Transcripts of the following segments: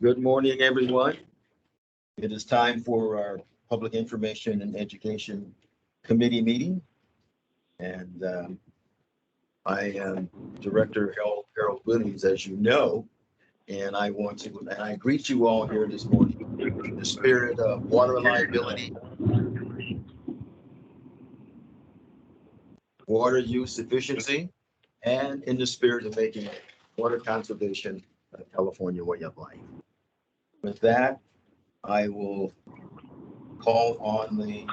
Good morning, everyone. It is time for our Public Information and Education Committee meeting. And I am Director Harold Williams, as you know, and I greet you all here this morning in the spirit of water reliability, water use efficiency, and in the spirit of making water conservation a California way of life. With that, I will call the meeting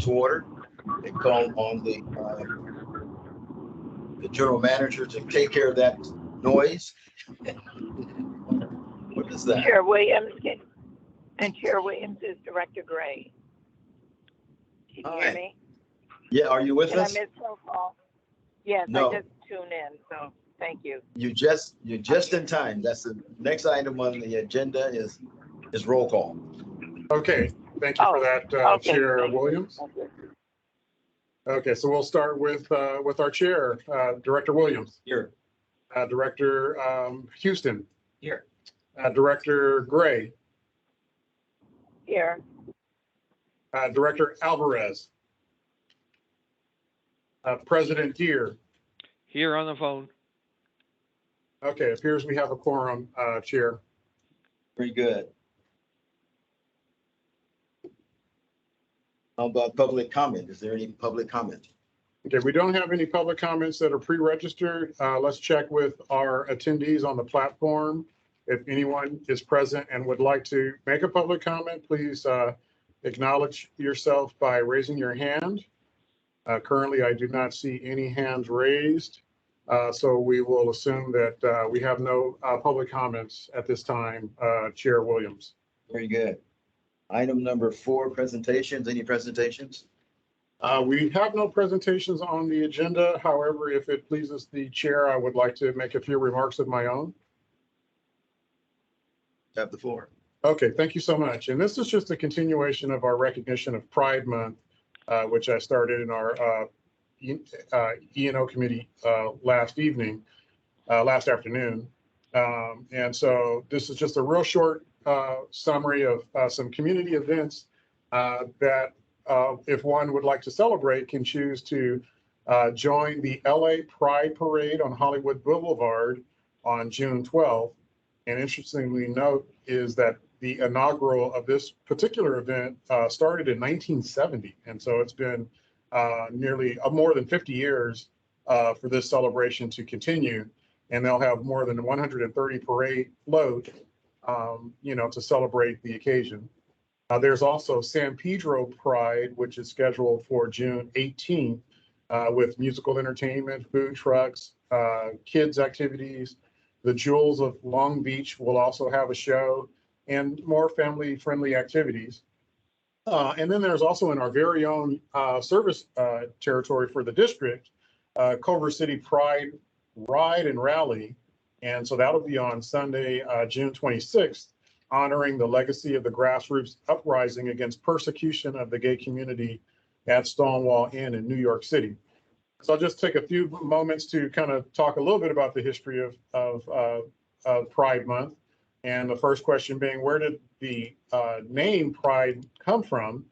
to order and call on the general manager to take care of that noise. What is that? Chair Williams and Chair Williams is Director Gray. Can you hear me? Yeah, are you with us? Did I miss phone call? Yes, No. I just tuned in, so thank you. You're just in time. That's the next item on the agenda is roll call. Okay, thank you for that, okay, Chair thank you. Williams. Okay. Okay, so we'll start with our chair, Director Williams, Here. Director Houston, Here. Director Gray, Here, Director Alvarez, President Deere. Here on the phone. Okay, appears we have a quorum, Chair. Very good. How about public comment? Is there any public comment? Okay, we don't have any public comments that are pre-registered. Let's check with our attendees on the platform. If anyone is present and would like to make a public comment, please acknowledge yourself by raising your hand. Currently, I do not see any hands raised. So we will assume that we have no public comments at this time, Chair Williams. Very good. Item number 4, presentations. Any presentations? We have no presentations on the agenda. However, if it pleases the chair, I would like to make a few remarks of my own. Have the floor. Okay, thank you so much. And this is just a continuation of our recognition of Pride Month, which I started in our E&O committee last afternoon. And so this is just a real short summary of some community events that if one would like to celebrate, can choose to join the LA Pride Parade on Hollywood Boulevard on June 12th. And interestingly note is that the inaugural of this particular event started in 1970. And so it's been nearly more than 50 years for this celebration to continue. And they'll have more than 130 parade float, to celebrate the occasion. There's also San Pedro Pride, which is scheduled for June 18th with musical entertainment, food trucks, kids activities. The Jewels of Long Beach will also have a show and more family-friendly activities. And then there's also in our very own service territory for the district, Culver City Pride Ride and Rally. And so that'll be on Sunday, June 26th, honoring the legacy of the grassroots uprising against persecution of the gay community at Stonewall Inn in New York City. So I'll just take a few moments to kind of talk a little bit about the history of Pride Month. And the first question being, where did the name Pride come from?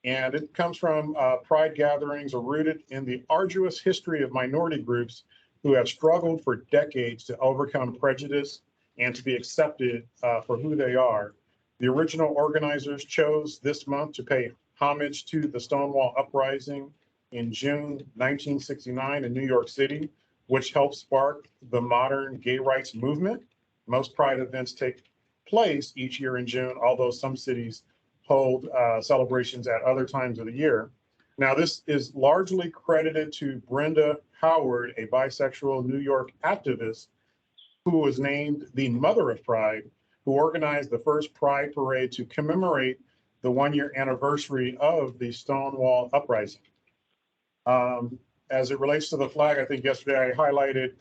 And it comes from Pride gatherings are rooted in the arduous history of minority groups who have struggled for decades to overcome prejudice and to be accepted for who they are. The original organizers chose this month to pay homage to the Stonewall Uprising in June 1969 in New York City, which helped spark the modern gay rights movement. Most Pride events take place each year in June, although some cities hold celebrations at other times of the year. Now, this is largely credited to Brenda Howard, a bisexual New York activist who was named the Mother of Pride, who organized the first Pride Parade to commemorate the one-year anniversary of the Stonewall Uprising. As it relates to the flag, I think yesterday I highlighted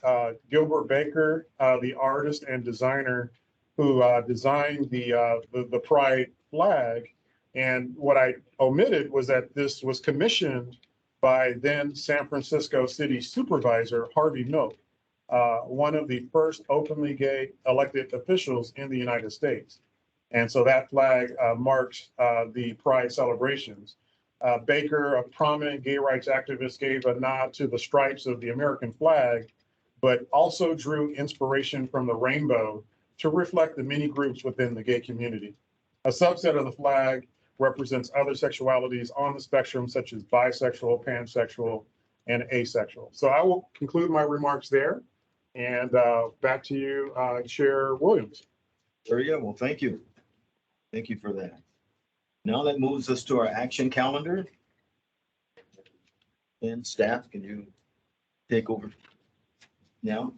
Gilbert Baker, the artist and designer who designed the Pride flag. And what I omitted was that this was commissioned by then San Francisco City Supervisor Harvey Milk. one of the first openly gay elected officials in the United States. And so that flag marks the Pride celebrations. Baker, a prominent gay rights activist, gave a nod to the stripes of the American flag, but also drew inspiration from the rainbow to reflect the many groups within the gay community. A subset of the flag represents other sexualities on the spectrum, such as bisexual, pansexual, and asexual. So I will conclude my remarks there. And back to you, Chair Williams. Very good. Well, thank you. Thank you for that. Now that moves us to our action calendar. And staff, can you take over now?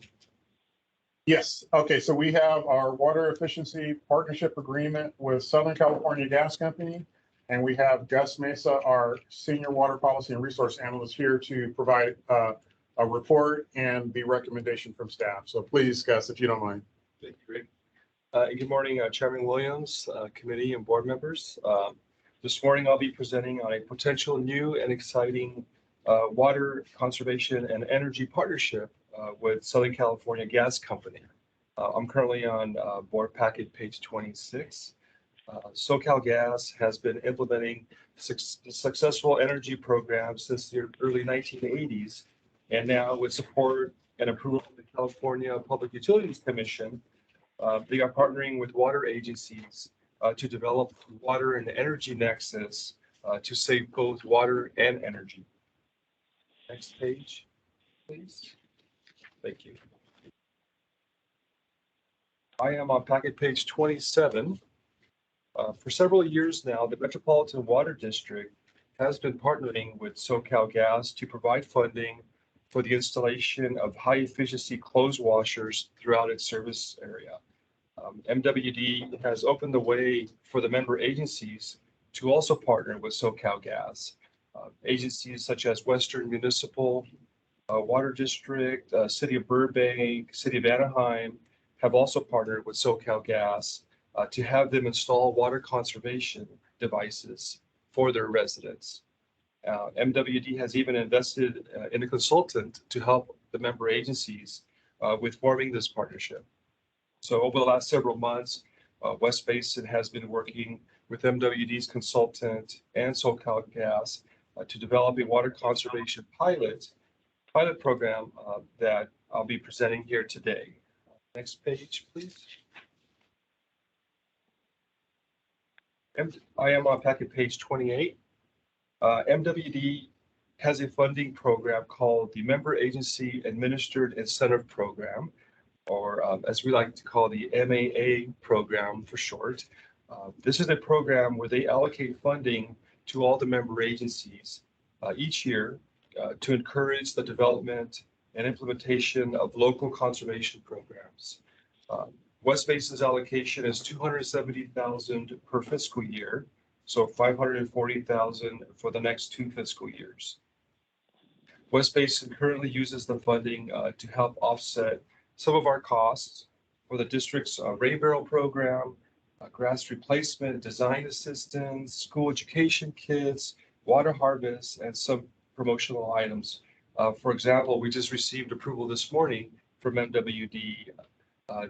Yes. Okay. So we have our water efficiency partnership agreement with Southern California Gas Company. And we have Gus Mesa, our senior water policy and resource analyst, here to provide a report and the recommendation from staff. So please, Gus, if you don't mind. Thank you, Rick. Good morning, Chairman Williams, committee and board members. This morning, I'll be presenting on a potential new and exciting water conservation and energy partnership with Southern California Gas Company. I'm currently on board packet page 26. SoCal Gas has been implementing successful energy programs since the early 1980s, and now with support and approval of the California Public Utilities Commission, they are partnering with water agencies to develop water and energy nexus to save both water and energy. Next page, please. Thank you. I am on packet page 27. For several years now, the Metropolitan Water District has been partnering with SoCal Gas to provide funding for the installation of high-efficiency clothes washers throughout its service area. MWD has opened the way for the member agencies to also partner with SoCal Gas. Agencies such as Western Municipal Water District, City of Burbank, City of Anaheim have also partnered with SoCal Gas to have them install water conservation devices for their residents. MWD has even invested in a consultant to help the member agencies with forming this partnership. So over the last several months, West Basin has been working with MWD's consultant and SoCal Gas to develop a water conservation pilot program that I'll be presenting here today. Next page, please. I am on packet page 28. MWD has a funding program called the Member Agency Administered Incentive Program, or as we like to call the MAA program for short. This is a program where they allocate funding to all the member agencies each year to encourage the development and implementation of local conservation programs. West Basin's allocation is $270,000 per fiscal year, so $540,000 for the next 2 fiscal years. West Basin currently uses the funding to help offset some of our costs for the district's rain barrel program, grass replacement, design assistance, school education kits, water harvest, and some promotional items. For example, we just received approval this morning from MWD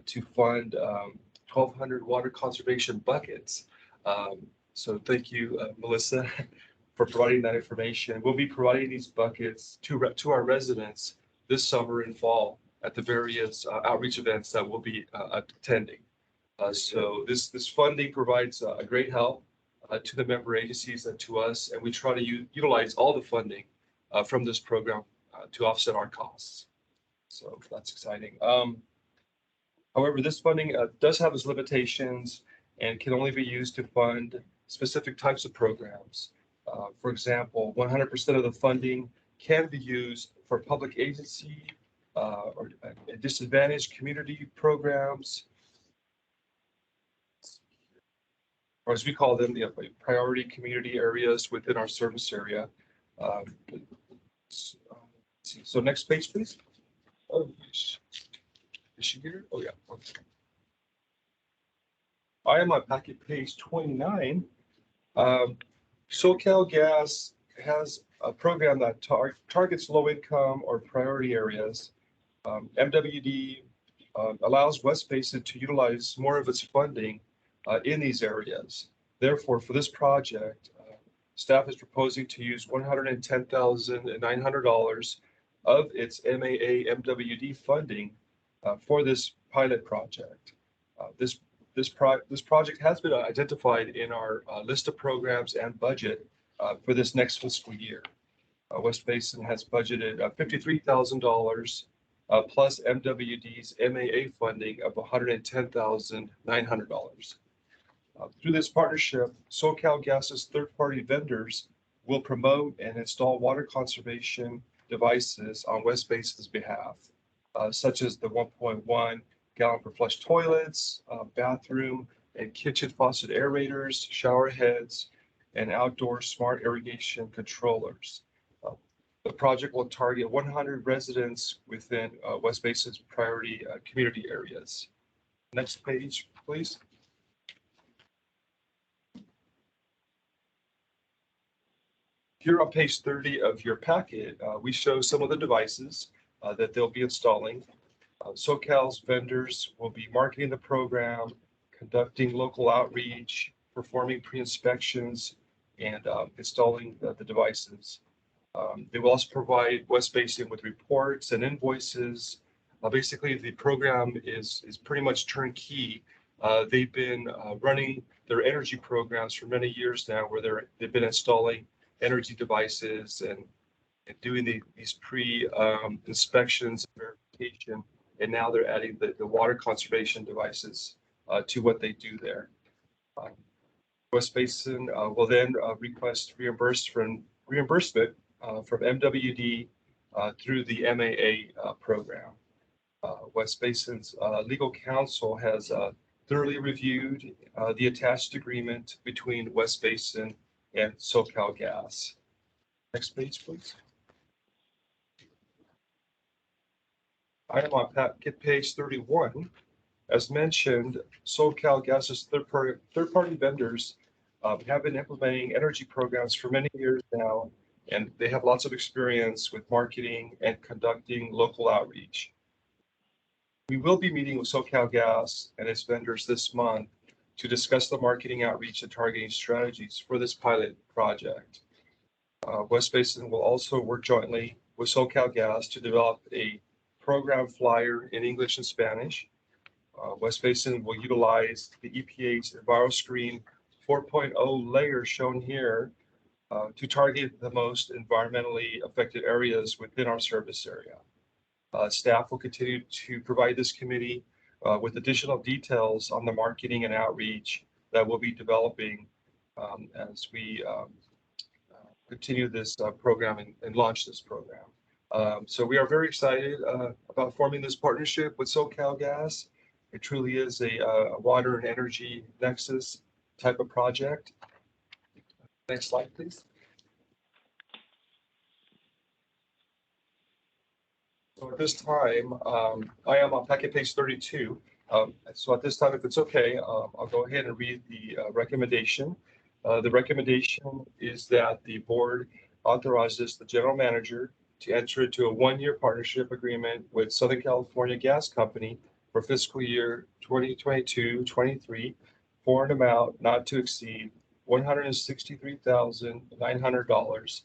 to fund 1,200 water conservation buckets. So thank you, Melissa, for providing that information. We'll be providing these buckets to our residents this summer and fall at the various outreach events that we'll be attending. So this funding provides a great help to the member agencies and to us, and we try to utilize all the funding from this program to offset our costs. So that's exciting. However, this funding does have its limitations and can only be used to fund specific types of programs. For example, 100% of the funding can be used for public agency or disadvantaged community programs, or as we call them, the priority community areas within our service area. So next page, please. Oh, is she here? Oh, yeah. Okay. I am on packet page 29. SoCal Gas has a program that targets low income or priority areas MWD allows West Basin to utilize more of its funding in these areas. Therefore, for this project, staff is proposing to use $110,900 of its MAA MWD funding for this pilot project. This project has been identified in our list of programs and budget for this next fiscal year. West Basin has budgeted $53,000 plus MWD's MAA funding of $110,900. Through this partnership, SoCalGas's third-party vendors will promote and install water conservation devices on West Basin's behalf, such as the 1.1 gallon per flush toilets, bathroom and kitchen faucet aerators, shower heads, and outdoor smart irrigation controllers. The project will target 100 residents within West Basin's priority community areas. Next page, please. Here on page 30 of your packet, we show some of the devices that they'll be installing. SoCal's vendors will be marketing the program, conducting local outreach, performing pre-inspections, and installing the devices. They will also provide West Basin with reports and invoices. Basically, the program is pretty much turnkey. They've been running their energy programs for many years now, where they've been installing energy devices and doing these pre-inspections and verification. And now they're adding the water conservation devices to what they do there. West Basin will then request reimbursement from MWD through the MAA program. West Basin's legal counsel has thoroughly reviewed the attached agreement between West Basin and SoCalGas. Next page, please. I am on page 31. As mentioned, SoCalGas's third-party vendors have been implementing energy programs for many years now, and they have lots of experience with marketing and conducting local outreach. We will be meeting with SoCalGas and its vendors this month to discuss the marketing outreach and targeting strategies for this pilot project. West Basin will also work jointly with SoCalGas to develop a program flyer in English and Spanish. West Basin will utilize the EPA's EnviroScreen 4.0 layer shown here to target the most environmentally affected areas within our service area. Staff will continue to provide this committee with additional details on the marketing and outreach that we'll be developing as we continue this program and launch this program. So we are very excited about forming this partnership with SoCalGas. It truly is a water and energy nexus type of project. Next slide, please. So at this time, I am on packet page 32. So at this time, if it's okay, I'll go ahead and read the recommendation. The recommendation is that the board authorizes the general manager to enter into a one-year partnership agreement with Southern California Gas Company for fiscal year 2022-23 for an amount not to exceed $163,900.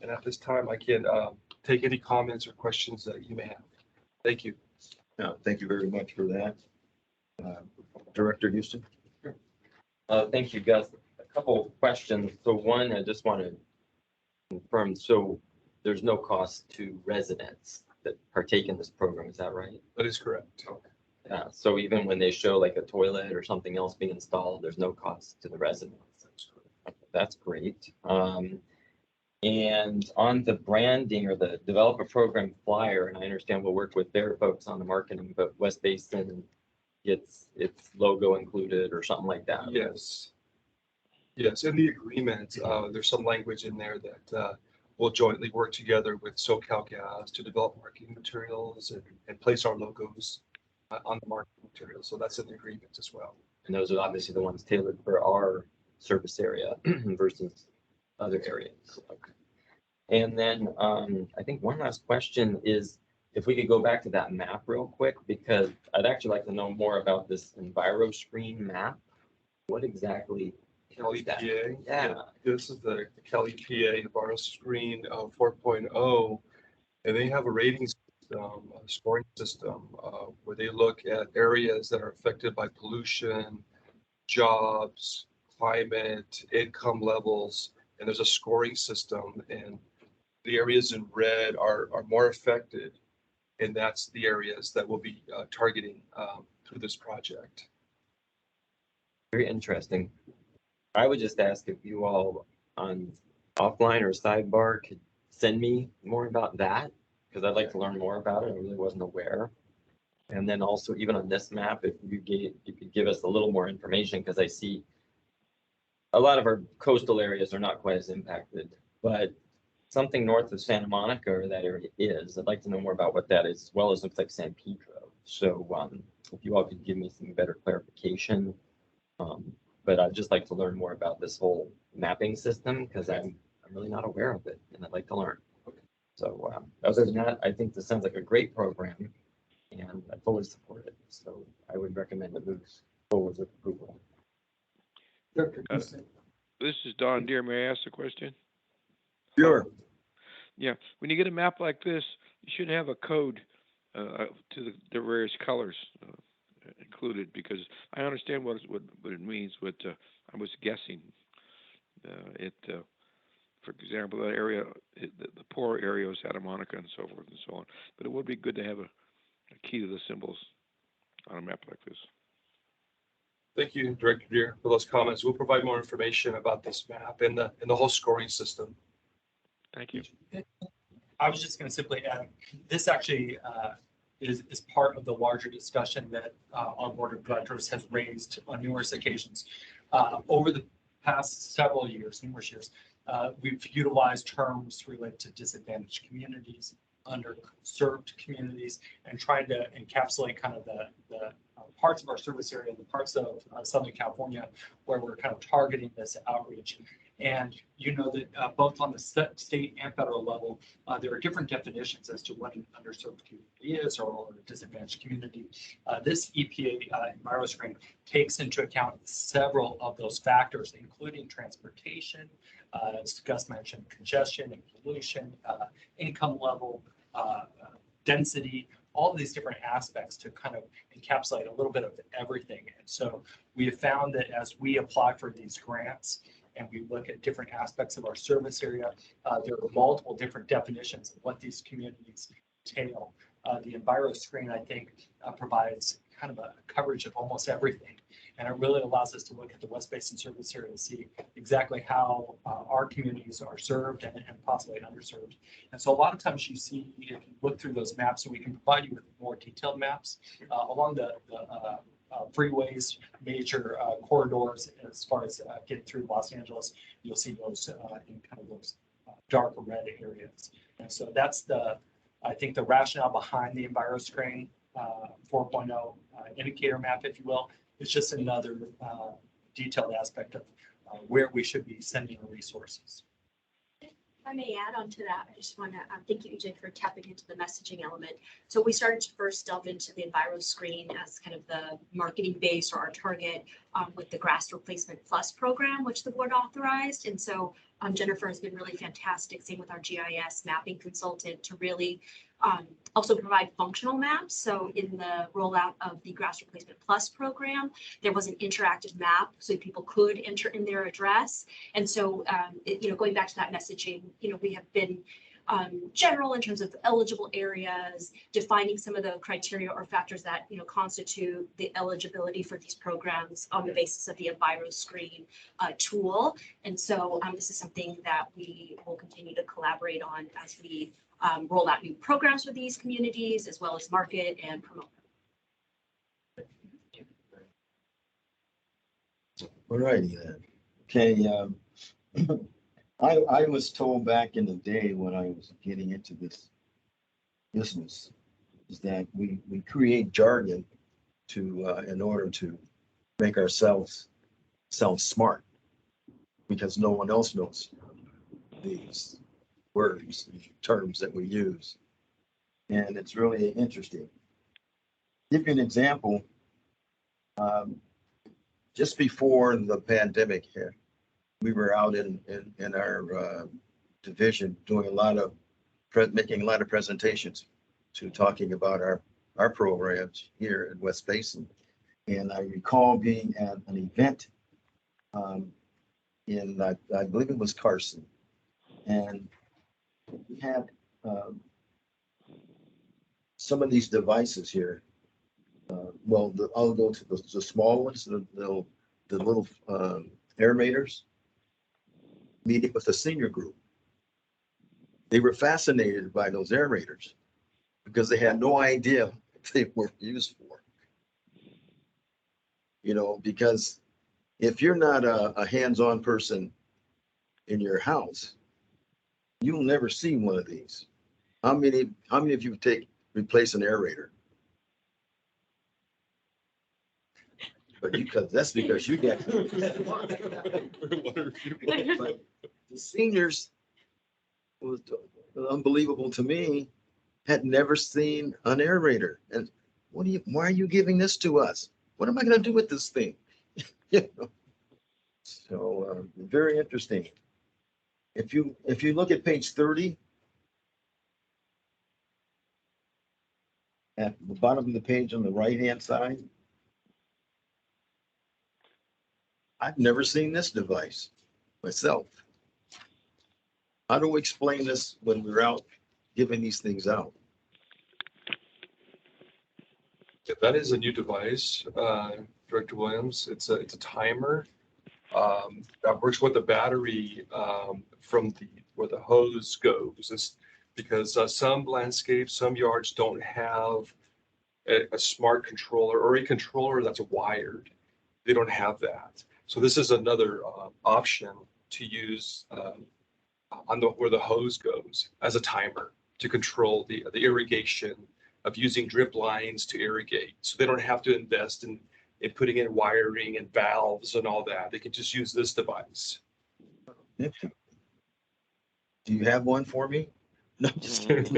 And at this time, I can take any comments or questions that you may have. Thank you. Thank you very much for that. Director Houston. Thank you, Gus. A couple of questions. So one, I just want to confirm, so there's no cost to residents that partake in this program, is that right? That is correct. Yeah, so even when they show like a toilet or something else being installed, there's no cost to the residents. That's great. And on the branding or the developer program flyer, and I understand we'll work with their folks on the marketing, but West Basin gets its logo included or something like that. Yes. Yes, in the agreement, there's some language in there that we'll jointly work together with SoCalGas to develop marketing materials and place our logos on the marketing materials. So that's in the agreement as well. And those are obviously the ones tailored for our service area versus other areas. Okay. And then I think one last question is, if we could go back to that map real quick, because I'd actually like to know more about this EnviroScreen map. What exactly? Kelly is that? PA. Yeah. This is the Kelly PA EnviroScreen 4.0, and they have a rating system, a scoring system, where they look at areas that are affected by pollution, jobs, climate, income levels, and there's a scoring system, and the areas in red are more affected, and that's the areas that we'll be targeting through this project. Very interesting. I would just ask if you all on offline or sidebar could send me more about that, because I'd like to learn more about it. I really wasn't aware. And then also even on this map, if you could give us a little more information, because I see a lot of our coastal areas are not quite as impacted, but something north of Santa Monica or that area is. I'd like to know more about what that is, as well as looks like San Pedro. So if you all could give me some better clarification. But I'd just like to learn more about this whole mapping system, because I'm really not aware of it, and I'd like to learn. So other than that, I think this sounds like a great program, and I fully support it. So I would recommend it moves forward with approval. This is Don Deere. May I ask a question? Sure. Yeah, when you get a map like this, you should have a code to the various colors included, because I understand what it means, but I was guessing. For example, that area, the poor area of Santa Monica and so forth and so on. But it would be good to have a key to the symbols on a map like this. Thank you, Director Deere, for those comments. We'll provide more information about this map and the whole scoring system. Thank you. I was just going to simply add, this actually is part of the larger discussion that our board of directors has raised on numerous occasions. Over the past several years, numerous years, we've utilized terms related to disadvantaged communities, underserved communities, and trying to encapsulate kind of the parts of our service area, the parts of Southern California where we're kind of targeting this outreach. And you know that both on the state and federal level, there are different definitions as to what an underserved community is or a disadvantaged community. This EPA EnviroScreen takes into account several of those factors, including transportation, as Gus mentioned, congestion and pollution, income level, density, all of these different aspects to kind of encapsulate a little bit of everything. And so we have found that as we apply for these grants, and we look at different aspects of our service area, there are multiple different definitions of what these communities entail. The EnviroScreen, I think, provides kind of a coverage of almost everything. And it really allows us to look at the West Basin service area to see exactly how our communities are served and possibly underserved. And so a lot of times you see, if you look through those maps, and we can provide you with more detailed maps along the freeways, major corridors, as far as getting through Los Angeles, you'll see those in kind of those dark red areas. And so that's I think the rationale behind the EnviroScreen 4.0 indicator map, if you will. It's just another detailed aspect of where we should be sending our resources. If I may add on to that, I just want to thank you, EJ, for tapping into the messaging element. So we started to first delve into the EnviroScreen as kind of the marketing base or our target with the Grass Replacement Plus program, which the board authorized. And so Jennifer has been really fantastic, same with our GIS mapping consultant, to really also provide functional maps. So in the rollout of the Grass Replacement Plus program, there was an interactive map so people could enter in their address. And so, going back to that messaging, we have been general in terms of eligible areas, defining some of the criteria or factors that constitute the eligibility for these programs on the basis of the EnviroScreen tool. And so this is something that we will continue to collaborate on as we roll out new programs for these communities, as well as market and promote them. All righty then. Okay. I was told back in the day when I was getting into this business is that we create jargon in order to make ourselves sound smart, because no one else knows these words, these terms that we use. And it's really interesting. Give you an example. Just before the pandemic hit, we were out in our division doing making a lot of presentations to talking about our programs here in West Basin. And I recall being at an event I believe it was Carson. And we had some of these devices here. I'll go to the small ones, the little aerators, meeting with the senior group. They were fascinated by those aerators because they had no idea what they were used for. You know, because if you're not a hands-on person in your house, you'll never see one of these. How many of you replace an aerator? But that's because you get. But the seniors, was unbelievable to me, had never seen an aerator. And why are you giving this to us? What am I going to do with this thing? You know? So very interesting. If you look at page 30, at the bottom of the page on the right-hand side, I've never seen this device myself. How do we explain this when we're out giving these things out? Yeah, that is a new device, Director Williams. It's a timer that works with the battery from where the hose goes. It's because some landscapes, some yards don't have a smart controller or a controller that's wired. They don't have that. So this is another option to use where the hose goes as a timer to control the irrigation of using drip lines to irrigate. So they don't have to invest in putting in wiring and valves and all that. They can just use this device. Do you have one for me? No, just kidding.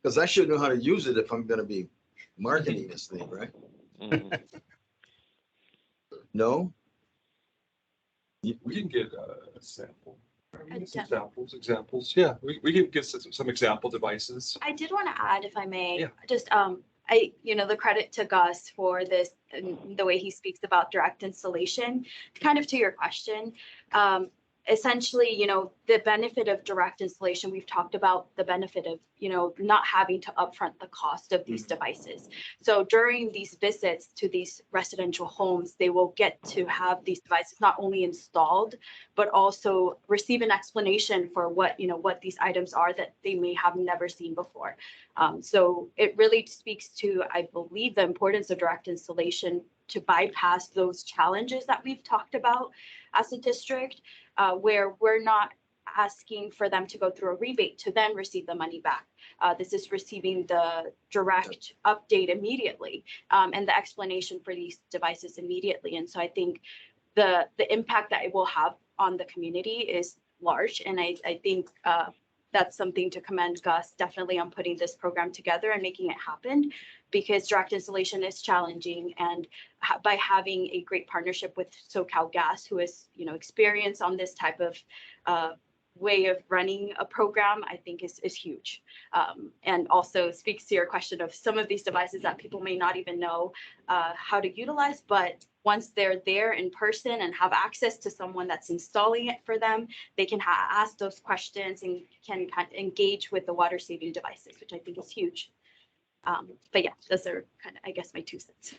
Because I should know how to use it if I'm going to be marketing this thing, right? Mhm. No? We can get a sample. Some Example. examples. Yeah, we can get some example devices. I did want to add, if I may, Yeah. just, the credit to Gus for this and the way he speaks about direct installation, kind of to your question. Essentially, the benefit of direct installation, we've talked about the benefit of, not having to upfront the cost of these devices. So during these visits to these residential homes, they will get to have these devices not only installed, but also receive an explanation for what these items are that they may have never seen before. So it really speaks to, I believe, the importance of direct installation to bypass those challenges that we've talked about as a district, where we're not asking for them to go through a rebate to then receive the money back. This is receiving the direct update immediately, and the explanation for these devices immediately. And so I think the impact that it will have on the community is large. And I think that's something to commend Gus definitely on putting this program together and making it happen, because direct installation is challenging. And by having a great partnership with SoCalGas, who is, experience on this type of way of running a program, I think is huge. And also speaks to your question of some of these devices that people may not even know how to utilize, but once they're there in person and have access to someone that's installing it for them, they can ask those questions and can kind of engage with the water saving devices, which I think is huge. But yeah, those are kind of, I guess, my 2 cents.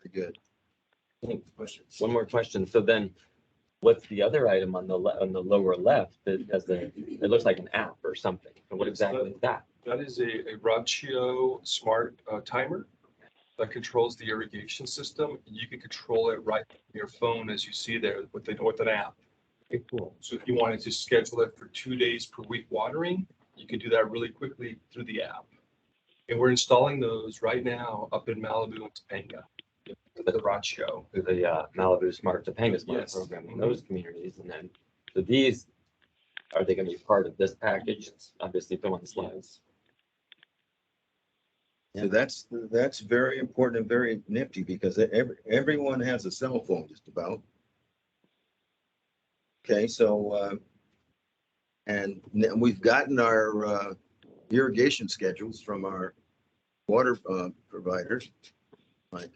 Very good. One more question. So then what's the other item on the lower left that has it looks like an app or something? And what exactly is that? That is a Rachio smart timer that controls the irrigation system. You can control it right from your phone, as you see there, with an app. Okay, cool. So if you wanted to schedule it for 2 days per week watering, you can do that really quickly through the app. And we're installing those right now up in Malibu and Topanga, the Rachio. The Malibu Smart, Topanga Smart Yes. program in those communities. And then, so these are they gonna be part of this package? Obviously, put on the slides. So that's very important and very nifty because everyone has a cell phone just about. Okay, so, and we've gotten our irrigation schedules from our water providers. Like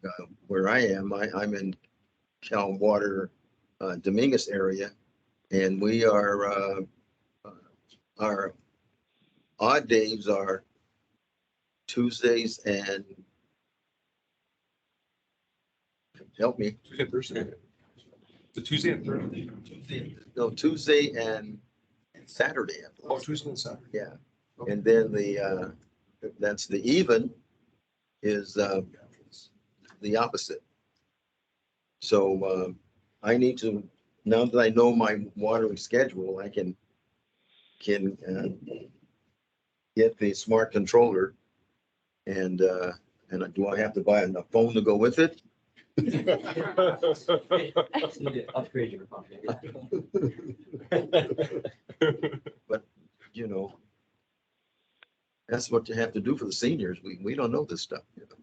where I am, I'm in Cal Water Dominguez area, and we are our odd days are Tuesdays and help me. Tuesday and Thursday. The Tuesday and Thursday. No, Tuesday and Saturday. I believe. Oh, Tuesday and Saturday. Yeah, and then that's the even is the opposite. So I need to, now that I know my watering schedule, I can get the smart controller and do I have to buy a phone to go with it? Need to upgrade your phone. But, you know, that's what you have to do for the seniors. We don't know this stuff, you know.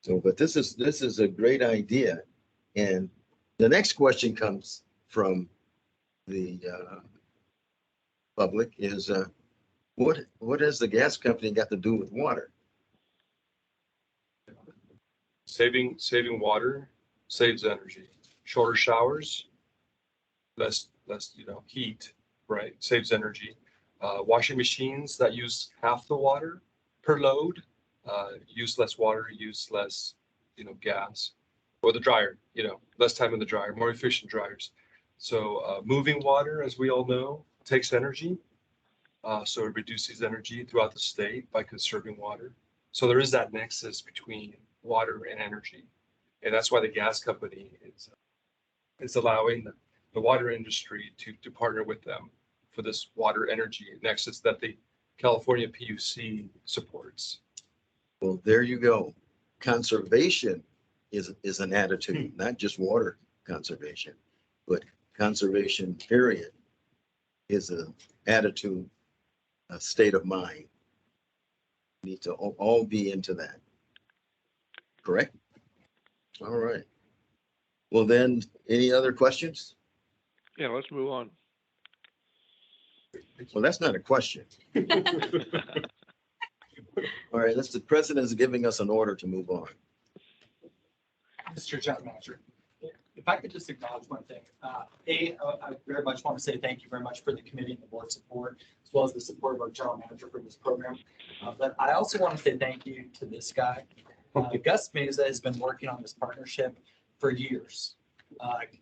So, but this is a great idea. And the next question comes from the public is, what has the gas company got to do with water? Saving water saves energy. Shorter showers, less heat, right? Saves energy. Washing machines that use half the water per load use less water, use less gas. Or the dryer, less time in the dryer, more efficient dryers. So moving water, as we all know, takes energy. So it reduces energy throughout the state by conserving water. So there is that nexus between water and energy. And that's why the gas company is allowing the water industry to partner with them for this water energy nexus that the California PUC supports. Well, there you go. Conservation is an attitude, not just water conservation, but conservation period is an attitude, a state of mind. Need to all be into that. Correct? All right. Well, then, any other questions? Yeah, let's move on. Well, that's not a question. All right, the president is giving us an order to move on. Mr. General Manager, if I could just acknowledge one thing. I very much want to say thank you very much for the committee and the board support, as well as the support of our general manager for this program. But I also want to say thank you to this guy. Gus Meza has been working on this partnership for years.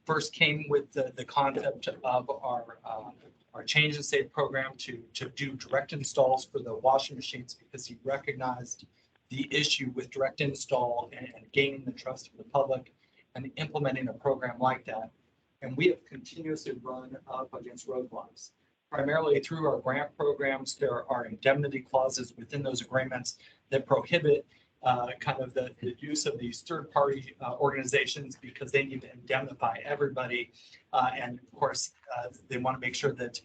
First came with the concept of our change and save program to do direct installs for the washing machines because he recognized the issue with direct install and gaining the trust of the public and implementing a program like that. And we have continuously run up against roadblocks, primarily through our grant programs. There are indemnity clauses within those agreements that prohibit kind of the use of these third-party organizations because they need to indemnify everybody. And of course, they want to make sure that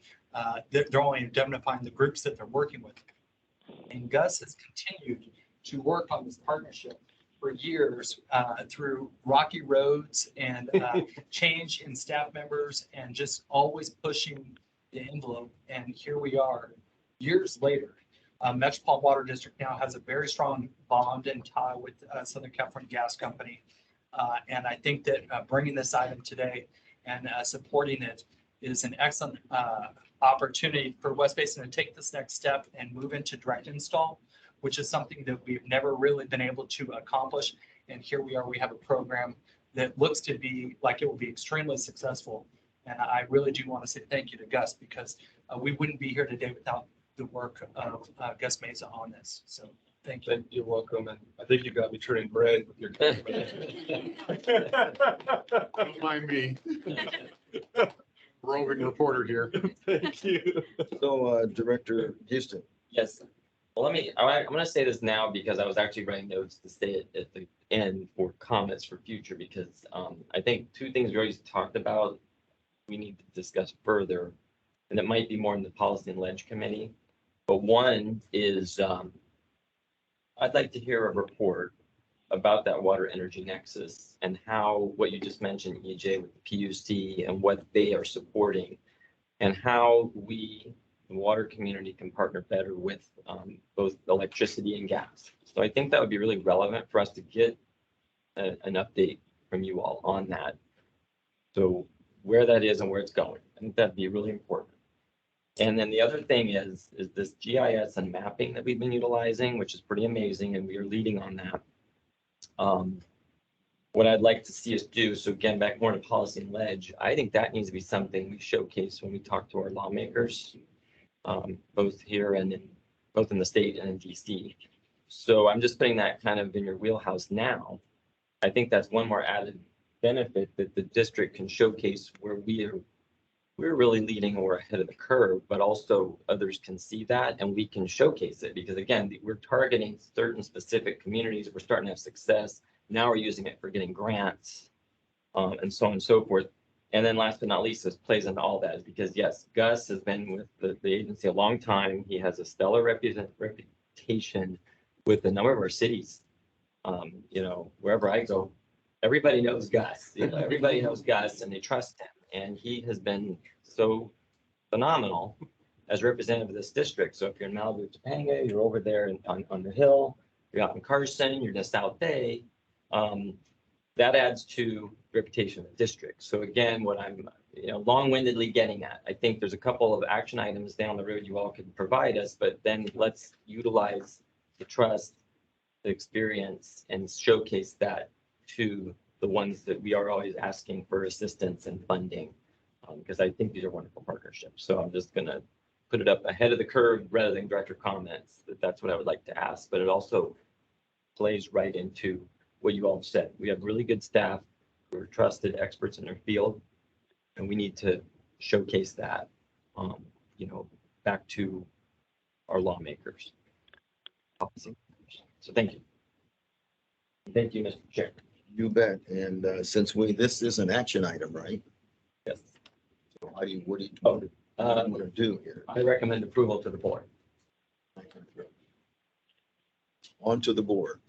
they're only indemnifying the groups that they're working with. And Gus has continued to work on this partnership for years through rocky roads and change in staff members and just always pushing the envelope. And here we are years later. Metropolitan Water District now has a very strong bond and tie with Southern California Gas Company. And I think that bringing this item today and supporting it is an excellent opportunity for West Basin to take this next step and move into direct install, which is something that we've never really been able to accomplish. And here we are, we have a program that looks to be like it will be extremely successful. And I really do want to say thank you to Gus because we wouldn't be here today without the work of Gus Meza on this. So thank you. You're welcome. And I think you got me turning red with your. Don't mind me. Roving reporter here. Thank you. So, Director Houston. Yes. Well, I'm going to say this now because I was actually writing notes to say it at the end for comments for future because I think two things we already talked about we need to discuss further. and it might be more in the Policy and Ledge Committee. But one is, I'd like to hear a report about that water energy nexus and how, what you just mentioned, EJ, with the PUC and what they are supporting, and how we, the water community, can partner better with both electricity and gas. So I think that would be really relevant for us to get an update from you all on that. So where that is and where it's going. I think that'd be really important. And then the other thing is this GIS and mapping that we've been utilizing, which is pretty amazing, and we are leading on that. What I'd like to see us do, so again, back more to Policy and Ledge, I think that needs to be something we showcase when we talk to our lawmakers, both here and both in the state and in DC. So I'm just putting that kind of in your wheelhouse now. I think that's one more added benefit that the district can showcase where we're really leading or ahead of the curve, but also others can see that and we can showcase it, because again, we're targeting certain specific communities. We're starting to have success. Now we're using it for getting grants, and so on and so forth. And then last but not least, this plays into all that, is because yes, Gus has been with the agency a long time. He has a stellar reputation with a number of our cities. You know, wherever I go, everybody knows Gus. You know, everybody knows Gus and they trust him. And he has been so phenomenal as representative of this district. So if you're in Malibu, Topanga, you're over there on the hill, you're out in Carson, you're in the South Bay, that adds to the reputation of the district. So again, what I'm long-windedly getting at, I think there's a couple of action items down the road you all could provide us, but then let's utilize the trust, the experience, and showcase that to the ones that we are always asking for assistance and funding, because I think these are wonderful partnerships. So I'm just going to put it up ahead of the curve rather than director comments. That's what I would like to ask, but it also plays right into what you all said. We have really good staff who are trusted experts in their field, and we need to showcase that, back to our lawmakers. So thank you. Thank you, Mr. Chair. You bet. And since this is an action item, right? Yes. So what do you want to do here? I recommend approval to the board. On to the board.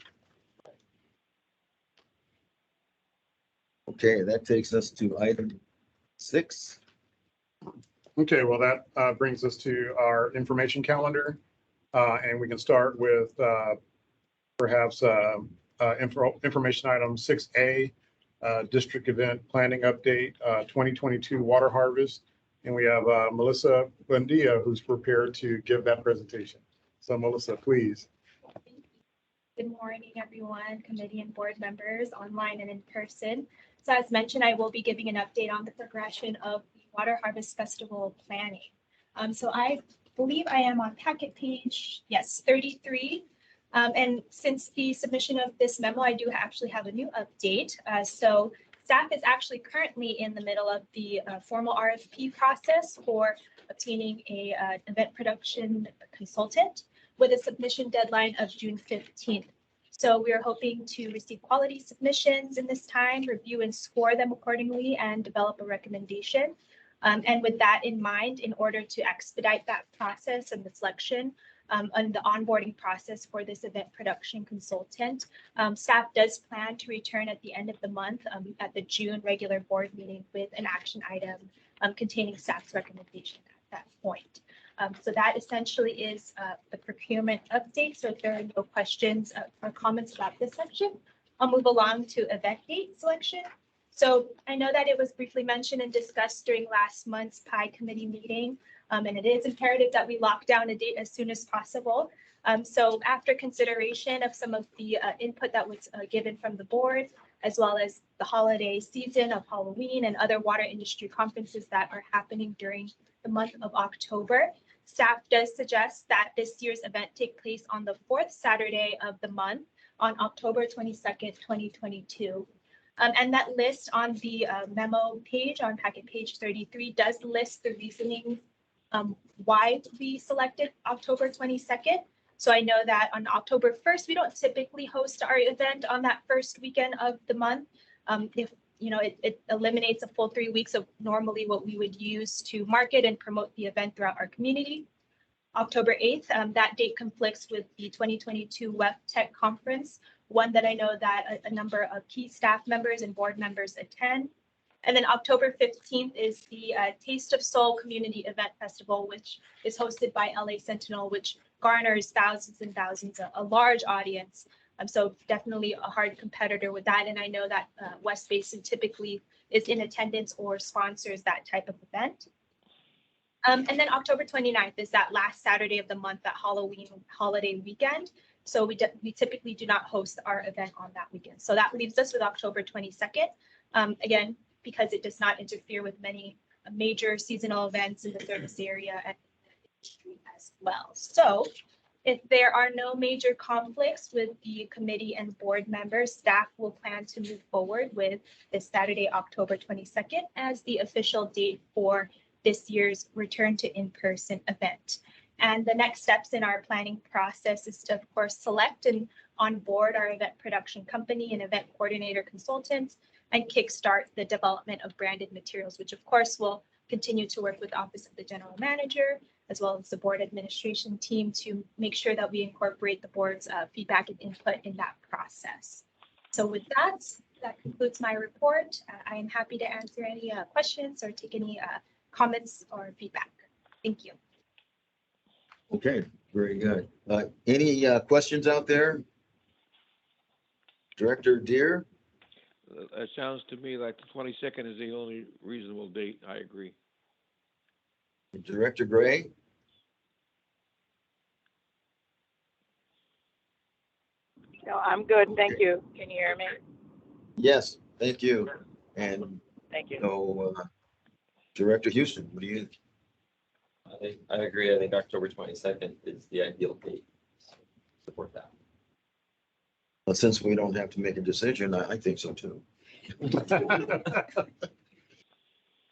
Okay, that takes us to item 6. Okay, well, that brings us to our information calendar. And we can start with perhaps information item 6A, district event planning update, 2022 water harvest. And we have Melissa Buendia, who's prepared to give that presentation. So Melissa, please. Good morning, everyone, committee and board members, online and in person. So as mentioned, I will be giving an update on the progression of the Water Harvest Festival planning. So I believe I am on packet page, yes, 33. And since the submission of this memo, I do actually have a new update. So staff is actually currently in the middle of the formal RFP process for obtaining a event production consultant with a submission deadline of June 15th. So we are hoping to receive quality submissions in this time, review and score them accordingly, and develop a recommendation. And with that in mind, in order to expedite that process and the selection and the onboarding process for this event production consultant, staff does plan to return at the end of the month at the June regular board meeting with an action item containing staff's recommendation at that point. So that essentially is the procurement update. So if there are no questions or comments about this section, I'll move along to event date selection. So I know that it was briefly mentioned and discussed during last month's PI committee meeting, and it is imperative that we lock down a date as soon as possible. So after consideration of some of the input that was given from the board, as well as the holiday season of Halloween and other water industry conferences that are happening during the month of October, staff does suggest that this year's event take place on the 4th Saturday of the month on October 22nd, 2022. And that list on the memo page on packet page 33 does list the reasoning why we selected October 22nd. So I know that on October 1st, we don't typically host our event on that first weekend of the month. If it eliminates a full 3 weeks of normally what we would use to market and promote the event throughout our community. October 8th, that date conflicts with the 2022 Web Tech Conference, one that I know that a number of key staff members and board members attend. And then October 15th is the Taste of Soul Community Event Festival, which is hosted by LA Sentinel, which garners thousands and thousands, a large audience. So definitely a hard competitor with that. And I know that West Basin typically is in attendance or sponsors that type of event. And then October 29th is that last Saturday of the month, that Halloween holiday weekend. So we typically do not host our event on that weekend. So that leaves us with October 22nd. Again, because it does not interfere with many major seasonal events in the service area and industry as well. So if there are no major conflicts with the committee and board members, staff will plan to move forward with this Saturday, October 22nd as the official date for this year's return to in-person event. And the next steps in our planning process is to, of course, select and onboard our event production company and event coordinator consultants and kickstart the development of branded materials, which of course will continue to work with the Office of the General Manager, as well as the board administration team to make sure that we incorporate the board's feedback and input in that process. So with that, that concludes my report. I am happy to answer any questions or take any comments or feedback. Thank you. Okay, very good. Any questions out there? Director Deere? It sounds to me like the 22nd is the only reasonable date. I agree. Director Gray? No, I'm good. Thank you. Can you hear me? Yes, thank you. And Thank you. so, Director Houston, what do you? I agree. I think October 22nd is the ideal date. Support that. Well, since we don't have to make a decision, I think so too.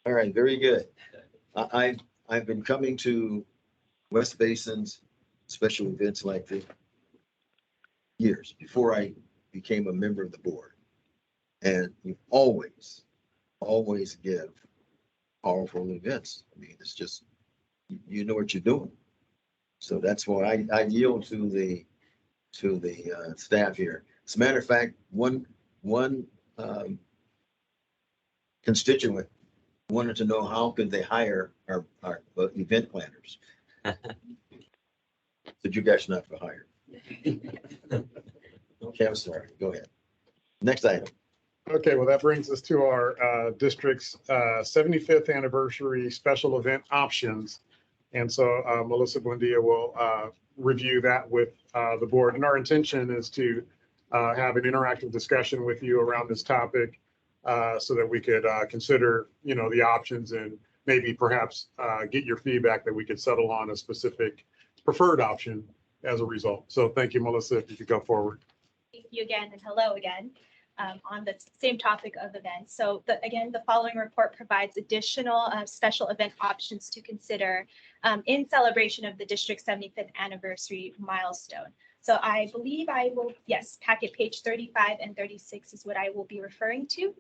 All right, very good. I've been coming to West Basin's special events like this years before I became a member of the board. And you always give powerful events. I mean, it's just, you know what you're doing. So that's why I yield to the staff here. As a matter of fact, one constituent wanted to know how could they hire our event planners. Said you guys are not for hire. Okay, I'm sorry. Go ahead. Next item. Okay, well, that brings us to our district's 75th anniversary special event options. And so Melissa Buendia will review that with the board. And our intention is to have an interactive discussion with you around this topic so that we could consider, the options and maybe perhaps get your feedback that we could settle on a specific preferred option as a result. So thank you, Melissa, if you could go forward. Thank you again, and hello again. On the same topic of events. So again, the following report provides additional special event options to consider in celebration of the district's 75th anniversary milestone. So I believe I will, yes, packet page 35 and 36 is what I will be referring to.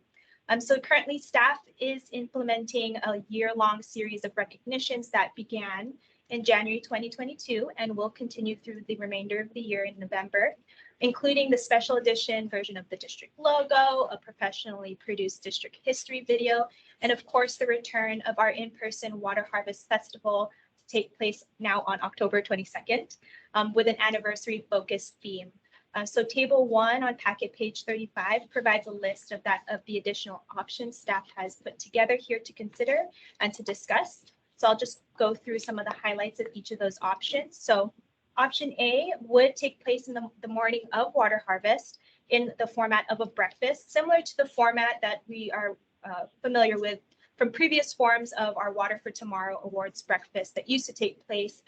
So currently staff is implementing a year-long series of recognitions that began in January 2022 and will continue through the remainder of the year in November, including the special edition version of the district logo, a professionally produced district history video, and of course, the return of our in-person Water Harvest Festival to take place now on October 22nd with an anniversary focused theme. So table 1 on packet page 35 provides a list of the additional options staff has put together here to consider and to discuss. So I'll just go through some of the highlights of each of those options. So option A would take place in the morning of Water Harvest in the format of a breakfast, similar to the format that we are familiar with from previous forms of our Water for Tomorrow Awards breakfast that used to take place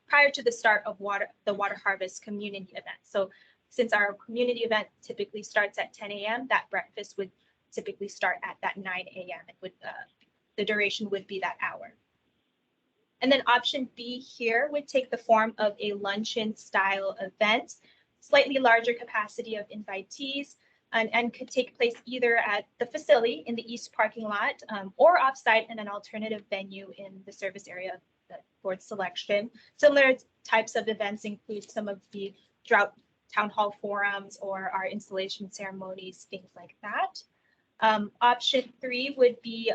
prior to the start of the Water Harvest community event. So since our community event typically starts at 10 a.m., that breakfast would typically start at that 9 a.m. It would, the duration would be that hour. And then option B here would take the form of a luncheon style event, slightly larger capacity of invitees, and could take place either at the facility in the east parking lot or offsite in an alternative venue in the service area of the board selection. Similar types of events include some of the drought town hall forums or our installation ceremonies, things like that. Option 3 would be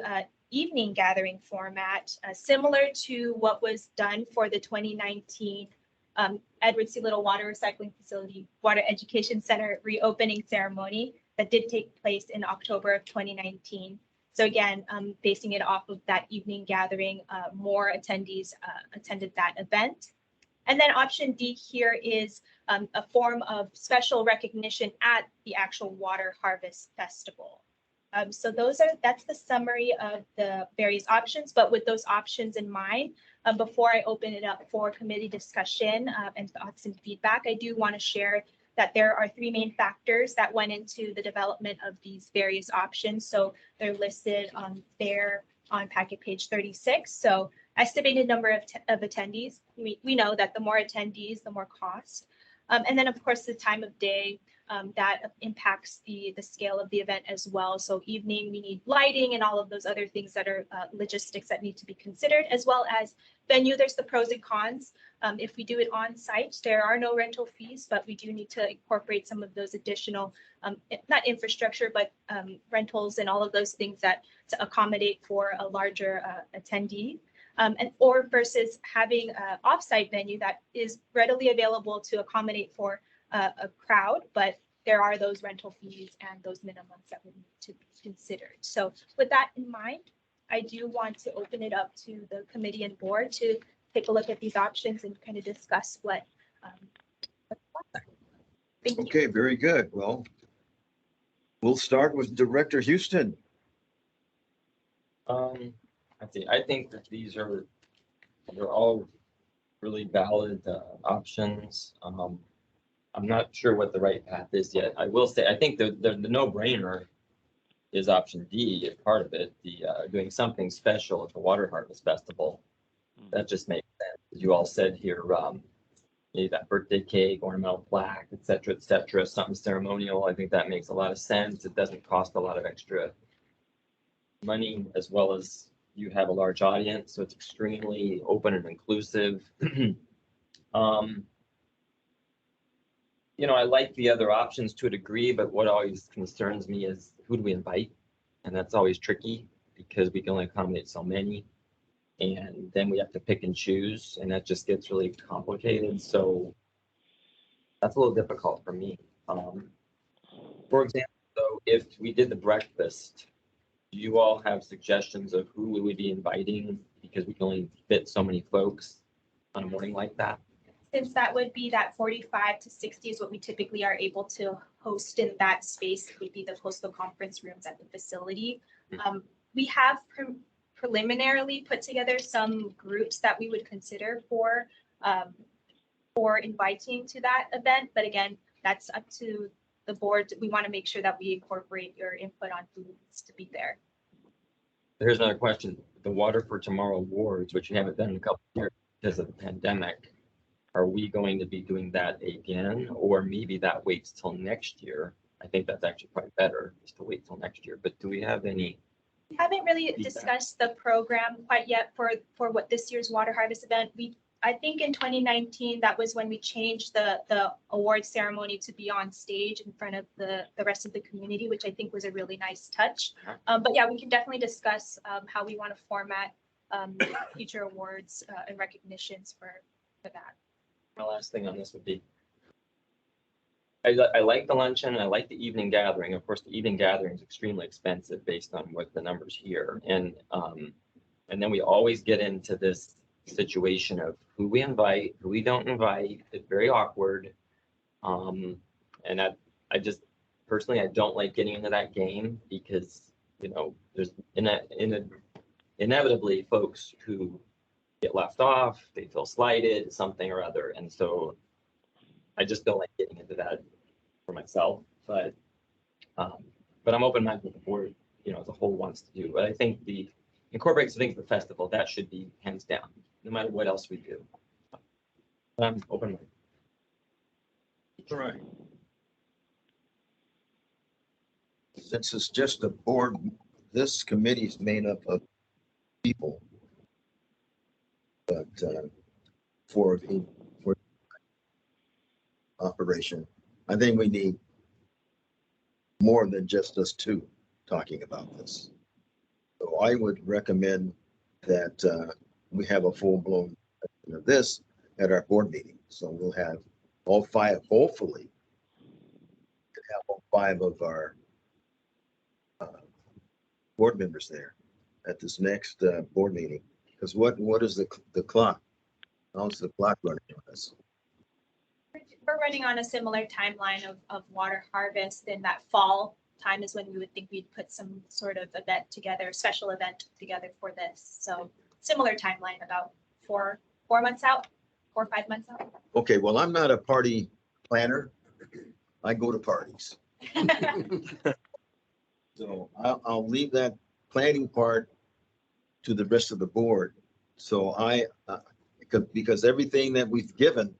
evening gathering format, similar to what was done for the 2019 Edward C. Little Water Recycling Facility Water Education Center reopening ceremony that did take place in October of 2019. So again, basing it off of that evening gathering, more attendees attended that event. And then option D here is a form of special recognition at the actual Water Harvest Festival. So that's the summary of the various options, but with those options in mind, before I open it up for committee discussion and thoughts and feedback, I do want to share that there are 3 main factors that went into the development of these various options. So they're listed there on packet page 36. So estimated number of attendees. We know that the more attendees, the more cost. And then of course the time of day that impacts the scale of the event as well. So evening, we need lighting and all of those other things that are logistics that need to be considered, as well as venue. There's the pros and cons. If we do it on site, there are no rental fees, but we do need to incorporate some of those additional, not infrastructure, but rentals and all of those things that to accommodate for a larger attendee. Or versus having an offsite venue that is readily available to accommodate for a crowd, but there are those rental fees and those minimums that we need to be considered. So with that in mind, I do want to open it up to the committee and board to take a look at these options and kind of discuss what. Thank you. Okay, very good. Well, we'll start with Director Houston. I think that they're all really valid options. I'm not sure what the right path is yet. I will say, I think the no-brainer is option D, part of it, the doing something special at the Water Harvest Festival. That just makes sense. As you all said here, maybe that birthday cake, ornamental plaque, et cetera, something ceremonial. I think that makes a lot of sense. It doesn't cost a lot of extra money, as well as you have a large audience, so it's extremely open and inclusive. I like the other options to a degree, but what always concerns me is who do we invite? And that's always tricky because we can only accommodate so many. And then we have to pick and choose, and that just gets really complicated. So that's a little difficult for me. For example, though, if we did the breakfast, do you all have suggestions of who we would be inviting? Because we can only fit so many folks on a morning like that. Since that would be that 45 to 60 is what we typically are able to host in that space, it would be the coastal conference rooms at the facility. We have preliminarily put together some groups that we would consider for inviting to that event. But again, that's up to the board. We want to make sure that we incorporate your input on who needs to be there. Here's another question. The Water for Tomorrow Awards, which you haven't done in a couple of years because of the pandemic, are we going to be doing that again? Or maybe that waits till next year? I think that's actually probably better, just to wait till next year. But do we have any? We haven't really discussed the program quite yet for what this year's Water Harvest event. I think in 2019, that was when we changed the award ceremony to be on stage in front of the rest of the community, which I think was a really nice touch. But yeah, we can definitely discuss how we want to format future awards and recognitions for that. My last thing on this would be, I like the luncheon, I like the evening gathering. Of course, the evening gathering is extremely expensive based on what the numbers here. And then we always get into this situation of who we invite, who we don't invite. It's very awkward. And I just personally, I don't like getting into that game because, there's inevitably folks who get left off, they feel slighted, something or other. And so I just don't like getting into that for myself, but I'm open-minded with the board, as a whole wants to do. But I think the incorporate some things at the festival, that should be hands down, no matter what else we do. But I'm open-minded. All right. since it's just a board, this committee is made up of people. But for operation, I think we need more than just us two talking about this. So I would recommend that we have a full-blown of this at our board meeting. So we'll have all five, hopefully, have all five of our board members there at this next board meeting. Because what is the clock? How's the clock running on this? We're running on a similar timeline of water harvest. In that fall time is when we would think we'd put some sort of event together, special event together for this. So similar timeline, about 4 months out, 4 or 5 months out. Okay, well, I'm not a party planner. I go to parties. So I'll leave that planning part to the rest of the board. So because everything that we've given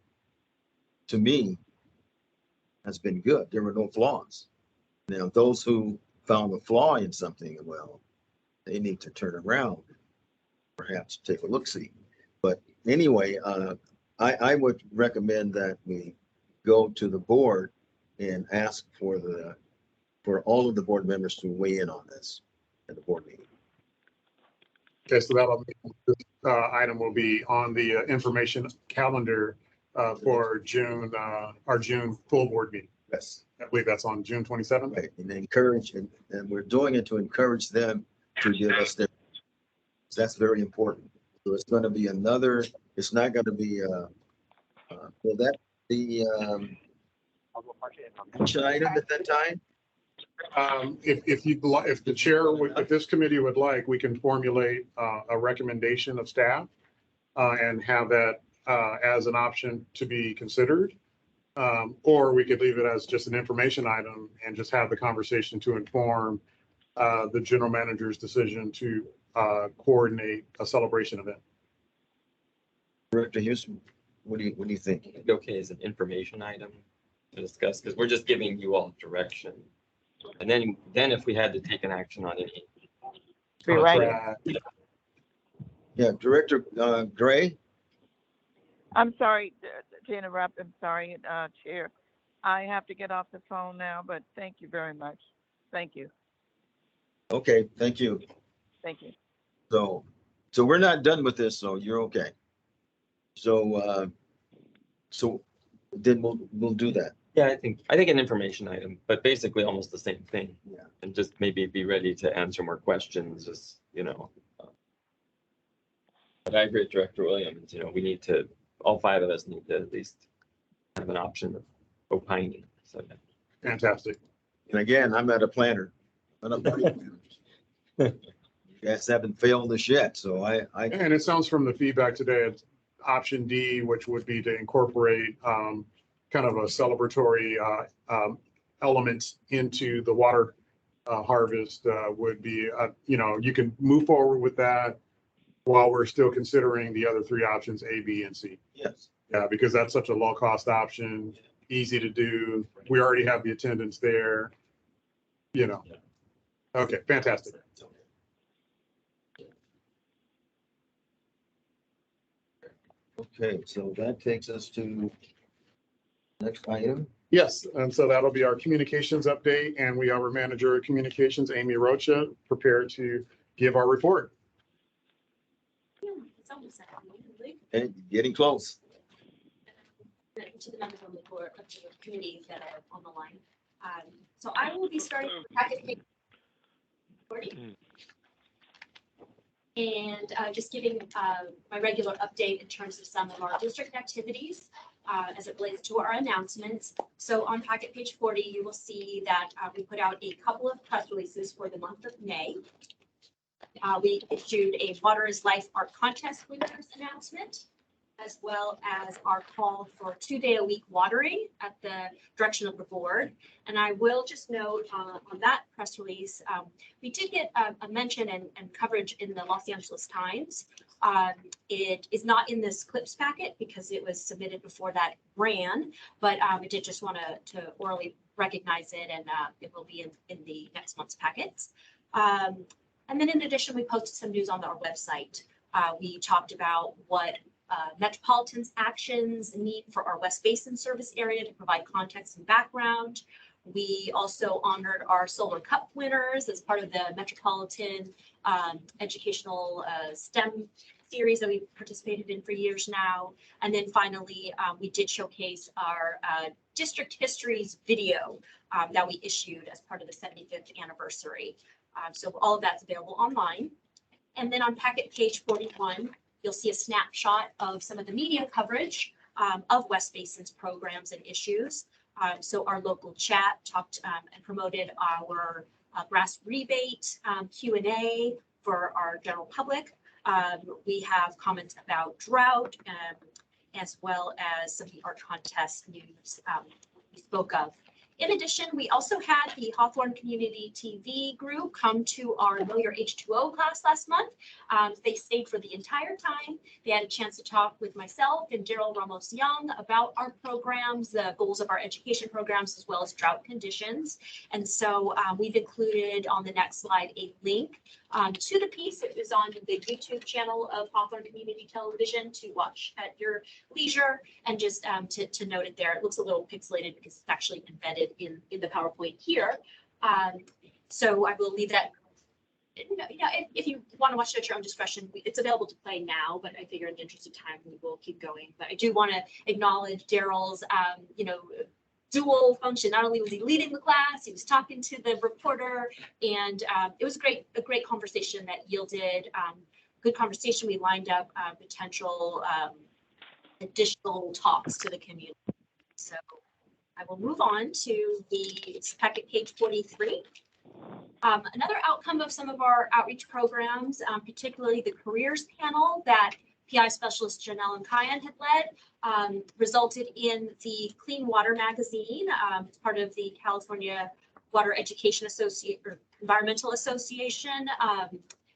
to me has been good. There were no flaws. Now, those who found a flaw in something, well, they need to turn around, perhaps take a look-see. But anyway, I would recommend that we go to the board and ask for all of the board members to weigh in on this at the board meeting. Okay, so this item will be on the information calendar for June, our June full board meeting. Yes. I believe that's on June 27th. Right, and encourage, and we're doing it to encourage them to give us their, that's very important. So it's going to be it's not going to be, will that be action item at that time? If the chair, if this committee would like, we can formulate a recommendation of staff and have that as an option to be considered. Or we could leave it as just an information item and just have the conversation to inform the general manager's decision to coordinate a celebration event. Director Houston, what do you think? It'd be okay as an information item to discuss, because we're just giving you all direction. And then if we had to take an action on any. Contract. Yeah, Director Gray? I'm sorry to interrupt. I'm sorry, Chair. I have to get off the phone now, but thank you very much. Thank you. Okay, thank you. Thank you. So we're not done with this, so you're okay. So then we'll do that. Yeah, I think an information item, but basically almost the same thing. Yeah. And just maybe be ready to answer more questions, just, But I agree with Director Williams, we need to, all five of us need to at least have an option of opining. So Fantastic. And again, I'm not a planner. I'm not a party planner. You guys haven't failed us yet, so I And it sounds from the feedback today, it's option D, which would be to incorporate kind of a celebratory element into the water harvest would be, you can move forward with that while we're still considering the other three options, A, B, and C. yes. Yeah, because that's such a low cost option, easy to do. We already have the attendance there, Okay, fantastic. Okay, so that takes us to next item. Yes, and so that'll be our communications update, and we have our manager of communications, Amy Rocha, prepared to give our report. It's almost that way. Okay, getting close. To the members on the board of the committee that are on the line. So I will be starting with packet page 40. And just giving my regular update in terms of some of our district activities as it relates to our announcements. So on packet page 40, you will see that we put out a couple of press releases for the month of May. We issued a Water is Life art contest winners announcement. as well as our call for 2-day-a-week watering at the direction of the board. And I will just note on that press release, we did get a mention and coverage in the Los Angeles Times. It is not in this clips packet because it was submitted before that ran, but I did just want to orally recognize it, and it will be in the next month's packets. And then in addition, we posted some news on our website. We talked about what Metropolitan's actions need for our West Basin service area to provide context and background. We also honored our Solar Cup winners as part of the Metropolitan educational STEM series that we've participated in for years now. And then finally, we did showcase our district histories video that we issued as part of the 75th anniversary. So all of that's available online. And then on packet page 41, you'll see a snapshot of some of the media coverage of West Basin's programs and issues. So our local chat talked and promoted our grass rebate Q&A for our general public. We have comments about drought as well as some of the art contest news we spoke of. In addition, we also had the Hawthorne Community TV group come to our Know Your H2O class last month. They stayed for the entire time. They had a chance to talk with myself and Daryl Ramos Young about our programs, the goals of our education programs, as well as drought conditions. And so we've included on the next slide a link to the piece. It was on the YouTube channel of Hawthorne Community Television to watch at your leisure, and just to note it there. It looks a little pixelated because it's actually embedded in the PowerPoint here. So I will leave that. If you want to watch it at your own discretion, it's available to play now, but I figure in the interest of time, we will keep going. But I do want to acknowledge Daryl's, dual function. Not only was he leading the class, he was talking to the reporter, and it was a great conversation that yielded good conversation. We lined up potential additional talks to the community. So I will move on to the packet page 43. Another outcome of some of our outreach programs, particularly the careers panel that PI specialist Janelle and Kyan had led, resulted in the Clean Water magazine, part of the California Water Education Environmental Association.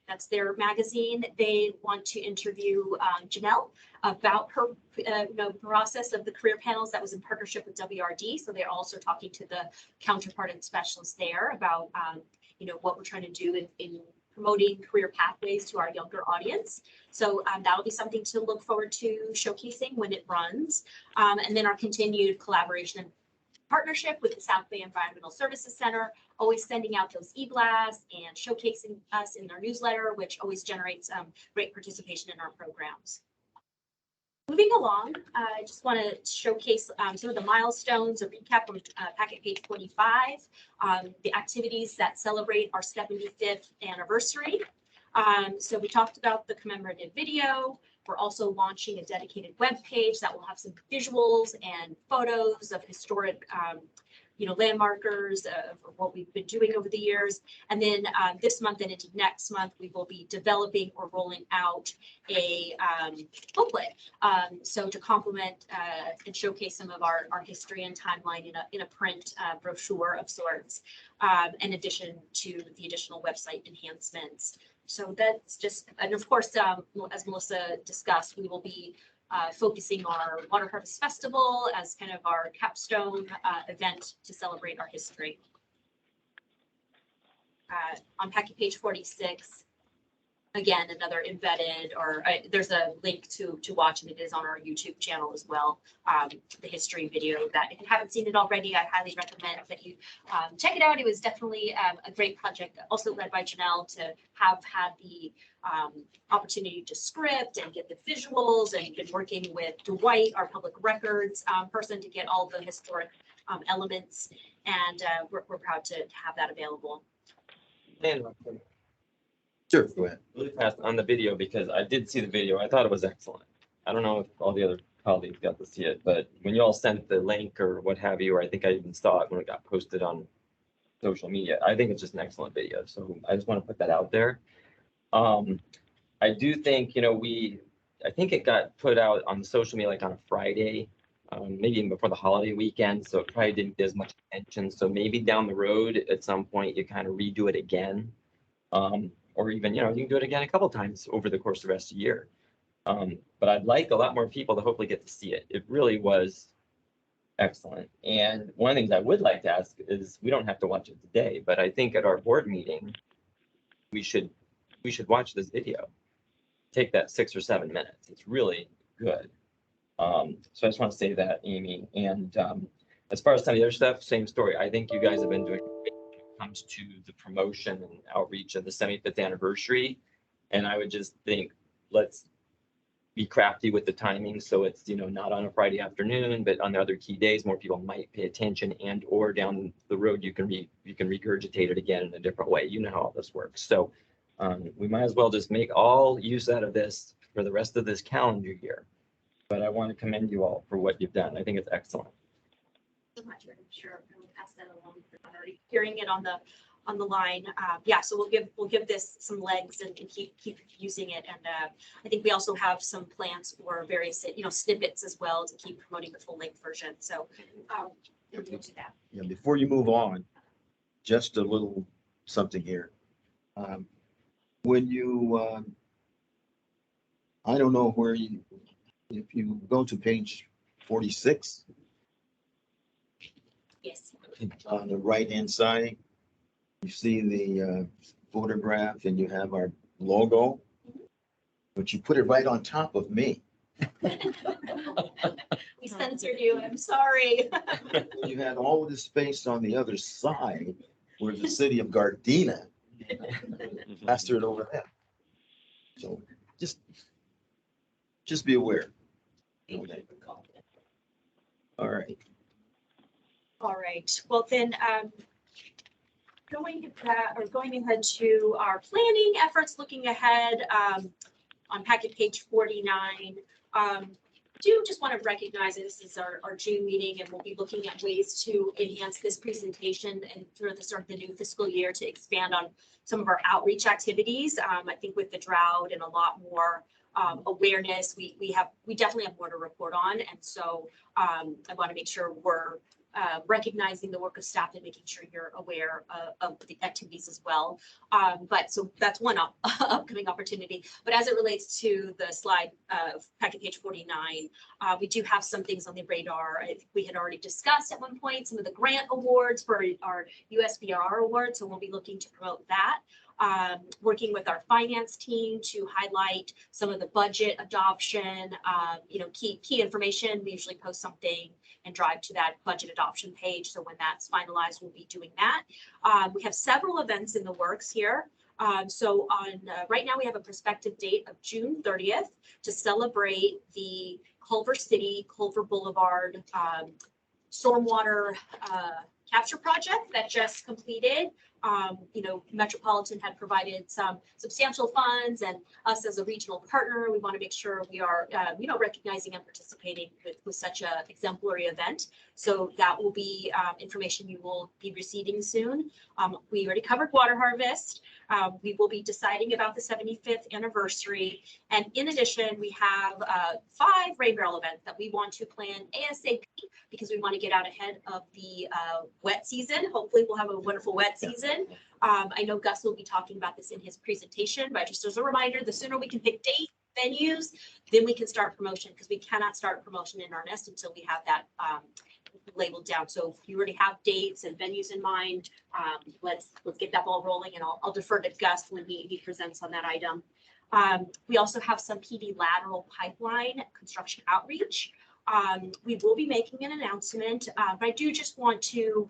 That's their magazine. They want to interview Janelle about her process of the career panels that was in partnership with WRD. So they're also talking to the counterpart and specialists there about what we're trying to do in promoting career pathways to our younger audience. So that'll be something to look forward to showcasing when it runs. And then our continued collaboration and partnership with the South Bay Environmental Services Center, always sending out those e-blasts and showcasing us in their newsletter, which always generates great participation in our programs. Moving along, I just want to showcase some of the milestones, a recap from packet page 25, the activities that celebrate our 75th anniversary. So we talked about the commemorative video. We're also launching a dedicated web page that will have some visuals and photos of historic landmarkers of what we've been doing over the years. And then this month and into next month, we will be developing or rolling out a booklet. So to complement and showcase some of our history and timeline in a print brochure of sorts, in addition to the additional website enhancements. So that's just, and of course, as Melissa discussed, we will be focusing our Water Harvest Festival as kind of our capstone event to celebrate our history. On packet page 46, again, another embedded, or there's a link to watch, and it is on our YouTube channel as well. The history video that if you haven't seen it already, I highly recommend that you check it out. It was definitely a great project, also led by Janelle, to have had the opportunity to script and get the visuals, and been working with Dwight, our public records person, to get all the historic elements. And we're proud to have that available. Sure, go ahead. Really fast on the video, because I did see the video. I thought it was excellent. I don't know if all the other colleagues got to see it, but when you all sent the link or what have you, or I think I even saw it when it got posted on social media, I think it's just an excellent video. So I just want to put that out there. I do think, we I think it got put out on social media like on a Friday, maybe even before the holiday weekend, so it probably didn't get as much attention. So maybe down the road, at some point, you kind of redo it again. Or even, you can do it again a couple times over the course of the rest of the year. But I'd like a lot more people to hopefully get to see it. It really was excellent. And one of the things I would like to ask is, we don't have to watch it today, but I think at our board meeting, we should watch this video. Take that 6 or 7 minutes. It's really good. So I just want to say that, Amy. And as far as some of the other stuff, same story. I think you guys have been doing great when it comes to the promotion and outreach of the 75th anniversary. And I would just think, let's be crafty with the timing, so it's, not on a Friday afternoon, but on the other key days, more people might pay attention, and or down the road, you can regurgitate it again in a different way. You know how all this works. So we might as well just make all use out of this for the rest of this calendar year. But I want to commend you all for what you've done. I think it's excellent. So much, I'm sure we'll pass that along. I'm already hearing it on the line. So we'll give this some legs and keep using it. And I think we also have some plans for various snippets as well to keep promoting the full length version. So we'll do that. Yeah, before you move on, just a little something here. When you, I don't know where if you go to page 46, Yes. on the right-hand side, you see the photograph and you have our logo, but you put it right on top of me. We censored you. I'm sorry. You had all of this space on the other side where the city of Gardena plastered over there. So just be aware. Okay. All right. All right. Well, then, going ahead to our planning efforts, looking ahead on packet page 49. Do just want to recognize that this is our June meeting, and we'll be looking at ways to enhance this presentation and through the start of the new fiscal year to expand on some of our outreach activities. I think with the drought and a lot more awareness, we definitely have more to report on. And so I want to make sure we're recognizing the work of staff and making sure you're aware of the activities as well. But so that's one upcoming opportunity. But as it relates to the slide packet page 49, we do have some things on the radar. I think we had already discussed at one point some of the grant awards for our USBR awards. So we'll be looking to promote that. Working with our finance team to highlight some of the budget adoption, key information. We usually post something and drive to that budget adoption page. So when that's finalized, we'll be doing that. We have several events in the works here. So right now we have a prospective date of June 30th to celebrate the Culver City, Culver Boulevard stormwater capture project that just completed. Metropolitan had provided some substantial funds, and us as a regional partner, we want to make sure we are, recognizing and participating with such a exemplary event. So that will be information you will be receiving soon. We already covered water harvest. We will be deciding about the 75th anniversary. And in addition, we have 5 rain barrel events that we want to plan ASAP because we want to get out ahead of the wet season. Hopefully we'll have a wonderful wet season. I know Gus will be talking about this in his presentation, but just as a reminder, the sooner we can pick dates, venues, then we can start promotion, because we cannot start promotion in earnest until we have that labeled down. So if you already have dates and venues in mind, let's get that ball rolling, and I'll defer to Gus when he presents on that item. We also have some PD lateral pipeline construction outreach. We will be making an announcement, but I do just want to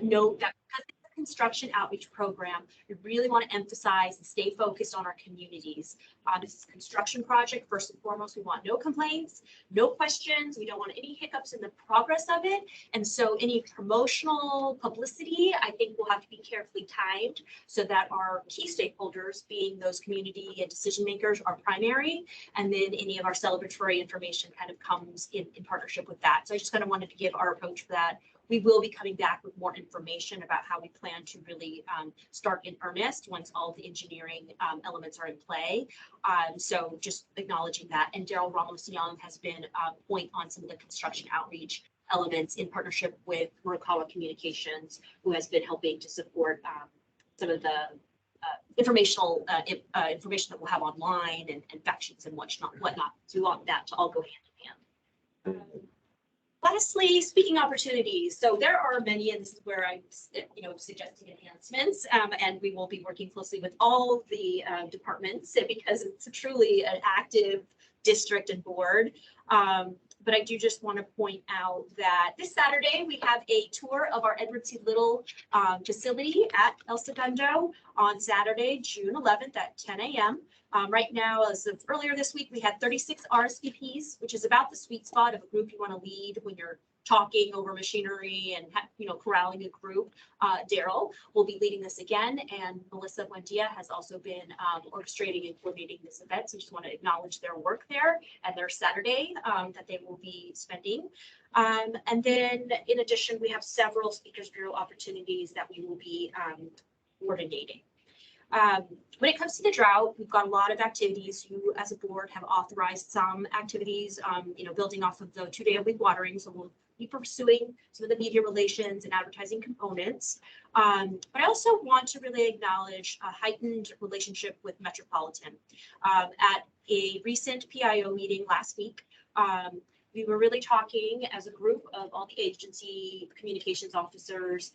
note that because it's a construction outreach program, we really want to emphasize and stay focused on our communities. This is a construction project. First and foremost, we want no complaints, no questions. We don't want any hiccups in the progress of it. And so any promotional publicity, I think, will have to be carefully timed so that our key stakeholders, being those community and decision makers, are primary. And then any of our celebratory information kind of comes in partnership with that. So I just kind of wanted to give our approach for that. we will be coming back with more information about how we plan to really start in earnest once all the engineering elements are in play. So just acknowledging that. And Daryl Ramos-Young has been a point on some of the construction outreach elements in partnership with Murakawa Communications, who has been helping to support some of the information that we'll have online and fact sheets and whatnot. So we want that to all go hand in hand. Lastly, speaking opportunities. So there are many, and this is where I'm, suggesting enhancements, and we will be working closely with all the departments because it's truly an active district and board. But I do just want to point out that this Saturday, we have a tour of our Edward C. Little facility at El Segundo on Saturday, June 11th at 10 a.m. Right now, as of earlier this week, we had 36 RSVPs, which is about the sweet spot of a group you want to lead when you're talking over machinery and corralling a group. Daryl will be leading this again, and Melissa Buendia has also been orchestrating and coordinating this event. So just want to acknowledge their work there and their Saturday that they will be spending. And then in addition, we have several Speakers Bureau opportunities that we will be coordinating. When it comes to the drought, we've got a lot of activities. You as a board have authorized some activities, building off of the 2-day-a-week watering. So we'll be pursuing some of the media relations and advertising components. But I also want to really acknowledge a heightened relationship with Metropolitan. At a recent PIO meeting last week, we were really talking as a group of all the agency communications officers.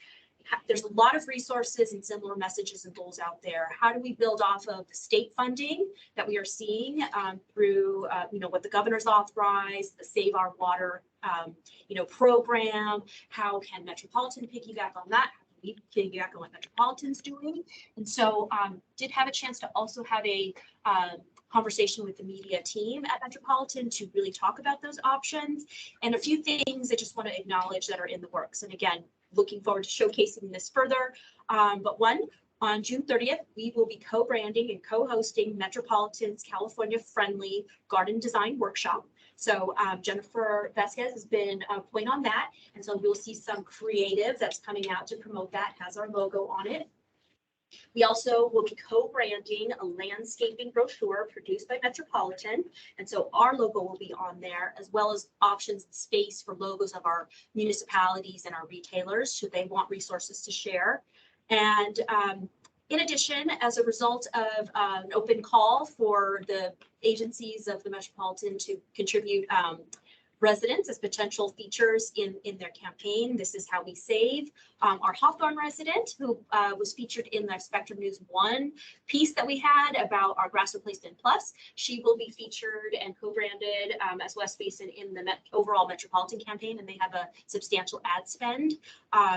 There's a lot of resources and similar messages and goals out there. How do we build off of the state funding that we are seeing through, what the governor's authorized, the Save Our Water, program? How can Metropolitan piggyback on that? How can we piggyback on what Metropolitan's doing? And so did have a chance to also have a conversation with the media team at Metropolitan to really talk about those options and a few things I just want to acknowledge that are in the works. And again, looking forward to showcasing this further. But on June 30th, we will be co-branding and co-hosting Metropolitan's California Friendly Garden Design Workshop. So Jennifer Vasquez has been a point on that. And so we'll see some creative that's coming out to promote that, has our logo on it. We also will be co-branding a landscaping brochure produced by Metropolitan. And so our logo will be on there, as well as options and space for logos of our municipalities and our retailers, should they want resources to share. And in addition, as a result of an open call for the agencies of the Metropolitan to contribute residents as potential features in their campaign. This is how we save. Our Hawthorne resident, who was featured in the Spectrum News 1 piece that we had about our Grass Replacement Plus, she will be featured and co-branded as West Basin in the overall Metropolitan campaign, and they have a substantial ad spend.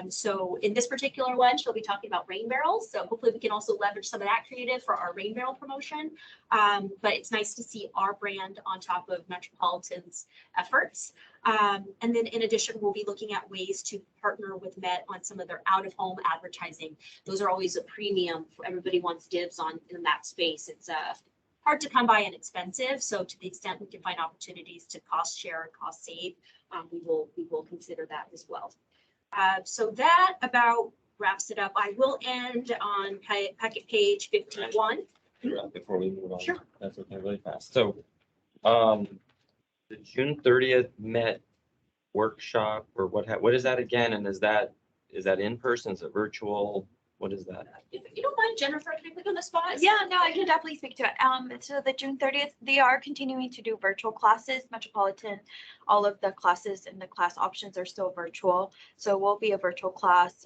So in this particular one, she'll be talking about rain barrels. So hopefully we can also leverage some of that creative for our rain barrel promotion. But it's nice to see our brand on top of Metropolitan's efforts. And then in addition, we'll be looking at ways to partner with Met on some of their out-of-home advertising. Those are always a premium. Everybody wants dibs on in that space. It's hard to come by and expensive. So to the extent we can find opportunities to cost share and cost save, we will consider that as well. So that about wraps it up. I will end on packet page 51. Before we move on, Sure. That's okay, really fast. So, the June 30th Met workshop, or what is that again? And is that in person? Is it virtual? What is that? If you don't mind, Jennifer, can I put you on the spot? Yeah, no, I can definitely speak to it. So the June 30th, they are continuing to do virtual classes. Metropolitan, all of the classes and the class options are still virtual. So we'll be a virtual class.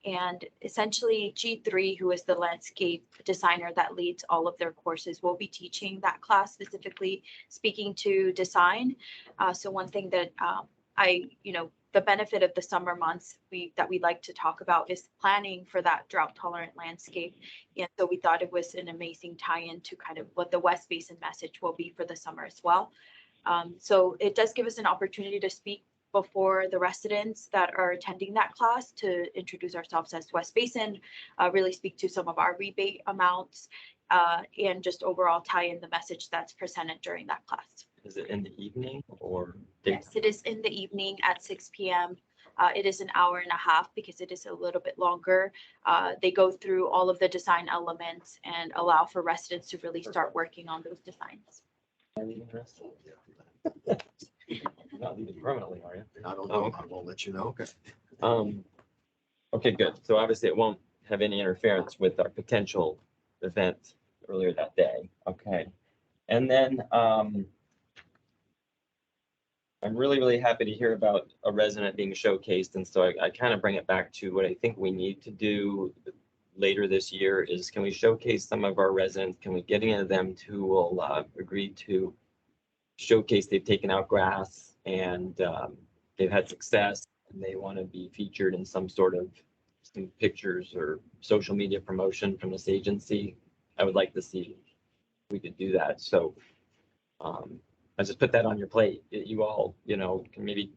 And essentially G3, who is the landscape designer that leads all of their courses, will be teaching that class, specifically speaking to design. So one thing that the benefit of the summer months that we'd like to talk about is planning for that drought tolerant landscape. And so we thought it was an amazing tie-in to kind of what the West Basin message will be for the summer as well. So it does give us an opportunity to speak before the residents that are attending that class, to introduce ourselves as West Basin, really speak to some of our rebate amounts, and just overall tie in the message that's presented during that class. Is it in the evening or? Yes, it is in the evening at 6 p.m. It is an hour and a half because it is a little bit longer. They go through all of the design elements and allow for residents to really start working on those designs. Not leaving permanently, are you? I don't Oh, know. okay. I will let you know. Okay. Okay, good. So obviously it won't have any interference with our potential event earlier that day. Okay. And then, I'm really, really happy to hear about a resident being showcased. And so I kind of bring it back to what I think we need to do later this year is, can we showcase some of our residents? Can we get any of them who will agree to showcase they've taken out grass and they've had success and they want to be featured in some sort of some pictures or social media promotion from this agency? I would like to see if we could do that. So I just put that on your plate. You all, can maybe,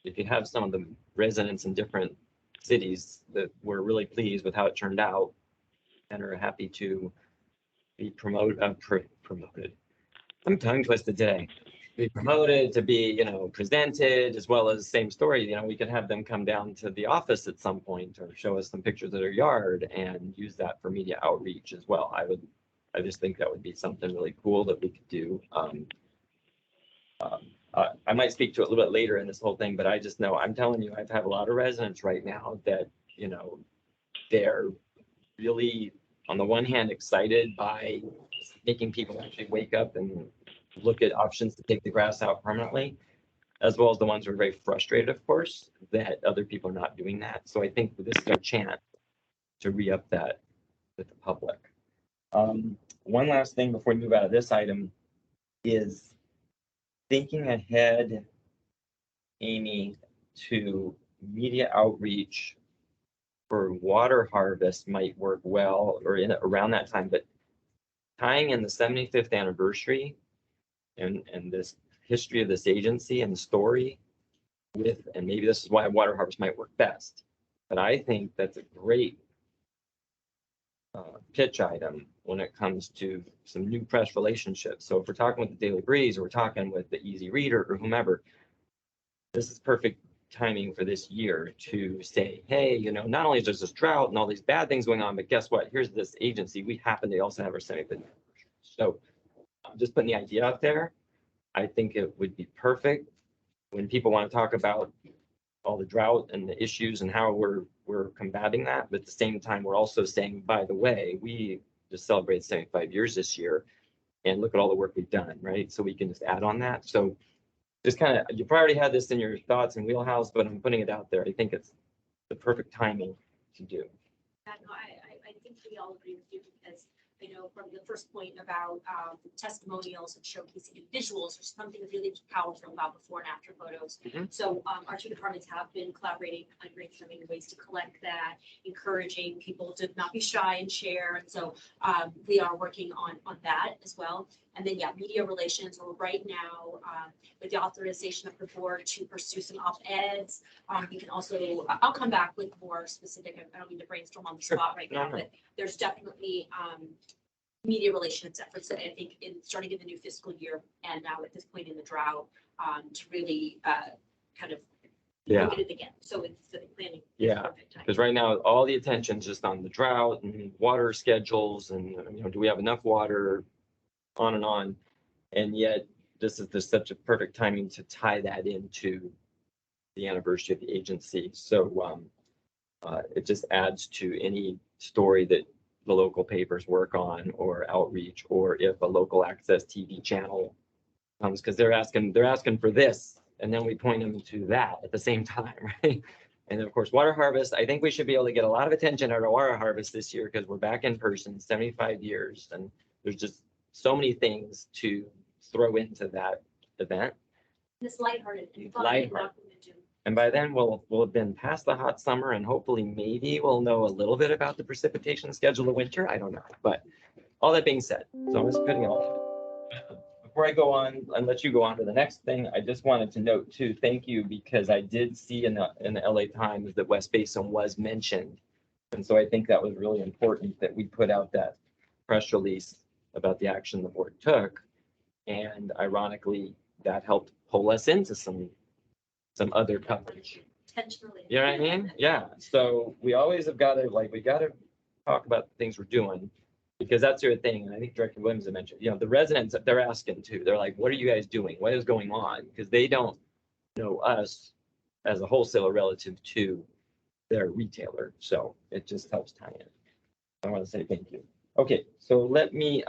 if you have some of the residents in different cities that were really pleased with how it turned out and are happy to be promoted. I'm tongue twisted today. Be promoted to be, presented, as well as same story. We could have them come down to the office at some point or show us some pictures of their yard and use that for media outreach as well. I just think that would be something really cool that we could do. I might speak to it a little bit later in this whole thing, but I just know, I'm telling you, I've had a lot of residents right now that, they're really, on the one hand, excited by making people actually wake up and look at options to take the grass out permanently, as well as the ones who are very frustrated, of course, that other people are not doing that. So I think this is our chance to re-up that with the public. One last thing before we move out of this item is thinking ahead, Amy, to media outreach for water harvest might work well, or around that time, but tying in the 75th anniversary and this history of this agency and story with, and maybe this is why water harvest might work best, but I think that's a great pitch item when it comes to some new press relationships. So if we're talking with the Daily Breeze or we're talking with the Easy Reader or whomever, this is perfect timing for this year to say, hey, not only is there this drought and all these bad things going on, but guess what? Here's this agency. We happen to also have our 75th anniversary. So I'm just putting the idea out there. I think it would be perfect when people want to talk about all the drought and the issues and how we're combating that. But at the same time, we're also saying, by the way, we just celebrated 75 years this year and look at all the work we've done, right? So we can just add on that. So just kind of, you probably had this in your thoughts and wheelhouse, but I'm putting it out there. I think it's the perfect timing to do. Yeah, no, I think we all agree with you because I know from the first point about testimonials and showcasing visuals, there's something really powerful about before and after photos. Mhm. So our two departments have been collaborating on brainstorming ways to collect that, encouraging people to not be shy and share. And so we are working on that as well. And then, yeah, media relations, or right now, with the authorization of the board to pursue some op-eds, we can also, I'll come back with more specific, I don't mean to brainstorm on the Sure. spot right now, No. but there's definitely media relations efforts that I think starting in the new fiscal year and now at this point in the drought, to really kind of Yeah. look at it again. So it's the planning. is Yeah, perfect time. because right now, all the attention's just on the drought and water schedules and, do we have enough water, on and on. And yet, this is just such a perfect timing to tie that into the anniversary of the agency. So it just adds to any story that the local papers work on or outreach, or if a local access TV channel comes, because they're asking for this, and then we point them to that at the same time, right? And of course, water harvest, I think we should be able to get a lot of attention at our water harvest this year because we're back in person, 75 years, and there's just so many things to throw into that event. This lighthearted. Lighthearted. And by then we'll have been past the hot summer and hopefully maybe we'll know a little bit about the precipitation schedule of winter. I don't know, but all that being said, so I'm just putting it all. Before I go on and let you go on to the next thing, I just wanted to note too, thank you, because I did see in the LA Times that West Basin was mentioned. And so I think that was really important that we put out that press release about the action the board took. And ironically, that helped pull us into some other coverage Intentionally. You know what I mean? Yeah. So we always have got to, like, we got to talk about the things we're doing because that's your thing. And I think Director Williams had mentioned, the residents, they're asking too. They're like, what are you guys doing? What is going on? Because they don't know us as a wholesaler relative to their retailer. So it just helps tie in. I want to say thank you. Okay, so let me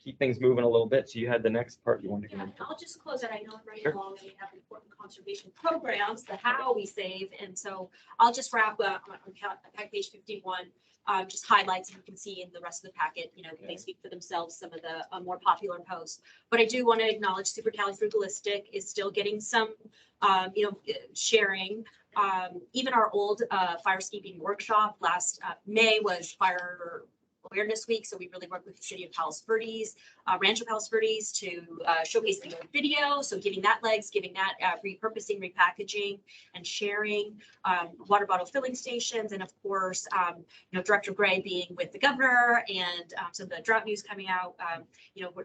keep things moving a little bit. So you had the next part you wanted to Yeah, get into. I'll just close it. I know I'm running Sure. along and we have important conservation programs, the how we save. And so I'll just wrap up on page 51, just highlights, and you can see in the rest of the packet, they speak for themselves, some of the more popular posts. But I do want to acknowledge Supercalifragilistic is still getting some, sharing. Even our old fire escaping workshop last May was Fire Awareness Week. So we really worked with the city of Palos Verdes, Rancho Palos Verdes to showcase the video. So giving that legs, giving that repurposing, repackaging, and sharing water bottle filling stations. And of course, Director Gray being with the governor and some of the drought news coming out,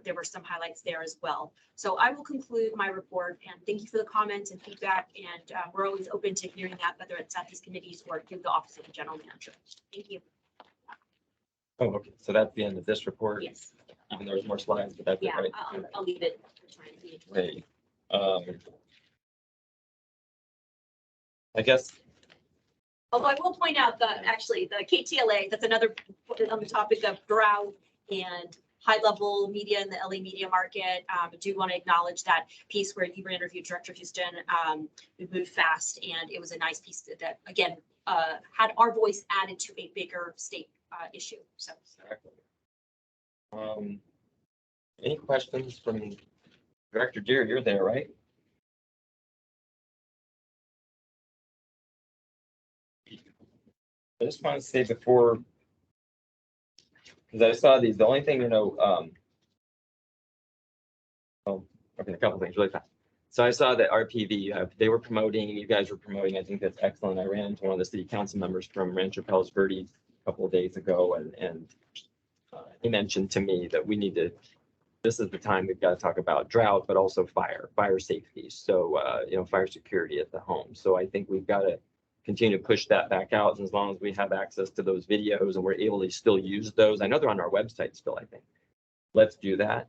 there were some highlights there as well. So I will conclude my report and thank you for the comments and feedback. And we're always open to hearing that, whether it's at these committees or through the Office of the General Manager. Thank you. Oh, okay. So that's the end of this report. Yes. Even though there's more slides, but that's it, Yeah, right? I'll leave it. for time being. Hey, I guess, Although I will point out that actually the KTLA, that's another on the topic of drought and high-level media in the LA media market. I do want to acknowledge that piece where you were interviewed Director Houston. We moved fast and it was a nice piece that again, had our voice added to a bigger state issue. So. exactly. Any questions from Director Deere? You're there, right? I just want to say before, because I saw these, the only thing, oh, okay, a couple things really fast. So I saw that RPV, they were promoting, you guys were promoting, I think that's excellent. I ran into one of the city council members from Rancho Palos Verdes a couple of days ago, and he mentioned to me that we need to, this is the time we've got to talk about drought, but also fire safety. So, fire security at the home. So I think we've got to continue to push that back out. And as long as we have access to those videos and we're able to still use those, I know they're on our website still, I think. Let's do that.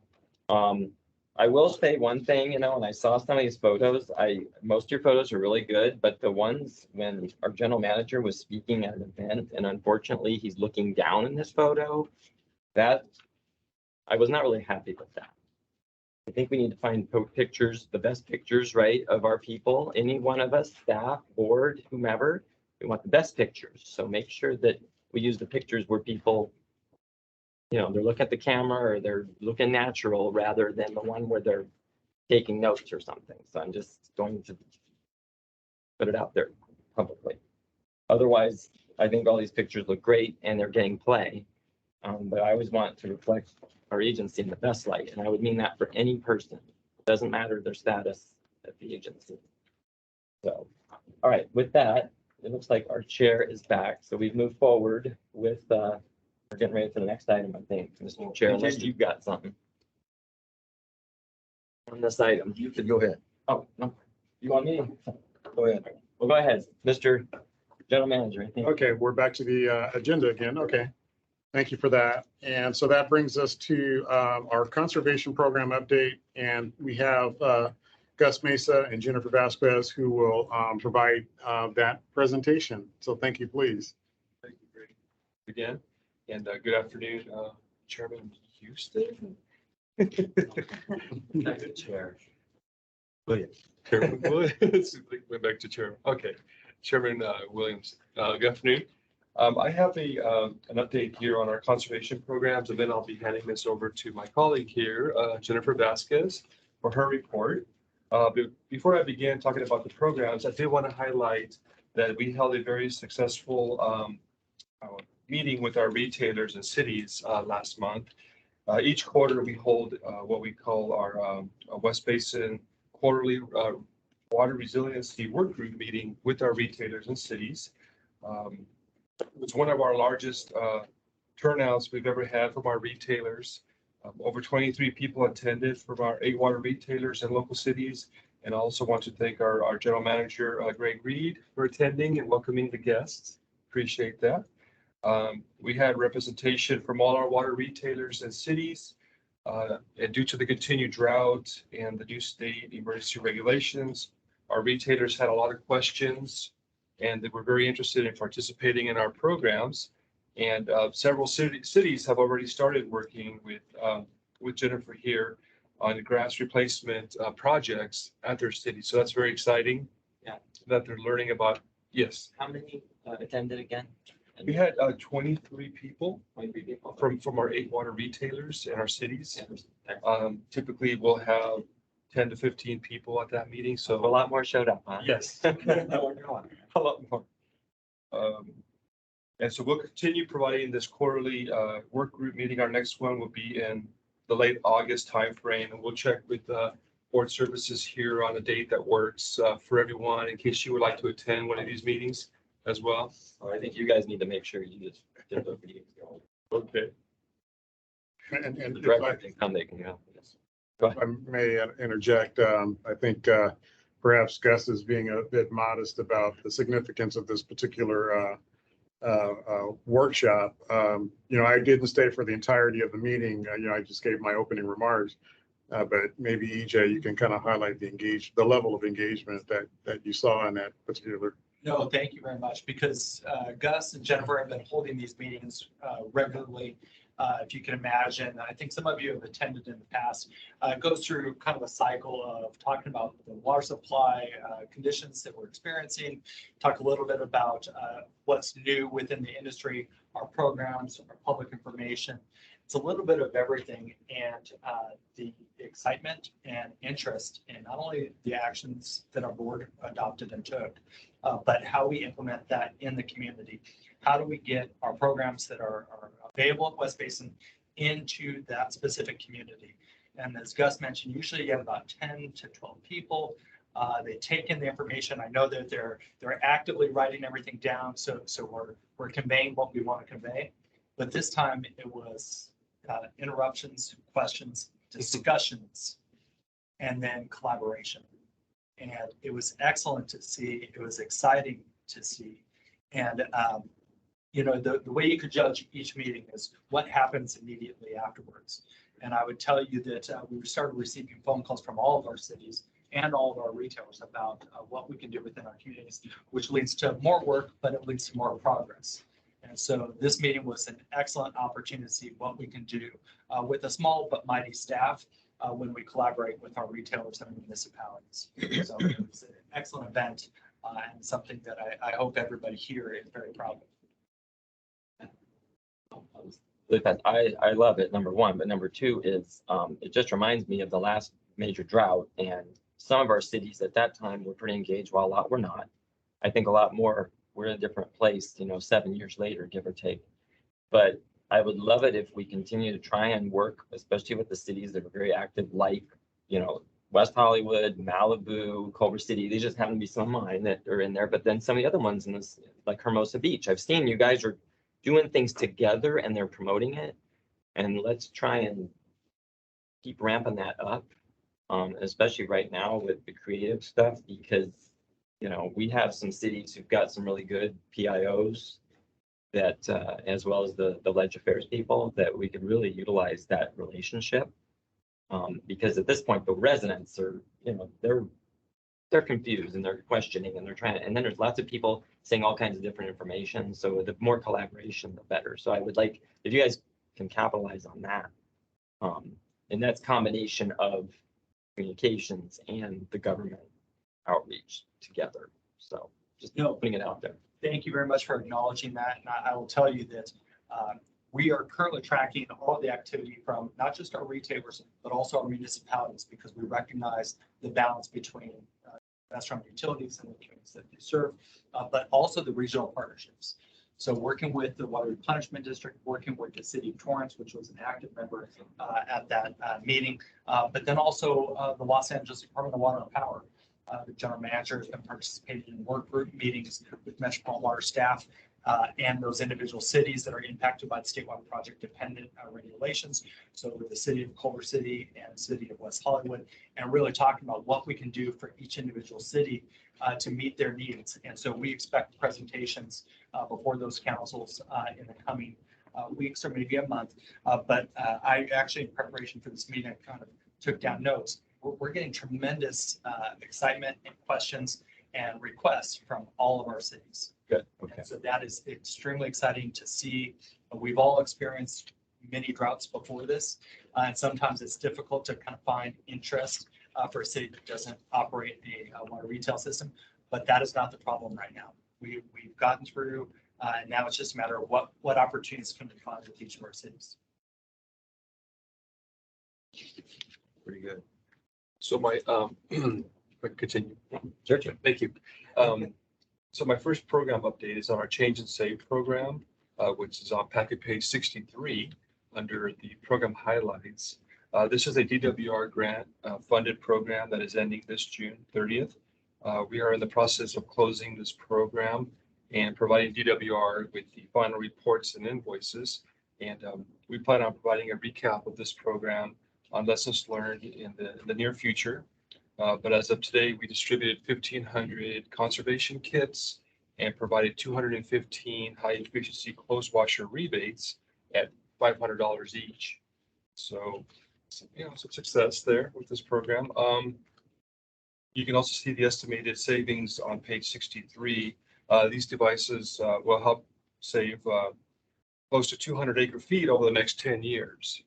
I will say one thing, when I saw some of these photos, most of your photos are really good, but the ones when our general manager was speaking at an event, and unfortunately he's looking down in this photo, that I was not really happy with that. I think we need to find pictures, the best pictures, right, of our people, any one of us, staff, board, whomever. We want the best pictures. So make sure that we use the pictures where people, they're looking at the camera or they're looking natural rather than the one where they're taking notes or something. So I'm just going to put it out there publicly. Otherwise, I think all these pictures look great and they're getting play. But I always want to reflect our agency in the best light. And I would mean that for any person. It doesn't matter their status at the agency. So, all right, with that, it looks like our chair is back. So we've moved forward with, we're getting ready for the next item, I think, Mr. Chair, unless you've got something on this item. You can go ahead. Oh, no, you want me? Go ahead. Well, go ahead, Mr. General Manager. I think. Okay, we're back to the agenda again. Okay. Thank you for that. And so that brings us to our conservation program update. And we have Gus Mesa and Jennifer Vasquez who will provide that presentation. So thank you, please. Thank you, Greg. Again, and good afternoon, Chairman Houston. Back to chair. Chairman Williams. Went back to Chairman. Okay, Chairman Williams. Good afternoon. I have an update here on our conservation programs, and then I'll be handing this over to my colleague here, Jennifer Vasquez, for her report. But before I begin talking about the programs, I did want to highlight that we held a very successful meeting with our retailers and cities last month. Each quarter, we hold what we call our West Basin quarterly water resiliency work group meeting with our retailers and cities. It was one of our largest turnouts we've ever had from our retailers. Over 23 people attended from our 8 water retailers and local cities. And I also want to thank our general manager, Greg Reed, for attending and welcoming the guests. Appreciate that. We had representation from all our water retailers and cities. And due to the continued drought and the new state emergency regulations, our retailers had a lot of questions and they were very interested in participating in our programs. And several cities have already started working with Jennifer here on grass replacement projects at their city. So that's very exciting. Yeah. That they're learning about. Yes. How many attended again? We had 23 people 23 people. from our 8 water retailers in our cities. Yeah. Typically we'll have 10 to 15 people at that meeting. So a So lot more showed up, huh? yes, a lot more. And so we'll continue providing this quarterly work group meeting. Our next one will be in the late August timeframe, and we'll check with board services here on a date that works for everyone in case you would like to attend one of these meetings as well. So I think you guys need to make sure you just did the meetings. Okay. And The if I- director can come, they can go. Yes. Go If ahead. I may interject, I think perhaps Gus is being a bit modest about the significance of this particular workshop. I didn't stay for the entirety of the meeting. I just gave my opening remarks. But maybe EJ, you can kind of highlight the level of engagement that you saw in that particular. No, thank you very much, because Gus and Jennifer have been holding these meetings regularly. If you can imagine, I think some of you have attended in the past. It goes through kind of a cycle of talking about the water supply conditions that we're experiencing, talk a little bit about what's new within the industry, our programs, our public information. It's a little bit of everything, and the excitement and interest in not only the actions that our board adopted and took, but how we implement that in the community. How do we get our programs that are available at West Basin into that specific community? And as Gus mentioned, usually you have about 10 to 12 people. They take in the information. I know that they're actively writing everything down, so we're conveying what we want to convey. But this time it was interruptions, questions, discussions, and then collaboration. And it was excellent to see. It was exciting to see. And the way you could judge each meeting is what happens immediately afterwards. And I would tell you that we started receiving phone calls from all of our cities and all of our retailers about what we can do within our communities, which leads to more work, but it leads to more progress. And so this meeting was an excellent opportunity to see what we can do with a small but mighty staff when we collaborate with our retailers and municipalities. So it was an excellent event and something that I hope everybody here is very proud of. Really fast. I love it, number one, but number two is it just reminds me of the last major drought, and some of our cities at that time were pretty engaged while a lot were not. I think a lot more, we're in a different place, 7 years later, give or take. But I would love it if we continue to try and work, especially with the cities that are very active, like, West Hollywood, Malibu, Culver City. These just happen to be some of mine that are in there, but then some of the other ones in this, like Hermosa Beach. I've seen you guys are doing things together and they're promoting it. And let's try and keep ramping that up, especially right now with the creative stuff, because, we have some cities who've got some really good PIOs that, as well as the Ledge Affairs people, that we could really utilize that relationship. Because at this point, the residents are, they're confused and they're questioning and they're trying, and then there's lots of people saying all kinds of different information. So the more collaboration, the better. So I would like, if you guys can capitalize on that. And that's combination of communications and the government outreach together. So just putting it out there. Thank you very much for acknowledging that. And I will tell you that we are currently tracking all of the activity from not just our retailers, but also our municipalities, because we recognize the balance between restaurant utilities and the communities that they serve, but also the regional partnerships. So working with the Water Replenishment District, working with the City of Torrance, which was an active member at that meeting, but then also the Los Angeles Department of Water and Power. The general manager has been participating in work group meetings with Metropolitan Water staff, and those individual cities that are impacted by the statewide project dependent regulations. So the city of Culver City and the city of West Hollywood, and really talking about what we can do for each individual city to meet their needs. And so we expect presentations before those councils in the coming weeks or maybe a month. But I actually, in preparation for this meeting, I kind of took down notes. We're getting tremendous excitement and questions and requests from all of our cities. Good. Okay. And so that is extremely exciting to see. We've all experienced many droughts before this, and sometimes it's difficult to kind of find interest for a city that doesn't operate a water retail system, but that is not the problem right now. We've gotten through, and now it's just a matter of what opportunities can we find with each of our cities. Pretty good. So my, continue. Sure. Thank you. So my first program update is on our Change and Save program, which is on packet page 63 under the program highlights. This is a DWR grant funded program that is ending this June 30th. We are in the process of closing this program and providing DWR with the final reports and invoices. And we plan on providing a recap of this program on lessons learned in the near future. But as of today, we distributed 1,500 conservation kits and provided 215 high efficiency clothes washer rebates at $500 each. So, some success there with this program. You can also see the estimated savings on page 63. These devices will help save close to 200 acre feet over the next 10 years.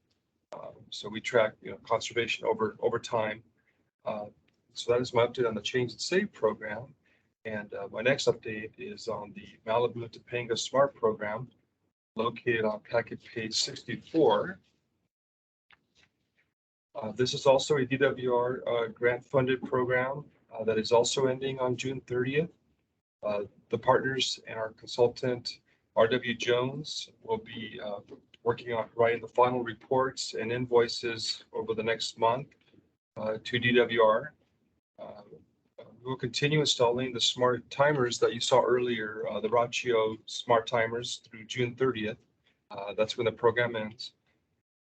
So we track conservation over time. So that is my update on the Change and Save program. And my next update is on the Malibu Topanga Smart program located on packet page 64. This is also a DWR grant funded program that is also ending on June 30th. The partners and our consultant, RW Jones, will be working on writing the final reports and invoices over the next month to DWR. We will continue installing the smart timers that you saw earlier, the Rachio smart timers through June 30th. That's when the program ends.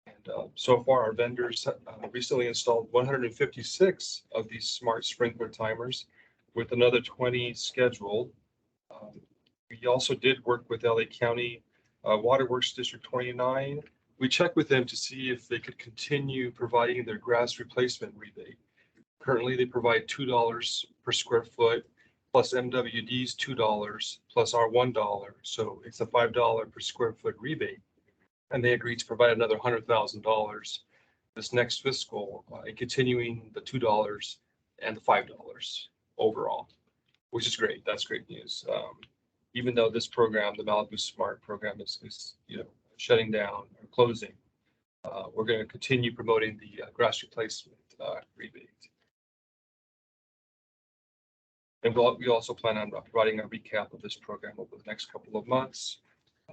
And so far, our vendors recently installed 156 of these smart sprinkler timers, with another 20 scheduled. We also did work with LA County Waterworks District 29. We checked with them to see if they could continue providing their grass replacement rebate. Currently, they provide $2 per square foot, plus MWD's $2, plus our $1. So it's a $5 per square foot rebate. And they agreed to provide another $100,000 this next fiscal, and continuing the $2 and the $5 overall, which is great. That's great news. Even though this program, the Malibu Smart program, is shutting down or closing, we're going to continue promoting the grass replacement rebate. And we also plan on providing a recap of this program over the next couple of months.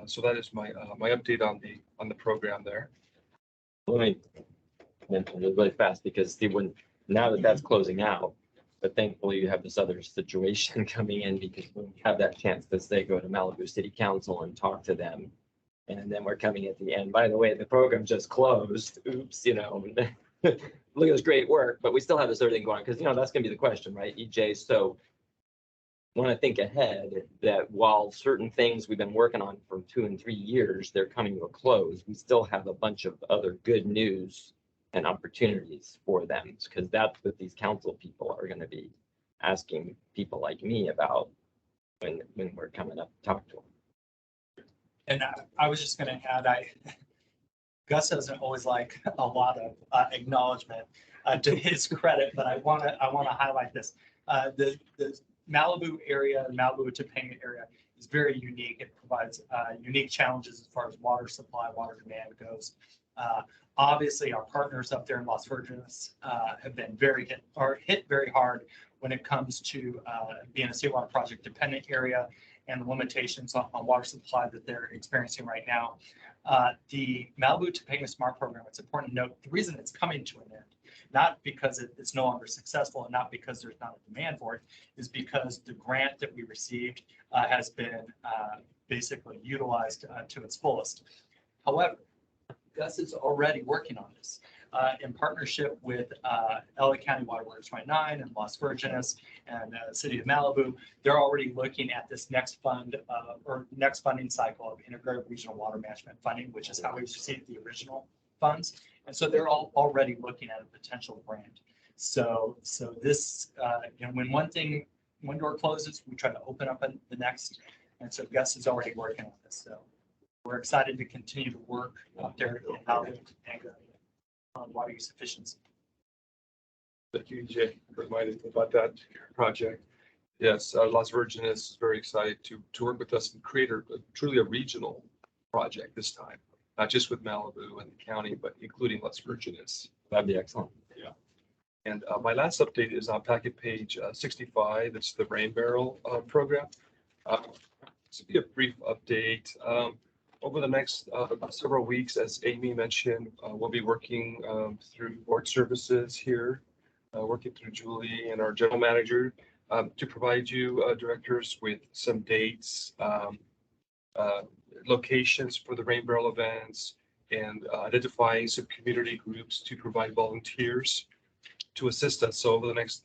So that is my my update on the program there. Let me mention it really fast because Steve, now that that's closing out, but thankfully you have this other situation coming in because when we have that chance to say go to Malibu City Council and talk to them, and then we're coming at the end. By the way, the program just closed. Oops, look at this great work, but we still have this other thing going on because that's going to be the question, right, EJ? So want to think ahead that while certain things we've been working on for 2 and 3 years, they're coming to a close, we still have a bunch of other good news and opportunities for them, because that's what these council people are going to be asking people like me about when we're coming up to talk to them. And I was just going to add, Gus doesn't always like a lot of acknowledgement to his credit, but I want to highlight this. The Malibu area, the Malibu Topanga area is very unique. It provides unique challenges as far as water supply, water demand goes. Obviously, our partners up there in Las Virgenes have been hit very hard when it comes to being a statewide project dependent area and the limitations on water supply that they're experiencing right now. The Malibu Topanga Smart Program, it's important to note, the reason it's coming to an end, not because it's no longer successful and not because there's not a demand for it, is because the grant that we received has been basically utilized to its fullest. However, Gus is already working on this in partnership with LA County Waterworks 29 and Las Virgenes and the City of Malibu. They're already looking at this next fund or next funding cycle of integrated regional water management funding, which is how we received the original funds. And so they're all already looking at a potential grant. So this, when one door closes, we try to open up the next. And so Gus is already working on this. So we're excited to continue to work out there in Malibu and on water use efficiency. Thank you, EJ, for reminding me about that project. Yes, Las Virgenes is very excited to work with us and create truly a regional project this time, not just with Malibu and the county, but including Las Virgenes. That'd be excellent. Yeah. And my last update is on packet page 65. It's the Rain Barrel program. This will be a brief update. Over the next several weeks, as Amy mentioned, we'll be working through board services here, working through Julie and our general manager to provide you directors with some dates, locations for the Rain Barrel events, and identifying some community groups to provide volunteers to assist us. So over the next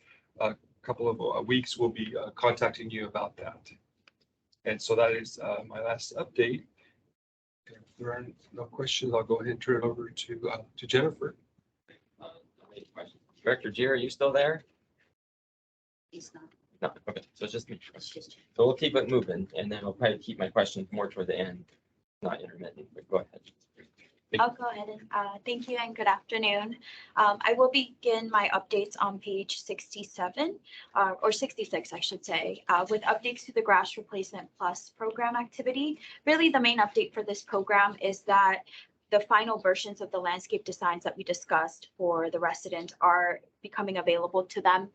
couple of weeks, we'll be contacting you about that. And so that is my last update. If there are no questions, I'll go ahead and turn it over to Jennifer. Director Gier, are you still there? He's not. No, okay, so it's just me. It's just. So we'll keep it moving, and then I'll probably keep my questions more toward the end, not intermittent, but go ahead. I'll go ahead and thank you and good afternoon. I will begin my updates on page 67 or 66, I should say, with updates to the Grass Replacement Plus program activity. Really, the main update for this program is that the final versions of the landscape designs that we discussed for the residents are becoming available to them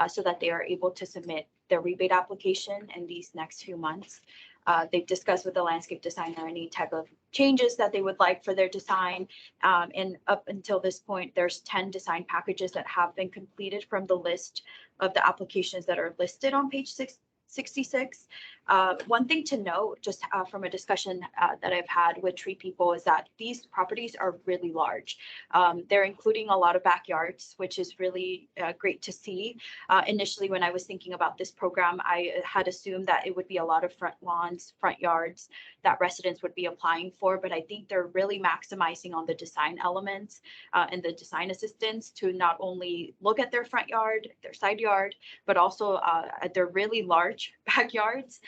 so that they are able to submit their rebate application in these next few months. They've discussed with the landscape designer any type of changes that they would like for their design. And up until this point, there's 10 design packages that have been completed from the list of the applications that are listed on page 66. One thing to note, just from a discussion that I've had with tree people, is that these properties are really large. They're including a lot of backyards, which is really great to see. Initially, when I was thinking about this program, I had assumed that it would be a lot of front lawns, front yards that residents would be applying for, but I think they're really maximizing on the design elements and the design assistance to not only look at their front yard, their side yard, but also at their really large backyards.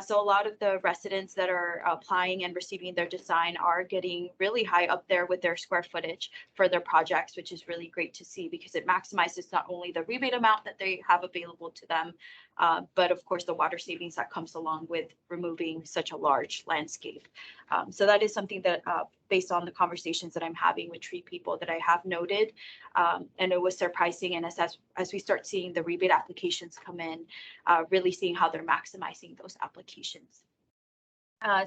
So a lot of the residents that are applying and receiving their design are getting really high up there with their square footage for their projects, which is really great to see because it maximizes not only the rebate amount that they have available to them, but of course the water savings that comes along with removing such a large landscape. So that is something that based on the conversations that I'm having with tree people that I have noted, and it was surprising. And as we start seeing the rebate applications come in, really seeing how they're maximizing those applications.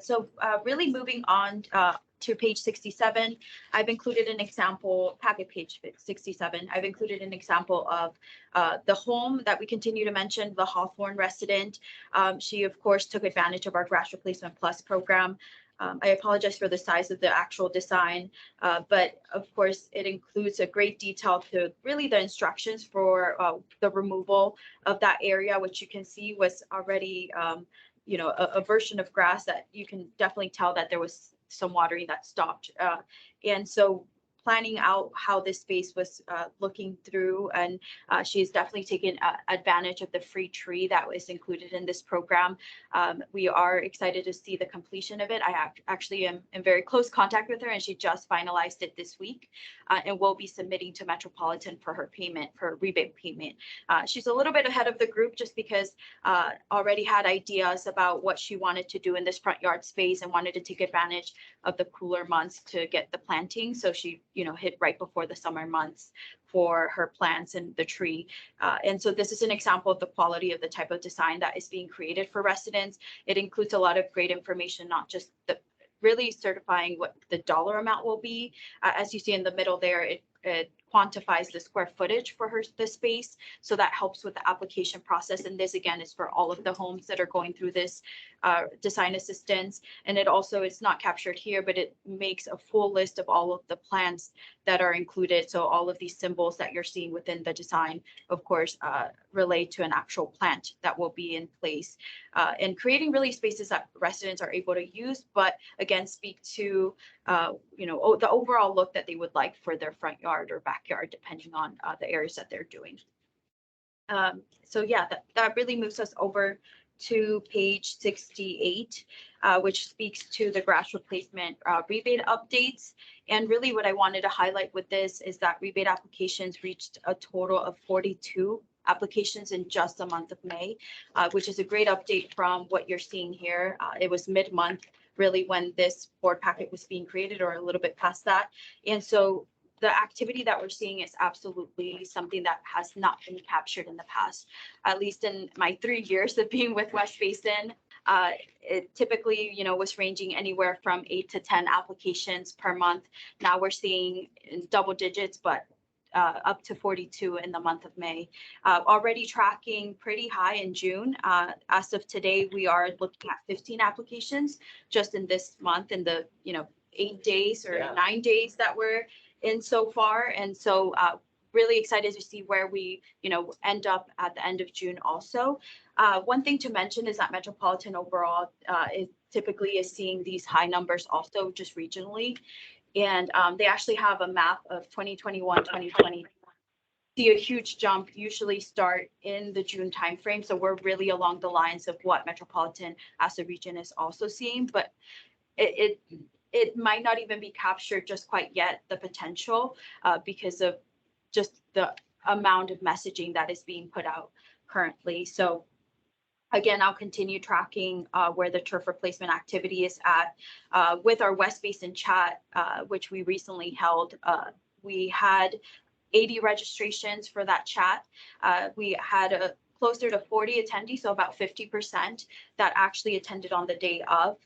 So really moving on to page 67, I've included an example, packet page 67. I've included an example of the home that we continue to mention, the Hawthorne resident. She, of course, took advantage of our Grass Replacement Plus program. I apologize for the size of the actual design, but of course, it includes a great detail to really the instructions for the removal of that area, which you can see was already a version of grass that you can definitely tell that there was some watering that stopped. And so planning out how this space was looking through, and she's definitely taken advantage of the free tree that was included in this program. We are excited to see the completion of it. I actually am in very close contact with her, and she just finalized it this week, and will be submitting to Metropolitan for her payment, for rebate payment. She's a little bit ahead of the group just because already had ideas about what she wanted to do in this front yard space and wanted to take advantage of the cooler months to get the planting. So she hit right before the summer months for her plants and the tree. And so this is an example of the quality of the type of design that is being created for residents. It includes a lot of great information, not just the really certifying what the dollar amount will be. As you see in the middle there, it quantifies the square footage for the space. So that helps with the application process. And this again is for all of the homes that are going through this design assistance. And it also, it's not captured here, but it makes a full list of all of the plans that are included. So all of these symbols that you're seeing within the design, of course, relate to an actual plant that will be in place, and creating really spaces that residents are able to use, but again, speak to, the overall look that they would like for their front yard or backyard, depending on the areas that they're doing. So yeah, that really moves us over to page 68, which speaks to the grass replacement rebate updates. And really what I wanted to highlight with this is that rebate applications reached a total of 42 applications in just the month of May, which is a great update from what you're seeing here. It was mid-month really when this board packet was being created, or a little bit past that. And so the activity that we're seeing is absolutely something that has not been captured in the past. At least in my 3 years of being with West Basin, it typically, was ranging anywhere from 8 to 10 applications per month. Now we're seeing in double digits, but up to 42 in the month of May. Already tracking pretty high in June. As of today, we are looking at 15 applications just in this month, in the 8 days or 9 days that we're in so far. And so really excited to see where we end up at the end of June also. One thing to mention is that Metropolitan overall is typically seeing these high numbers also just regionally. And they actually have a map of 2021, 2020. See a huge jump usually start in the June timeframe. So we're really along the lines of what Metropolitan as a region is also seeing, but it might not even be captured just quite yet, the potential, because of just the amount of messaging that is being put out currently. So again, I'll continue tracking where the turf replacement activity is at. With our West Basin chat, which we recently held, we had 80 registrations for that chat. We had closer to 40 attendees, so about 50% that actually attended on the day of.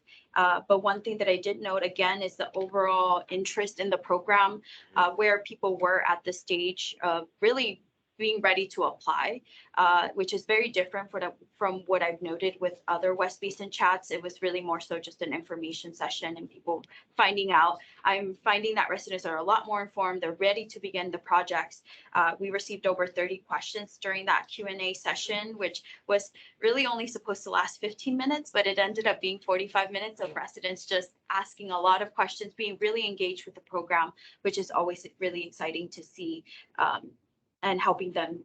But one thing that I did note again is the overall interest in the program, where people were at the stage of really being ready to apply, which is very different from what I've noted with other West Basin chats. It was really more so just an information session and people finding out. I'm finding that residents are a lot more informed. They're ready to begin the projects. We received over 30 questions during that Q&A session, which was really only supposed to last 15 minutes, but it ended up being 45 minutes of residents just asking a lot of questions, being really engaged with the program, which is always really exciting to see. And helping them,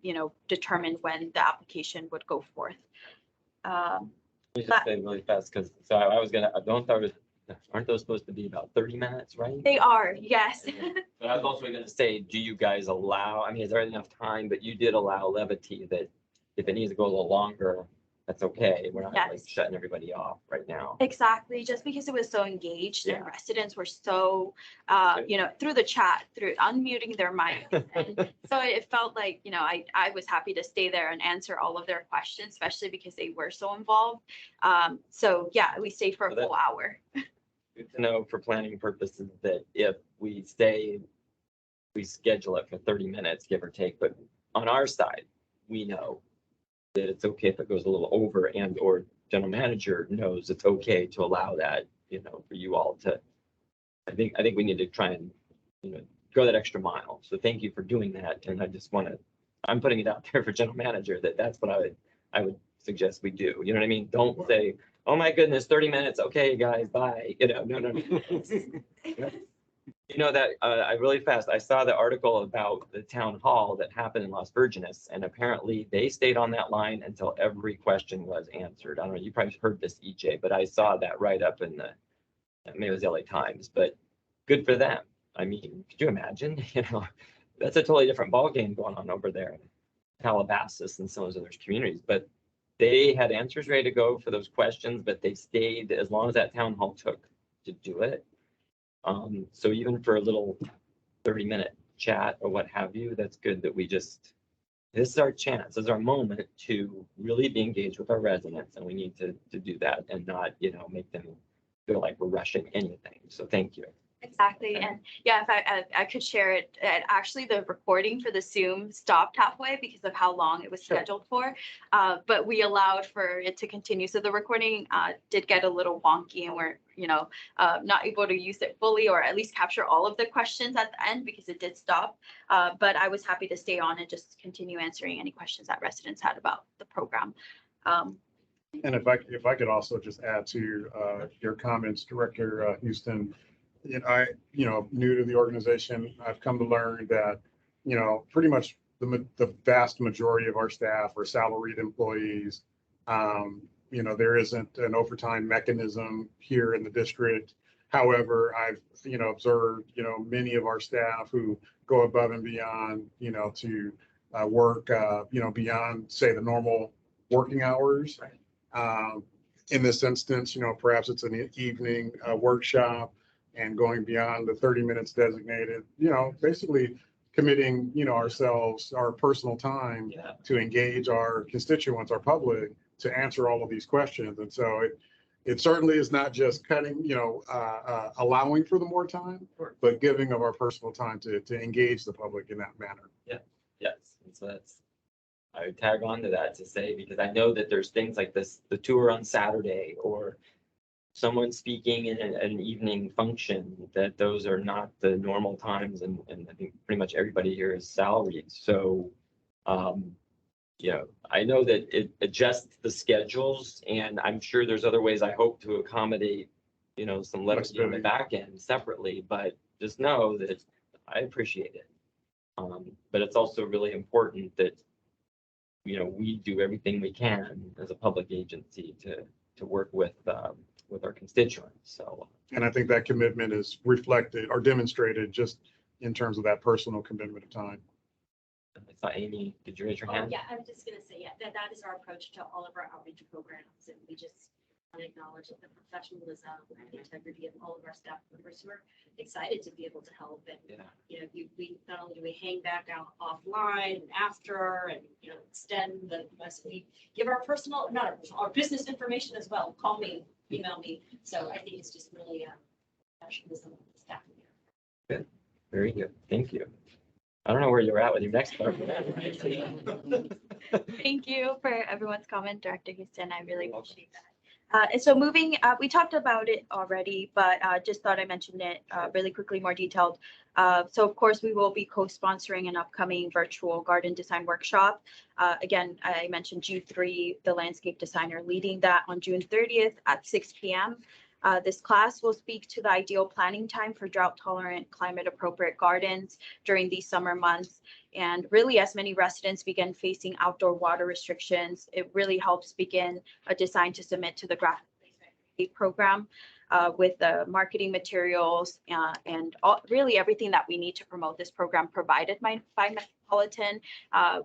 determine when the application would go forth. Let me just say really fast, because I was gonna, aren't those supposed to be about 30 minutes, right? They are, yes. But I was also gonna say, do you guys allow, is there enough time, but you did allow levity that if it needs to go a little longer, that's okay. We're not like Yes. shutting everybody off right now. Exactly, just because it was so engaged and Yeah. residents were so, through the chat, through unmuting their mic. And so it felt like, I was happy to stay there and answer all of their questions, especially because they were so involved. So yeah, we stayed for a full hour. Good to know for planning purposes that if we schedule it for 30 minutes, give or take, but on our side, we know that it's okay if it goes a little over, and or general manager knows it's okay to allow that, for you all to, I think we need to try and, go that extra mile. So thank you for doing that. And I just I'm putting it out there for general manager that that's what I would suggest we do. You know what I mean? Don't say, oh my goodness, 30 minutes. Okay, guys, bye. No. That I really fast, I saw the article about the town hall that happened in Las Virgenes, and apparently they stayed on that line until every question was answered. I don't know, you probably heard this, EJ, but I saw that right up in maybe it was LA Times, but good for them. Could you imagine? That's a totally different ballgame going on over there in Calabasas and some of those other communities, but they had answers ready to go for those questions, but they stayed as long as that town hall took to do it. So even for a little 30-minute chat or what have you, that's good that this is our chance, this is our moment to really be engaged with our residents, and we need to do that and not, make them feel like we're rushing anything. So thank you. Exactly. And yeah, if I could share it, actually the recording for the Zoom stopped halfway because of how long it was Sure. scheduled for. But we allowed for it to continue. So the recording did get a little wonky and we're, not able to use it fully or at least capture all of the questions at the end because it did stop. But I was happy to stay on and just continue answering any questions that residents had about the program. And if I could also just add to your comments, Director Houston, new to the organization, I've come to learn that, pretty much the vast majority of our staff are salaried employees. There isn't an overtime mechanism here in the district. However, I've, observed, many of our staff who go above and beyond, to work, beyond, say, the normal working hours. In this instance, perhaps it's an evening workshop and going beyond the 30 minutes designated, basically committing, ourselves, our personal time to engage our constituents, our public, to answer all of these questions. And so it certainly is not just cutting, allowing for the more time, but giving of our personal time to engage the public in that manner. Yes, and so I would tag on to that to say, because I know that there's things like this, the tour on Saturday or someone speaking in an evening function, that those are not the normal times. And I think pretty much everybody here is salaried. So, I know that it adjusts the schedules and I'm sure there's other ways I hope to accommodate, some levity on the back end separately, but just know that I appreciate it. But it's also really important that we do everything we can as a public agency to work with our constituents. So, and I think that commitment is reflected or demonstrated just in terms of that personal commitment of time. I saw Amy, did you raise your hand? Yeah, I was just gonna say, that is our approach to all of our outreach programs, and we just want to acknowledge the professionalism and the integrity of all of our staff members who are excited to be able to help. And we not only do we hang back out offline and after, and extend the message, we give our personal, not our business information as well. Call me, email me. So I think it's just really professionalism of the staff here. Good, very good. Thank you. I don't know where you're at with your next part. Thank you for everyone's comment, Director Houston. I really appreciate that. And so moving, we talked about it already, but just thought I mentioned it really quickly, more detailed. So of course, we will be co-sponsoring an upcoming virtual garden design workshop. Again, I mentioned Ju3, the landscape designer, leading that on June 30th at 6 p.m. This class will speak to the ideal planning time for drought-tolerant, climate-appropriate gardens during these summer months. And really, as many residents begin facing outdoor water restrictions, it really helps begin a design to submit to the graphic placement program with the marketing materials and really everything that we need to promote this program provided by Metropolitan.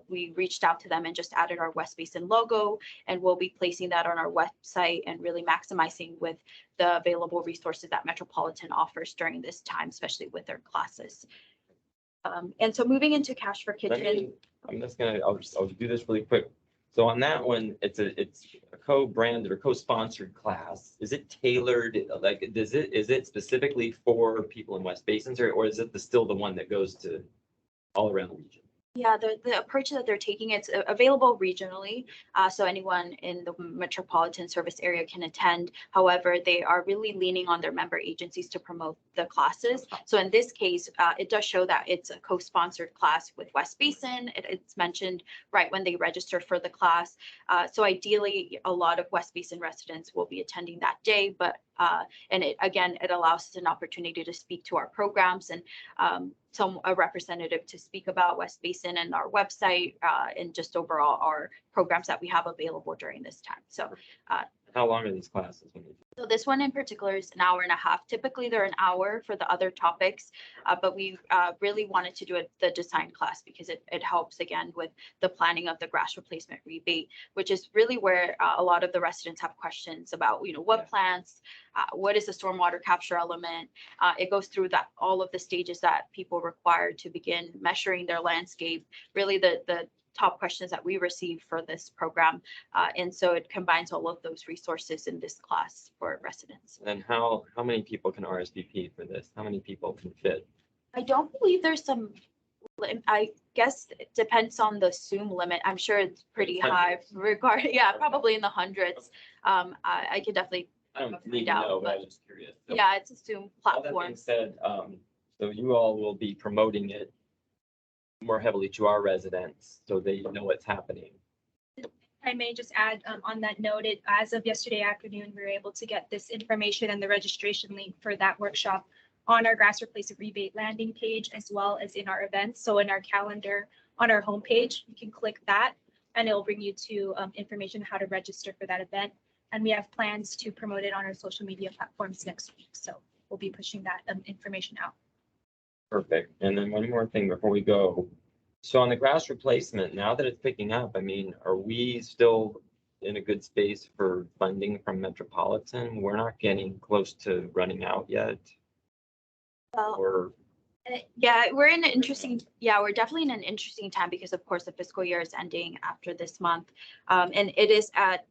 We reached out to them and just added our West Basin logo, and we'll be placing that on our website and really maximizing with the available resources that Metropolitan offers during this time, especially with their classes. And so moving into Cash for Kitchen. I'll do this really quick. So on that one, it's a co-branded or co-sponsored class. Is it tailored? Like, is it specifically for people in West Basins, or is it still the one that goes to all around the region? Yeah, the approach that they're taking, it's available regionally, so anyone in the metropolitan service area can attend. However, they are really leaning on their member agencies to promote the classes. So in this case, it does show that it's a co-sponsored class with West Basin. It's mentioned right when they register for the class. So ideally, a lot of West Basin residents will be attending that day, but and it allows us an opportunity to speak to our programs and a representative to speak about West Basin and our website and just overall our programs that we have available during this time. So how long are these classes? So this one in particular is an hour and a half. Typically they're an hour for the other topics, but we really wanted to do the design class because it helps again with the planning of the grass replacement rebate, which is really where a lot of the residents have questions about, what plants, what is the stormwater capture element. It goes through all of the stages that people require to begin measuring their landscape. Really the top questions that we receive for this program. And so it combines all of those resources in this class for residents. And how many people can RSVP for this? How many people can fit? I don't believe there's some, I guess it depends on the Zoom limit. I'm sure it's pretty high regarding, yeah, probably in the hundreds. I could definitely, I don't Find need to out, know, but I but- was just curious. So, yeah, it's a Zoom all that being platform. said, so you all will be promoting it more heavily to our residents, so they know what's happening. I may just add on that note, as of yesterday afternoon, we were able to get this information and the registration link for that workshop on our grass replacement rebate landing page, as well as in our events. So in our calendar on our homepage, you can click that and it'll bring you to information how to register for that event. And we have plans to promote it on our social media platforms next week. So we'll be pushing that information out. Perfect. And then one more thing before we go. So on the grass replacement, now that it's picking up, I mean, are we still in a good space for funding from Metropolitan? We're not getting close to running out yet, Well, or? yeah, we're definitely in an interesting time because of course the fiscal year is ending after this month. And it is at,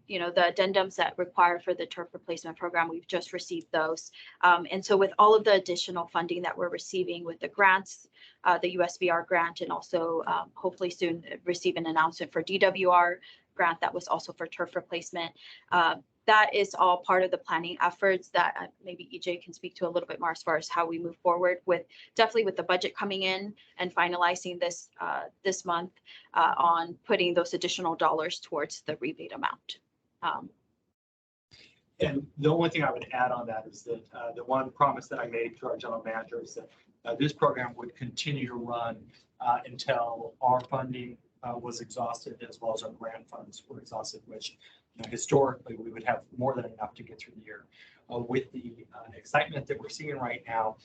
the addendums that require for the turf replacement program, we've just received those. And so with all of the additional funding that we're receiving with the grants, the USVR grant, and also hopefully soon receive an announcement for DWR grant that was also for turf replacement. That is all part of the planning efforts that maybe EJ can speak to a little bit more as far as how we move forward with, definitely with the budget coming in and finalizing this this month on putting those additional dollars towards the rebate amount. And the only thing I would add on that is that the one promise that I made to our general manager is that this program would continue to run until our funding was exhausted, as well as our grant funds were exhausted, which historically we would have more than enough to get through the year. With the excitement that we're seeing right now,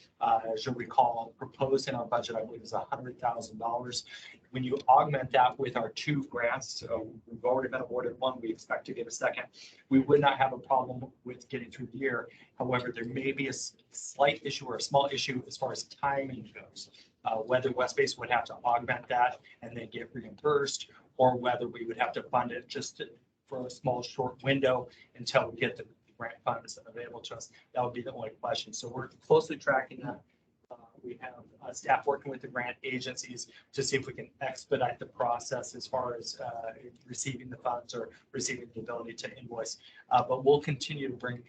as you'll recall, proposed in our budget, I believe is $100,000. When you augment that with our 2 grants, we've already been awarded one, we expect to get a second. We would not have a problem with getting through the year. However, there may be a slight issue or a small issue as far as timing goes. Whether West Base would have to augment that and then get reimbursed, or whether we would have to fund it just for a small short window until we get the grant funds available to us. That would be the only question. So we're closely tracking that. We have staff working with the grant agencies to see if we can expedite the process as far as receiving the funds or receiving the ability to invoice. But we'll continue to bring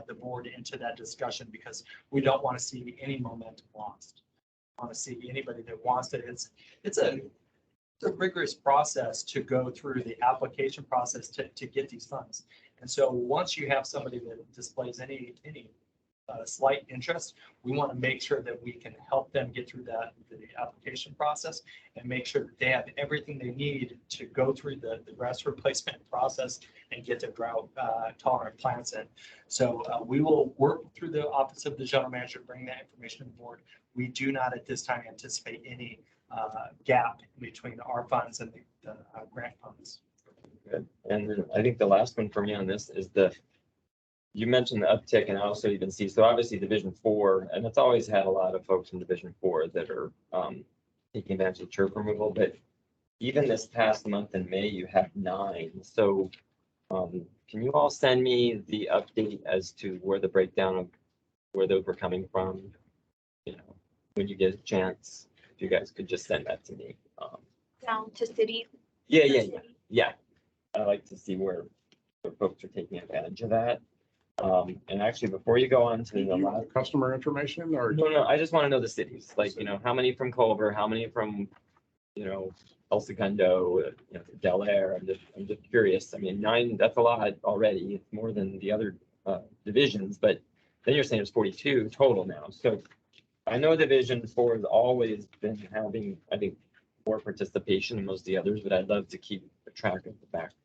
the board into that discussion because we don't want to see any momentum lost. I want to see anybody that wants it. It's a rigorous process to go through the application process to get these funds. And so once you have somebody that displays any slight interest, we want to make sure that we can help them get through the application process and make sure that they have everything they need to go through the grass replacement process and get their drought tolerant plants in. So we will work through the office of the general manager, bring that information to the board. We do not at this time anticipate any gap between our funds and the grant funds. Good. And then I think the last one for me on this is you mentioned the uptick, and I also even see, so obviously Division 4, and it's always had a lot of folks in Division 4 that are taking advantage of turf removal, but even this past month in May, you have 9. So can you all send me the update as to where the breakdown of where those were coming from? When you get a chance, if you guys could just send that to me. Down to city. Yeah. I like to see where folks are taking advantage of that. And actually, before you go on to the last Customer information or? no, I just want to know the cities, like, how many from Culver, how many from, El Segundo, Del Air. I'm just curious. I mean, 9, that's a lot already. It's more than the other divisions, but then you're saying it's 42 total now. So I know Division 4 has always been having, I think, more participation than most of the others, but I'd love to keep track of the fact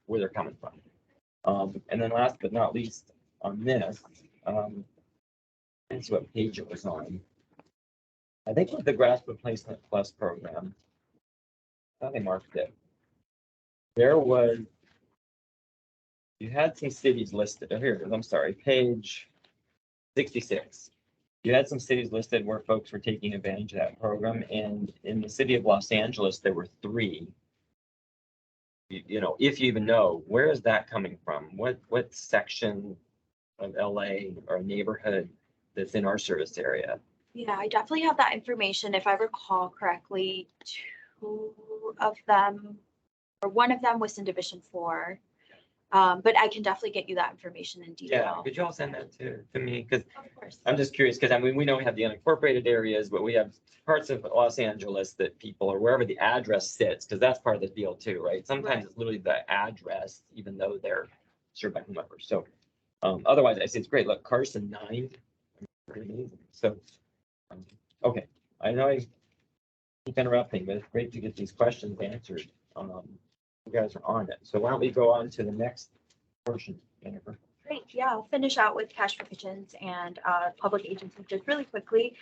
where they're coming from. And then last but not least on this, that's what page it was on. I think with the Grass Replacement Plus program, I thought they marked it. You had some cities listed. Oh, here it is. I'm sorry, page 66. you had some cities listed where folks were taking advantage of that program, and in the city of Los Angeles, there were 3. You know, if you even know, where is that coming from? What section of LA or neighborhood that's in our service area? Yeah, I definitely have that information. If I recall correctly, 2 of them, or one of them was in Division 4. But I can definitely get you that information in Yeah, detail. could you all send that to me? Because Of course. I'm just curious, because I mean, we know we have the unincorporated areas, but we have parts of Los Angeles that people, or wherever the address sits, because that's part of the deal too, right? Sometimes Right. it's literally the address, even though they're served by whomever. So otherwise, I say it's great. Look, Carson 9. Amazing. So, okay, I know I keep interrupting, but it's great to get these questions answered. You guys are on it. So why don't we go on to the next portion, Jennifer? Great. Yeah, I'll finish out with cash provisions and public agencies just really quickly.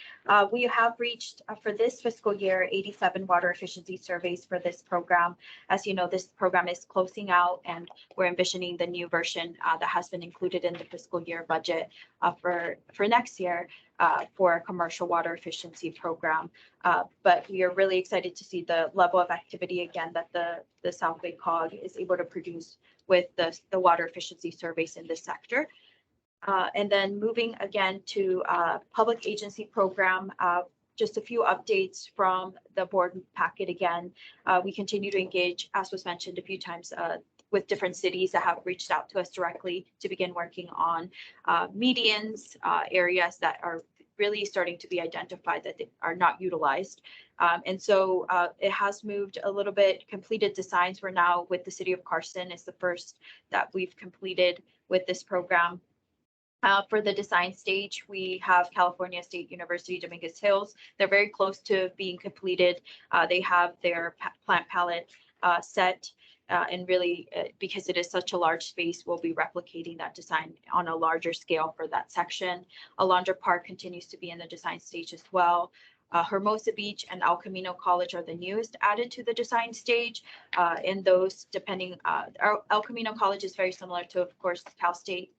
We have reached for this fiscal year 87 water efficiency surveys for this program. As you know, this program is closing out, and we're envisioning the new version that has been included in the fiscal year budget for next year for a commercial water efficiency program. But we are really excited to see the level of activity again that the South Bay COG is able to produce with the water efficiency surveys in this sector. And then moving again to public agency program, just a few updates from the board packet again. We continue to engage, as was mentioned a few times, with different cities that have reached out to us directly to begin working on medians, areas that are really starting to be identified that they are not utilized. And so it has moved a little bit. Completed designs, we're now with the city of Carson is the first that we've completed with this program. For the design stage, we have California State University, Dominguez Hills. They're very close to being completed. They have their plant palette set. And really, because it is such a large space, we'll be replicating that design on a larger scale for that section. Alondra Park continues to be in the design stage as well. Hermosa Beach and El Camino College are the newest added to the design stage. In those, depending, El Camino College is very similar to, of course, Cal State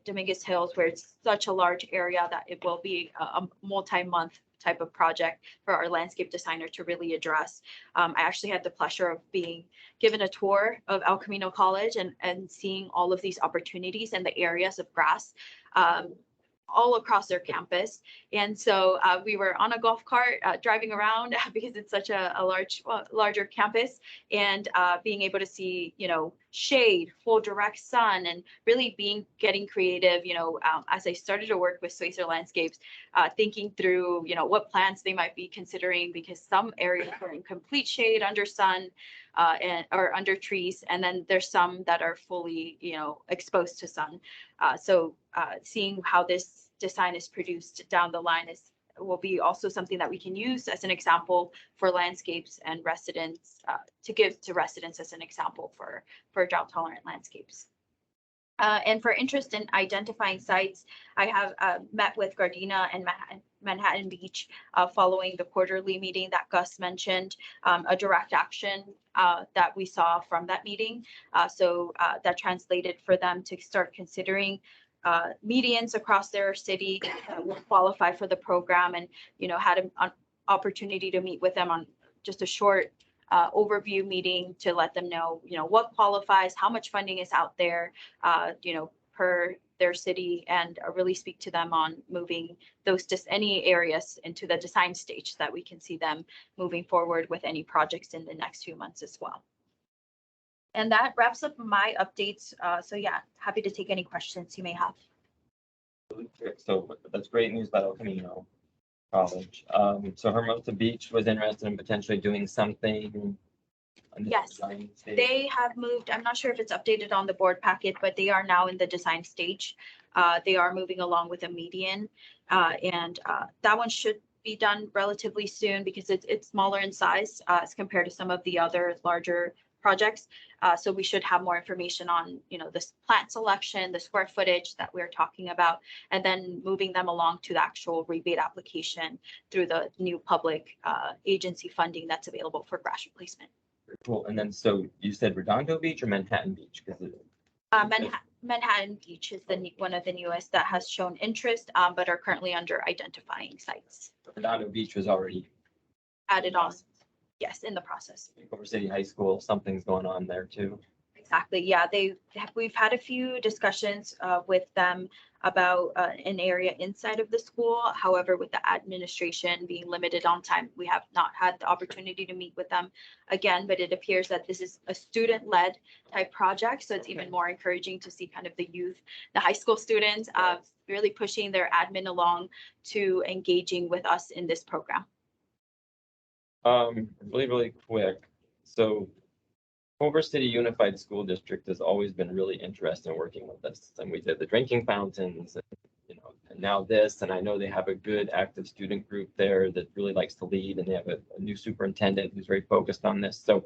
Dominguez Hills, where it's such a large area that it will be a multi-month type of project for our landscape designer to really address. I actually had the pleasure of being given a tour of El Camino College and seeing all of these opportunities and the areas of grass all across their campus. And so we were on a golf cart driving around because it's such a larger campus, and being able to see, shade, full direct sun, and really getting creative, as I started to work with Swayzer Landscapes, thinking through, what plants they might be considering, because some areas are in complete shade under sun or under trees. And then there's some that are fully, exposed to sun. So seeing how this design is produced down the line will be also something that we can use as an example for landscapes and residents, to give to residents as an example for drought tolerant landscapes. And for interest in identifying sites, I have met with Gardena and Manhattan Beach following the quarterly meeting that Gus mentioned, a direct action that we saw from that meeting. So that translated for them to start considering medians across their city that will qualify for the program, and had an opportunity to meet with them on just a short overview meeting to let them know what qualifies, how much funding is out there per their city, and really speak to them on moving those any areas into the design stage so that we can see them moving forward with any projects in the next few months as well. And that wraps up my updates. So yeah, happy to take any questions you may have. So that's great news about El Camino College. So Hermosa Beach was interested in potentially doing something. Yes, they have moved. I'm not sure if it's updated on the board packet, but they are now in the design stage. They are moving along with a median, and that one should be done relatively soon because it's smaller in size as compared to some of the other larger projects. So we should have more information on, this plant selection, the square footage that we're talking about, and then moving them along to the actual rebate application through the new public agency funding that's available for grass replacement. Cool. And then, so you said Redondo Beach or Manhattan Beach? Because Manhattan Beach is one of the newest that has shown interest, but are currently under identifying sites. Redondo Beach was already Added on, yes, in the process. Culver City High School. Something's going on there too. Exactly. Yeah, we've had a few discussions with them about an area inside of the school. However, with the administration being limited on time, we have not had the opportunity to meet with them again, but it appears that this is a student-led type project. So it's even more encouraging to see kind of the youth, the high school students really pushing their admin along to engaging with us in this program. Really quick. So Culver City Unified School District has always been really interested in working with us. And we did the drinking fountains, and, and now this, and I know they have a good active student group there that really likes to lead, and they have a new superintendent who's very focused on this. So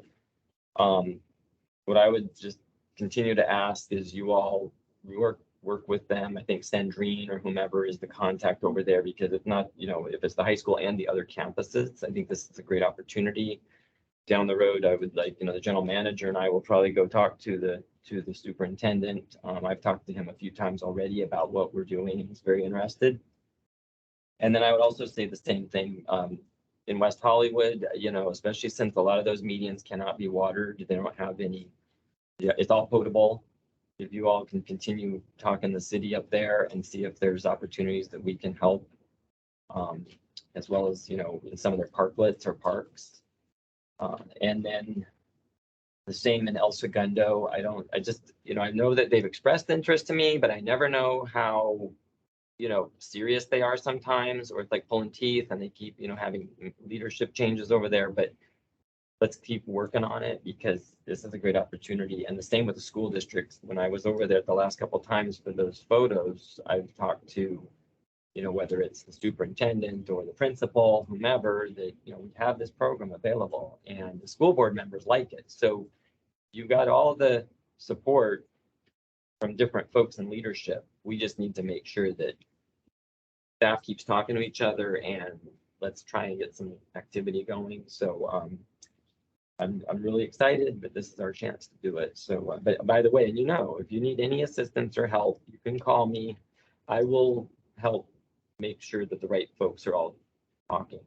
what I would just continue to ask is you all work with them. I think Sandrine or whomever is the contact over there, because if not, if it's the high school and the other campuses, I think this is a great opportunity. Down the road, I would like, the general manager and I will probably go talk to the superintendent. I've talked to him a few times already about what we're doing. He's very interested. And then I would also say the same thing in West Hollywood, especially since a lot of those medians cannot be watered. They don't have any, it's all potable. If you all can continue talking the city up there and see if there's opportunities that we can help, as well as, in some of their parklets or parks. And then the same in El Segundo. I know that they've expressed interest to me, but I never know how, serious they are sometimes, or it's like pulling teeth and they keep, having leadership changes over there. But let's keep working on it, because this is a great opportunity. And the same with the school districts. When I was over there the last couple of times for those photos, I've talked to, whether it's the superintendent or the principal, whomever, that, we have this program available and the school board members like it. So you've got all the support from different folks in leadership. We just need to make sure that staff keeps talking to each other, and let's try and get some activity going. So I'm really excited, but this is our chance to do it. So, but by the way, if you need any assistance or help, you can call me. I will help make sure that the right folks are all talking.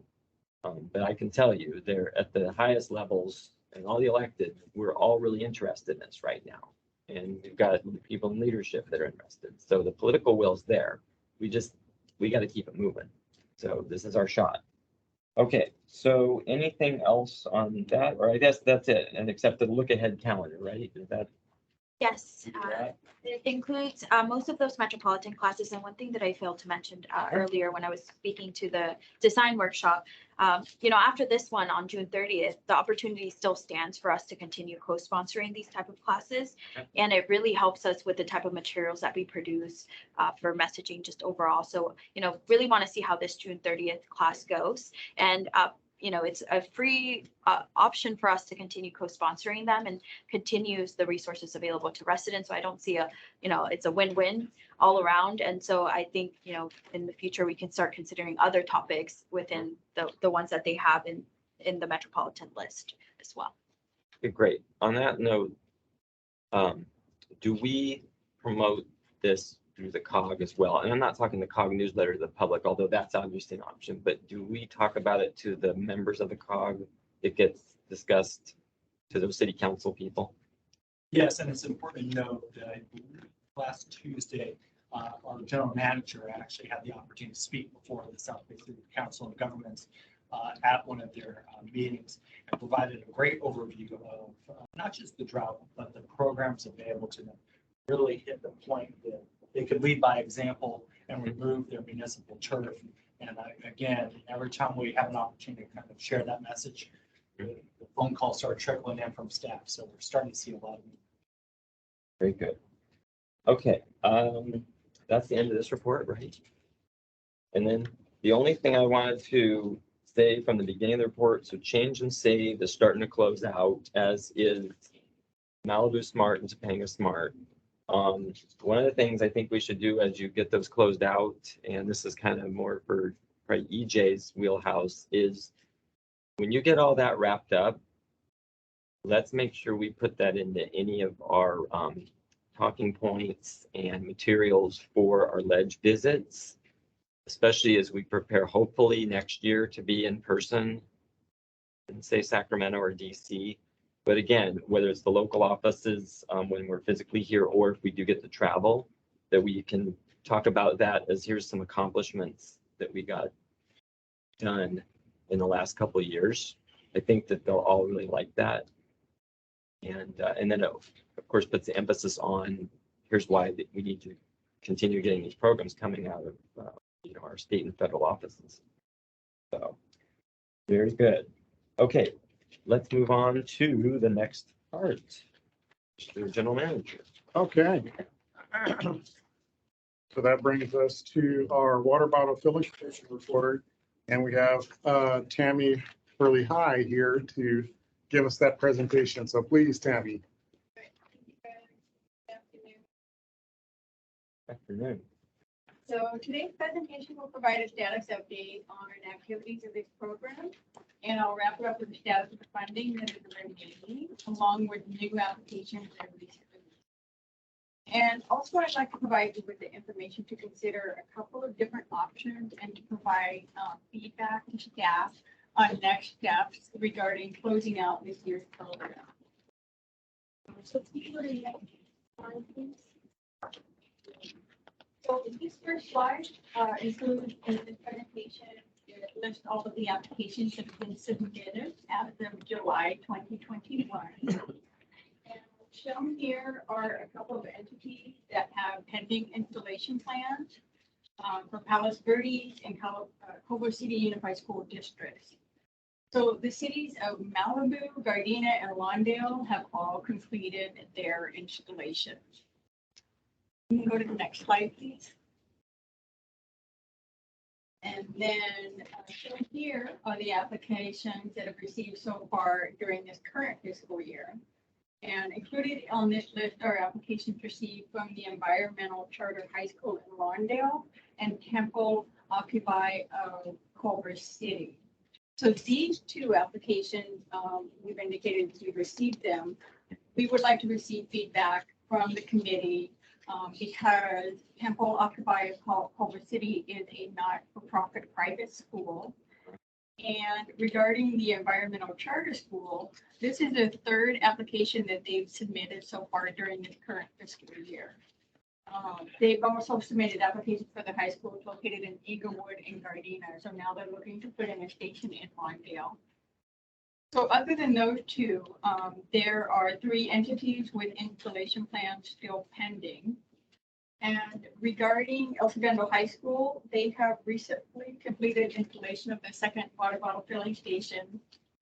But I can tell you, they're at the highest levels and all the elected, we're all really interested in this right now. And we've got people in leadership that are interested. So the political will's there. We got to keep it moving. So this is our shot. Okay, so anything else on that? Or I guess that's it. And except the look ahead calendar, right? Is that? Yes, it includes most of those metropolitan classes. And one thing that I failed to mention earlier when I was speaking to the design workshop, after this one on June 30th, the opportunity still stands for us to continue co-sponsoring these type of classes. Okay. And it really helps us with the type of materials that we produce for messaging just overall. So, really want to see how this June 30th class goes. And it's a free option for us to continue co-sponsoring them and continues the resources available to residents. So I don't see it's a win-win all around. And so I think, in the future, we can start considering other topics within the ones that they have in the metropolitan list as well. Okay, great. On that note, do we promote this through the COG as well? And I'm not talking the COG newsletter to the public, although that's obviously an option, but do we talk about it to the members of the COG? It gets discussed to those city council people? Yes, and it's important to note that last Tuesday, our general manager actually had the opportunity to speak before the South Bay City Council of Governments at one of their meetings, and provided a great overview of not just the drought, but the programs available to them. Really hit the point that they could lead by example and remove their municipal turf. And again, every time we have an opportunity to kind of share that message, the phone calls start trickling in from staff. So we're starting to see a lot of it. Very good. Okay, that's the end of this report, right? And then the only thing I wanted to say from the beginning of the report, so change and save is starting to close out, as is Malibu Smart and Topanga Smart. One of the things I think we should do as you get those closed out, and this is kind of more for EJ's wheelhouse, is when you get all that wrapped up, let's make sure we put that into any of our talking points and materials for our ledge visits, especially as we prepare hopefully next year to be in person in say Sacramento or DC. But again, whether it's the local offices when we're physically here or if we do get to travel, that we can talk about that as here's some accomplishments that we got done in the last couple of years. I think that they'll all really like that. And then it, of course, puts the emphasis on here's why we need to continue getting these programs coming out of our state and federal offices. So very good. Okay, let's move on to the next part. Mr. General Manager. Okay. So that brings us to our water bottle filling station report. And we have Tammy Hurley High here to give us that presentation. So please, Tammy. Afternoon. So today's presentation will provide a status update on activities of this program. And I'll wrap it up with the status of the funding that is remaining, along with new applications that we recently. And also I'd like to provide you with the information to consider a couple of different options and to provide feedback to staff on next steps regarding closing out this year's program. So please go to the next slide, please. So this first slide includes in the presentation, it lists all of the applications that have been submitted as of July 2021. And shown here are a couple of entities that have pending installation plans for Palos Verdes and Culver City Unified School Districts. So the cities of Malibu, Gardena, and Lawndale have all completed their installations. You can go to the next slide, please. And then shown here are the applications that have received so far during this current fiscal year. And included on this list are applications received from the Environmental Charter High School in Lawndale and Temple Occupy Culver City. So these two applications, we've indicated we've received them. We would like to receive feedback from the committee because Temple Occupy Culver City is a not-for-profit private school. And regarding the Environmental Charter School, this is the third application that they've submitted so far during this current fiscal year. They've also submitted applications for the high schools located in Eaglewood and Gardena. So now they're looking to put in a station in Lawndale. So other than those two, there are 3 entities with installation plans still pending. And regarding El Segundo High School, they have recently completed installation of the second water bottle filling station.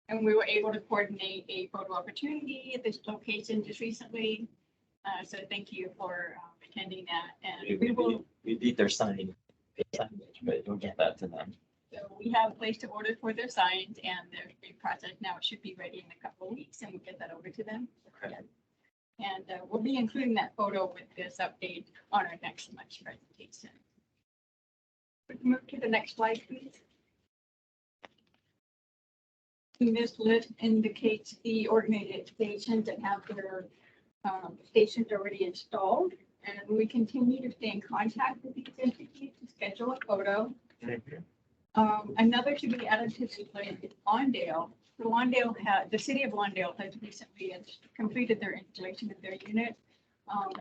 And we were able to coordinate a photo opportunity at this location just recently. So thank you for attending that. And We beat their signage, but you'll get that to them. So we have placed an order for their signs and they're being processed now. It should be ready in a couple of weeks and we'll get that over to them. Okay. And we'll be including that photo with this update on our next month's presentation. We can move to the next slide, please. This list indicates the organizations that have their stations already installed. And we continue to stay in contact with these entities to schedule a photo. Another to be added to this list is Lawndale. The city of Lawndale has recently completed their installation of their unit.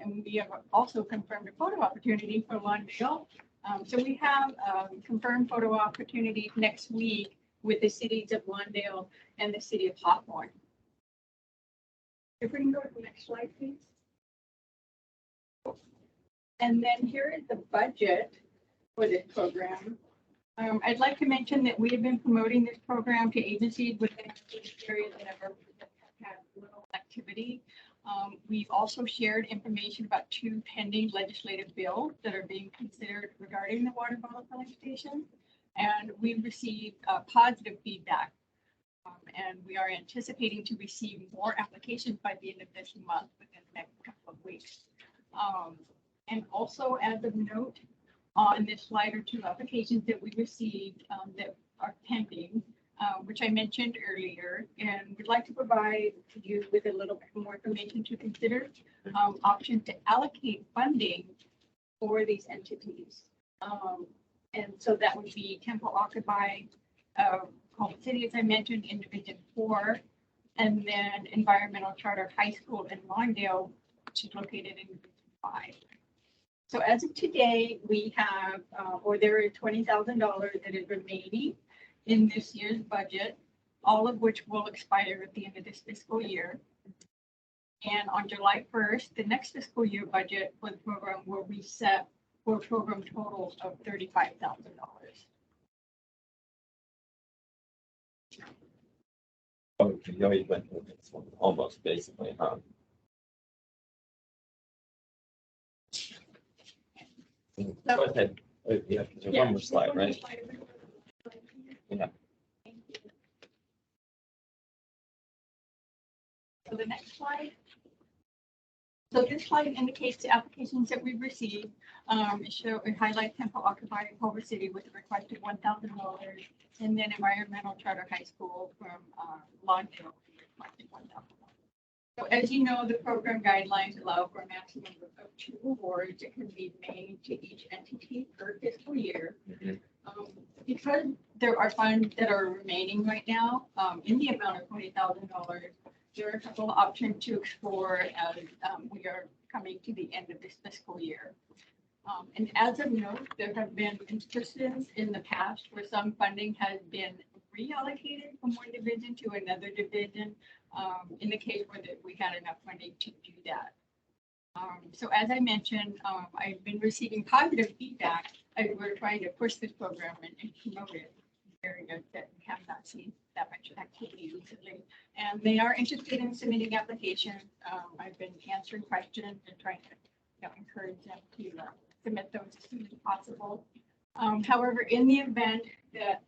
And we have also confirmed a photo opportunity for Lawndale. So we have confirmed photo opportunities next week with the cities of Lawndale and the city of Hawthorne. If we can go to the next slide, please. And then here is the budget for this program. I'd like to mention that we have been promoting this program to agencies within this area that have had little activity. We've also shared information about 2 pending legislative bills that are being considered regarding the water bottle filling station. And we've received positive feedback. And we are anticipating to receive more applications by the end of this month within the next couple of weeks. And also as of note, on this slide are 2 applications that we received that are pending. which I mentioned earlier, and we'd like to provide you with a little bit more information to consider. Option to allocate funding for these entities. And so that would be Temple Occupy, Culver City, as I mentioned, in Division 4, and then Environmental Charter High School in Lawndale, which is located in Division 5. So as of today, we have, or there is $20,000 that is remaining in this year's budget, all of which will expire at the end of this fiscal year. And on July 1st, the next fiscal year budget for the program will reset for a program total of $35,000. Oh, you already went through this one, almost basically, huh? Go ahead. Oh, yeah, there's one more slide, right? Yeah. So the next slide. So this slide indicates the applications that we've received. It highlights Temple Occupy in Culver City with a requested $1,000, and then Environmental Charter High School from Lawndale requested $1,000. So as you know, the program guidelines allow for a maximum of 2 awards that can be made to each entity per fiscal year. Because there are funds that are remaining right now in the amount of $20,000, there are a couple of options to explore as we are coming to the end of this fiscal year. And as of note, there have been instances in the past where some funding has been reallocated from one division to another division in the case where we had enough funding to do that. So as I mentioned, I've been receiving positive feedback as we're trying to push this program and promote it in areas that we have not seen that much activity recently. And they are interested in submitting applications. I've been answering questions and trying to encourage them to submit those as soon as possible. However, in the event that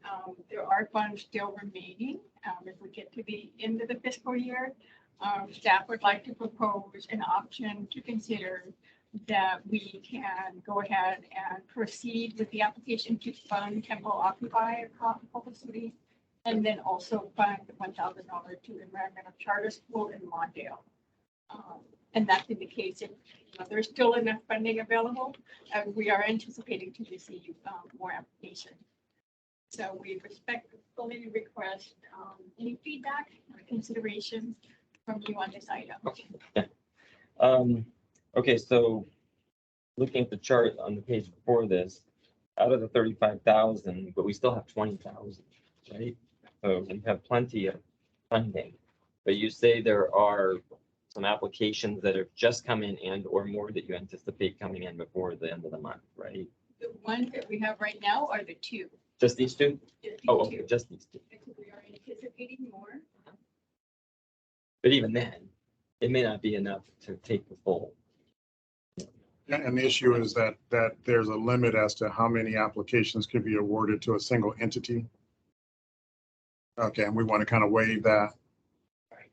there are funds still remaining, if we get to the end of the fiscal year, staff would like to propose an option to consider that we can go ahead and proceed with the application to fund Temple Occupy across Culver City, and then also fund $1,000 to Environmental Charter School in Lawndale. And that's in the case if there's still enough funding available, and we are anticipating to receive more applications. So we respectfully request any feedback or consideration from you on this item. Okay. Okay, so looking at the chart on the page before this, out of the 35,000, but we still have 20,000, right? So we have plenty of funding, but you say there are some applications that have just come in and or more that you anticipate coming in before the end of the month, right? The ones that we have right now are the 2. Just these 2? Just these Oh, 2. okay, just these 2. We are anticipating more. But even then, it may not be enough to take the full. And the issue is that there's a limit as to how many applications could be awarded to a single entity. Okay, and we want to kind of weigh that. Right.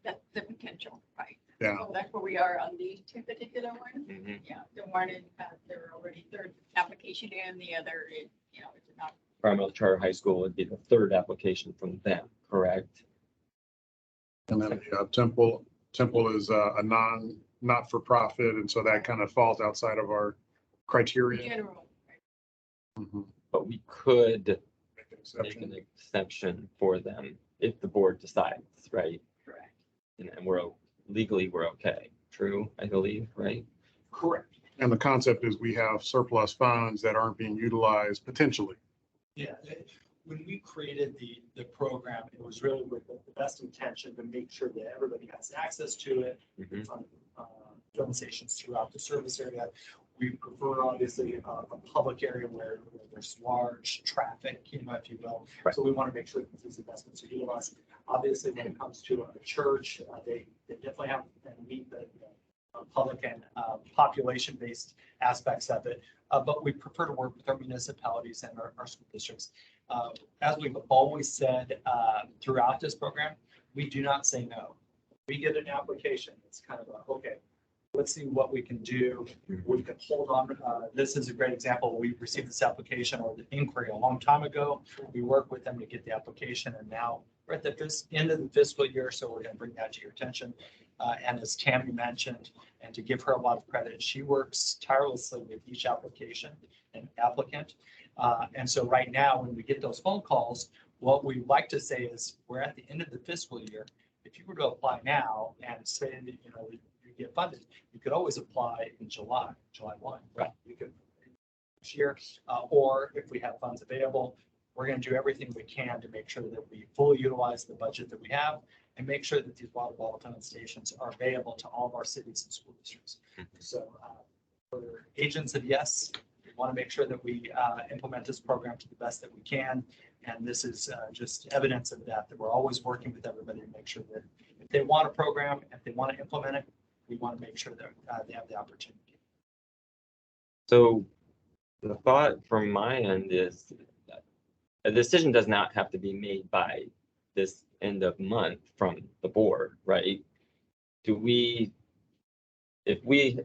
That's the potential, right? Yeah. So that's where we are on these 2 particular ones. Yeah, the one is they're already 3rd application in, the other is, it's not. Environmental Charter High School would be the 3rd application from them, correct? And then Temple is a not-for-profit, and so that kind of falls outside of our criteria. General. Mhm. But we could Make an make exception. an exception for them if the board decides, right? Correct. And legally, we're okay. True, I believe, right? Correct. And the concept is we have surplus funds that aren't being utilized potentially. Yeah, when we created the program, it was really with the best intention to make sure that everybody has access to it. Mhm. On filling stations throughout the service area. We prefer obviously a public area where there's large traffic, if you will. Right. So we want to make sure that these investments are utilized. Obviously, when it comes to a church, they definitely have and meet the public and population-based aspects of it. But we prefer to work with our municipalities and our school districts. As we've always said throughout this program, we do not say no. We get an application. It's kind of okay, let's see what we can do. We can hold on. This is a great example. We received this application or the inquiry a long time ago. We worked with them to get the application, and now we're at the end of the fiscal year, so we're going to bring that to your attention. And as Tammy mentioned, and to give her a lot of credit, she works tirelessly with each application and applicant. And so right now, when we get those phone calls, what we like to say is we're at the end of the fiscal year. If you were to apply now and say that, you know, you get funded, you could always apply in July 1, right? You could this year, or if we have funds available, we're going to do everything we can to make sure that we fully utilize the budget that we have and make sure that these water bottle attendant stations are available to all of our cities and school districts. So we're agents of yes. We want to make sure that we implement this program to the best that we can. And this is just evidence of that we're always working with everybody to make sure that if they want a program, if they want to implement it, we want to make sure that they have the opportunity. So the thought from my end is that a decision does not have to be made by this end of month from the board, right? Do we, if we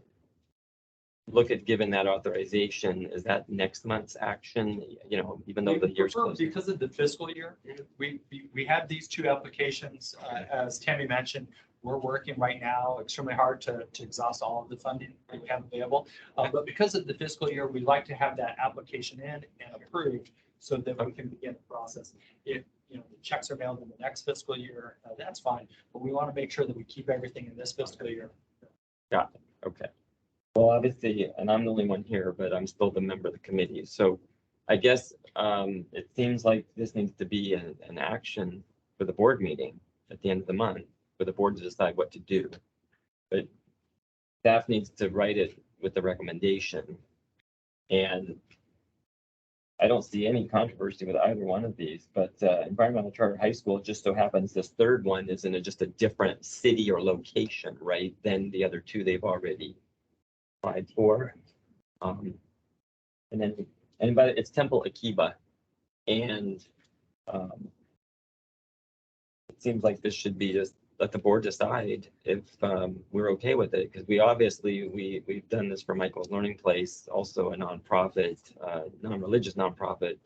look at giving that authorization, is that next month's action, you know, even though the year's closed? Because of the fiscal year, we have these two applications, as Tammy mentioned. We're working right now extremely hard to exhaust all of the funding that we have available. But because of the fiscal year, we like to have that application in and approved so that we can begin the process. If, you know, the checks are mailed in the next fiscal year, that's fine. But we want to make sure that we keep everything in this fiscal year. Got it. Okay. Well, obviously, and I'm the only one here, but I'm still the member of the committee. So I guess it seems like this needs to be an action for the board meeting at the end of the month for the board to decide what to do. But staff needs to write it with the recommendation. And I don't see any controversy with either one of these, but Environmental Charter High School, it just so happens this third one is in just a different city or location, right, than the other two they've already applied for. And then, but it's Temple Akiba. And it seems like this should be just let the board decide if we're okay with it, because we obviously, we've done this for Michael's Learning Place, also a nonprofit, non-religious nonprofit.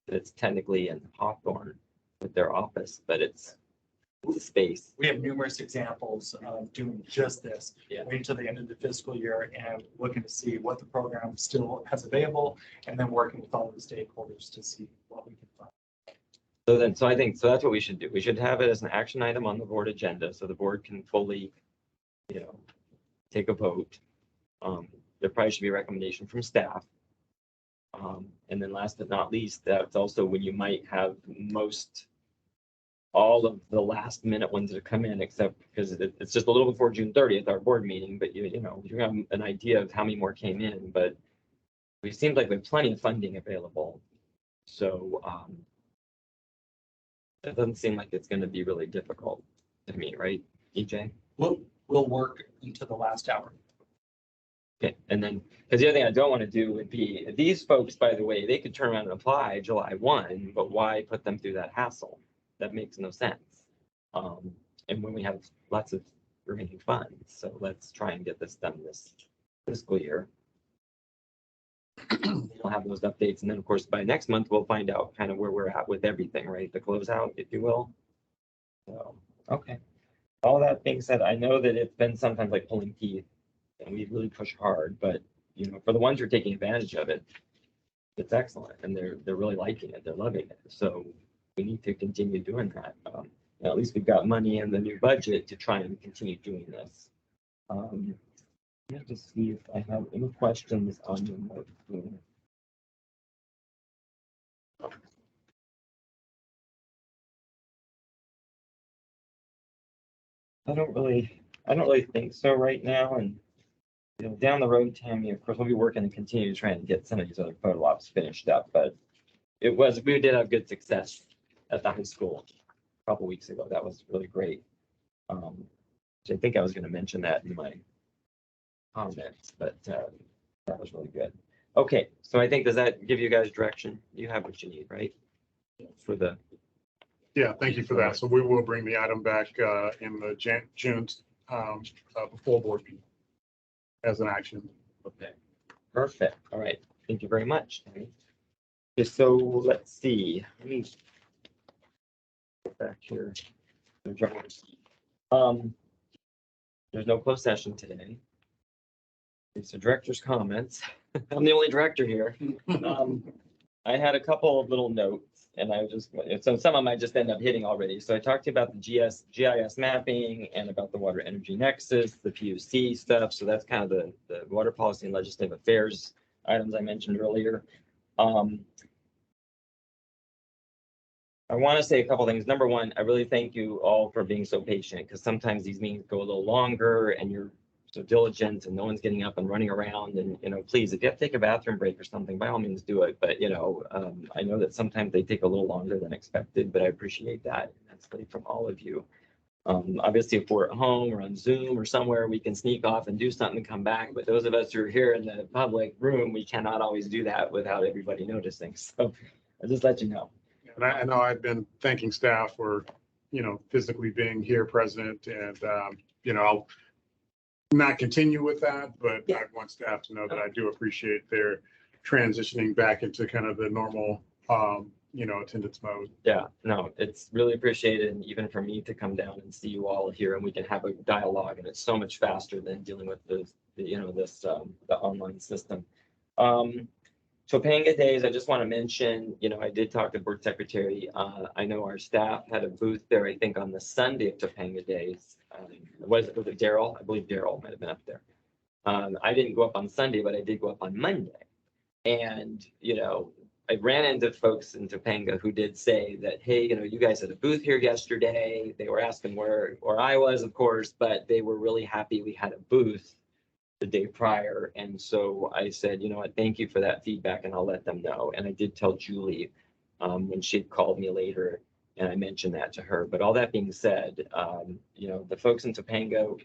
It's technically in Hawthorne with their office, but it's the space. We have numerous examples of doing just this. Yeah. Wait until the end of the fiscal year and looking to see what the program still has available, and then working with all the stakeholders to see what we can find. So I think, so that's what we should do. We should have it as an action item on the board agenda, so the board can fully, you know, take a vote. There probably should be a recommendation from staff. And then last but not least, that's also when you might have all of the last minute ones that come in, except because it's just a little before June 30th, our board meeting, but you know, you have an idea of how many more came in, but it seems like we have plenty of funding available. So, it doesn't seem like it's going to be really difficult to me, right, EJ? We'll work into the last hour. Okay, and then, because the other thing I don't want to do would be, these folks, by the way, they could turn around and apply July 1, but why put them through that hassle? That makes no sense. And when we have lots of remaining funds, so let's try and get this done this fiscal year. We'll have those updates, and then of course by next month we'll find out kind of where we're at with everything, right? The closeout, if you will. So okay. All that being said, I know that it's been sometimes like pulling teeth, and we really push hard, but you know, for the ones who are taking advantage of it, it's excellent, and they're really liking it, they're loving it. So we need to continue doing that. At least we've got money in the new budget to try and continue doing this. Let me just see if I have any questions on your note. I don't really think so right now. And you know, down the road, Tammy, of course, we'll be working to continue trying to get some of these other photo ops finished up. But we did have good success at the high school a couple weeks ago. That was really great. I think I was going to mention that in my comments, but that was really good. Okay, so I think, does that give you guys direction? You have what you need, right? For the. Yeah, thank you for that. So we will bring the item back in the June before board meeting. as an action. Okay, perfect. All right. Thank you very much. Tammy. Okay, so let's see. Let me get back here. There's no closed session today. So director's comments. I'm the only director here. I had a couple of little notes and I just, so some of them I just end up hitting already. So I talked to you about the GIS mapping and about the water energy nexus, the PUC stuff. So that's kind of the water policy and legislative affairs items I mentioned earlier. I want to say a couple things. Number one, I really thank you all for being so patient because sometimes these meetings go a little longer and you're so diligent and no one's getting up and running around. And, you know, please, if you have to take a bathroom break or something, by all means do it. But, you know, I know that sometimes they take a little longer than expected, but I appreciate that immensely from all of you. Obviously, if we're at home or on Zoom or somewhere, we can sneak off and do something and come back. But those of us who are here in the public room, we cannot always do that without everybody noticing. So I'll just let you know. And I know I've been thanking staff for, you know, physically being here present and, you know, I'll not continue with that, but I want staff to know that I do appreciate their transitioning back into kind of the normal, you know, attendance mode. Yeah, no, it's really appreciated. And even for me to come down and see you all here and we can have a dialogue and it's so much faster than dealing with the you know, this, the online system. Topanga Days, I just want to mention, you know, I did talk to board secretary. I know our staff had a booth there, I think on the Sunday of Topanga Days. Was it Daryl? I believe Daryl might have been up there. I didn't go up on Sunday, but I did go up on Monday. And, you know, I ran into folks in Topanga who did say that, hey, you know, you guys had a booth here yesterday. They were asking where I was, of course, but they were really happy we had a booth the day prior. And so I said, you know what, thank you for that feedback and I'll let them know. And I did tell Julie when she called me later and I mentioned that to her. But all that being said, you know, the folks in Topanga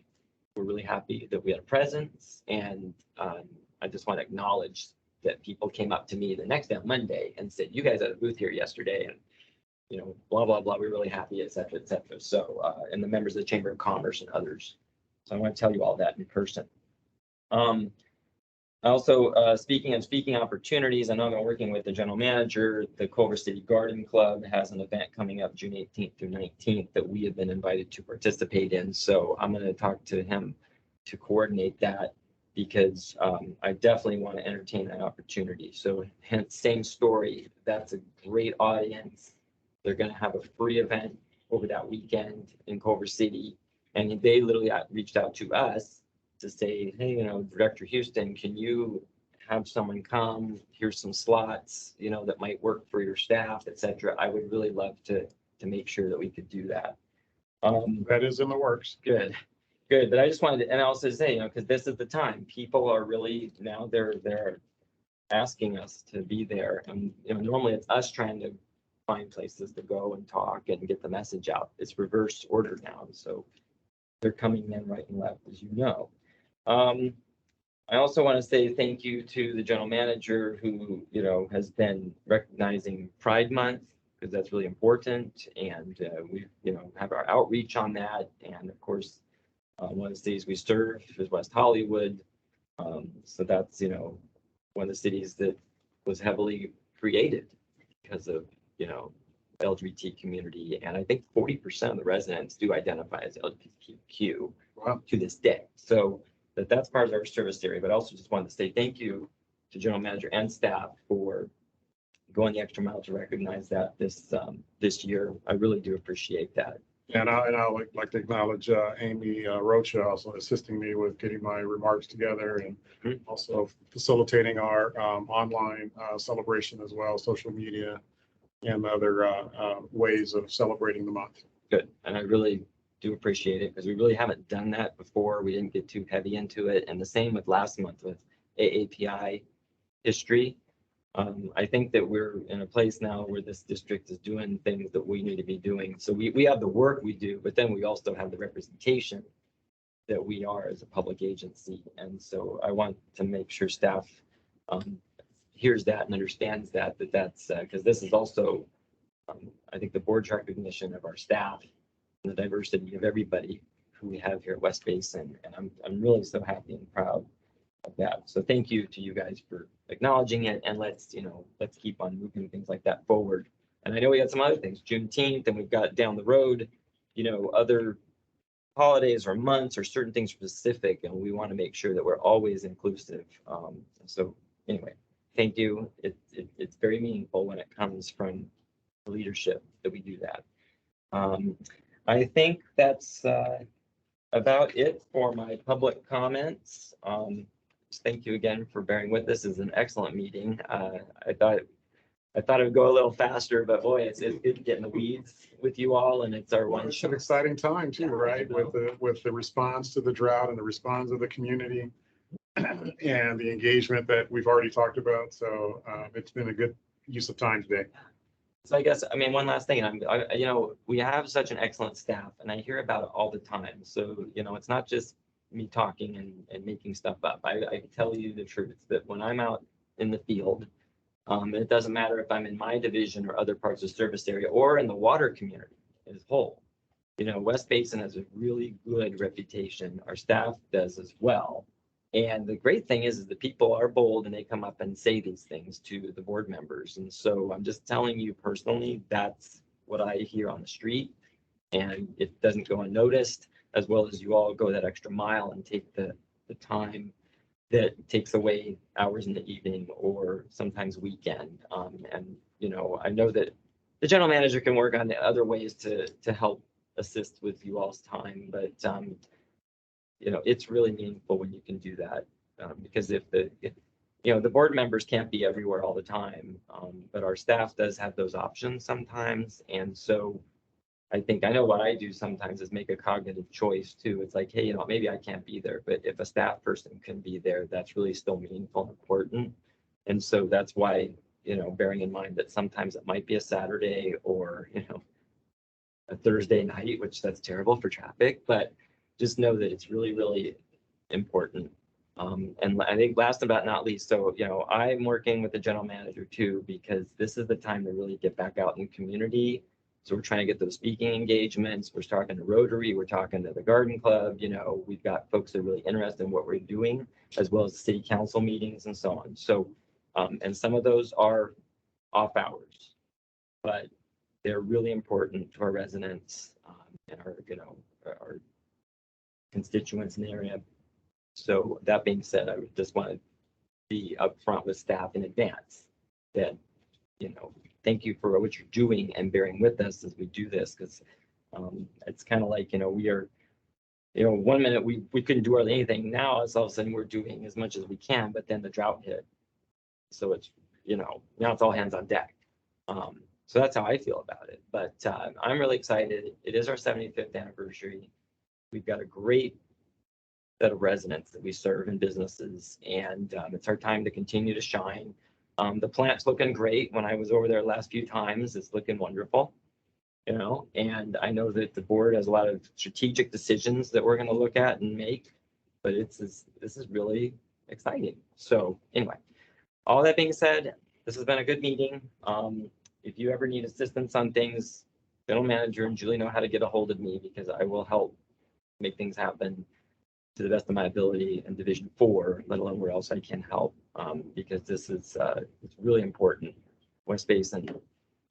were really happy that we had a presence. And I just want to acknowledge that people came up to me the next day on Monday and said, you guys had a booth here yesterday and, you know, blah, blah, blah. We're really happy, et cetera, et cetera. So, and the members of the Chamber of Commerce and others. So I want to tell you all that in person. Also, speaking of speaking opportunities, I know I'm working with the general manager. The Culver City Garden Club has an event coming up June 18th through 19th that we have been invited to participate in. So I'm going to talk to him to coordinate that because I definitely want to entertain that opportunity. So hence, same story. That's a great audience. They're going to have a free event over that weekend in Culver City. And they literally reached out to us to say, hey, you know, Director Houston, can you have someone come? Here's some slots, you know, that might work for your staff, et cetera. I would really love to make sure that we could do that. That is in the works. Good. But I just wanted to, and I also say, you know, because this is the time, people are really now they're asking us to be there. And you know, normally it's us trying to find places to go and talk and get the message out. It's reverse order now. So they're coming in right and left, as you know. I also want to say thank you to the general manager who, you know, has been recognizing Pride Month because that's really important. And we, you know, have our outreach on that. And of course, one of the cities we serve is West Hollywood. So that's, you know, one of the cities that was heavily created because of, you know, LGBT community. And I think 40% of the residents do identify as LGBTQ to this day. So that's part of our service area, but I also just wanted to say thank you to general manager and staff for going the extra mile to recognize that this year. I really do appreciate that. And I would like to acknowledge Amy Rocha also assisting me with getting my remarks together and also facilitating our online celebration as well, social media and other ways of celebrating the month. Good. And I really do appreciate it because we really haven't done that before. We didn't get too heavy into it. And the same with last month with AAPI history. I think that we're in a place now where this district is doing things that we need to be doing. So we have the work we do, but then we also have the representation that we are as a public agency. And so I want to make sure staff hears that and understands that that's because this is also, I think, the board's recognition of our staff and the diversity of everybody who we have here at West Basin. And I'm really so happy and proud of that. So thank you to you guys for acknowledging it, and let's keep on moving things like that forward. And I know we got some other things, Juneteenth, and we've got down the road, other holidays or months or certain things specific, and we want to make sure that we're always inclusive. So anyway, thank you. It's very meaningful when it comes from the leadership that we do that. I think that's about it for my public comments. Thank you again for bearing with us. This is an excellent meeting. I thought it would go a little faster, but boy, it's good to get in the weeds with you all, and it's our one It's an shot. exciting time too, right? With the response to the drought and the response of the community and the engagement that we've already talked about. So it's been a good use of time today. So I guess, one last thing, we have such an excellent staff, and I hear about it all the time. So, it's not just me talking and making stuff up. I tell you the truth that when I'm out in the field, it doesn't matter if I'm in my division or other parts of the service area or in the water community as a whole. West Basin has a really good reputation. Our staff does as well. And the great thing is the people are bold and they come up and say these things to the board members. And so I'm just telling you personally, that's what I hear on the street. And it doesn't go unnoticed, as well as you all go that extra mile and take the time that takes away hours in the evening or sometimes weekend. And I know that the general manager can work on the other ways to help assist with you all's time, but it's really meaningful when you can do that, because if the board members can't be everywhere all the time, but our staff does have those options sometimes. And so I know what I do sometimes is make a cognitive choice too. It's like, hey, maybe I can't be there, but if a staff person can be there, that's really still meaningful and important. And so that's why, bearing in mind that sometimes it might be a Saturday or, a Thursday night, which that's terrible for traffic, but just know that it's really, really important. And I think last but not least, so, I'm working with the general manager too, because this is the time to really get back out in the community. So we're trying to get those speaking engagements. We're talking to Rotary, we're talking to the Garden Club, we've got folks that are really interested in what we're doing, as well as the city council meetings and so on. So, and some of those are off hours, but they're really important to our residents and our constituents in the area. So that being said, I would just want to be upfront with staff in advance that, thank you for what you're doing and bearing with us as we do this, because it's kind of like, we are, 1 minute we couldn't do anything. Now it's all of a sudden we're doing as much as we can, but then the drought hit. So it's, now it's all hands on deck. So that's how I feel about it. But I'm really excited. It is our 75th anniversary. We've got a great set of residents that we serve in businesses, and it's our time to continue to shine. The plant's looking great. When I was over there the last few times, it's looking wonderful, and I know that the board has a lot of strategic decisions that we're going to look at and make, but this is really exciting. So anyway, all that being said, this has been a good meeting. If you ever need assistance on things, general manager and Julie know how to get a hold of me, because I will help make things happen to the best of my ability in Division 4, let alone where else I can help, because this is it's really important. West Basin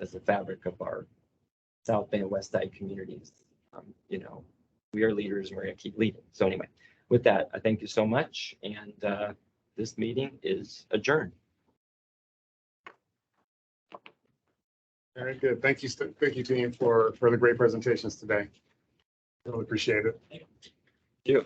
as the fabric of our South Bay and West Side communities. We are leaders and we're going to keep leading. So anyway, with that, I thank you so much, and this meeting is adjourned. Very good. Thank you, team, for the great presentations today. Really appreciate it. Thank you.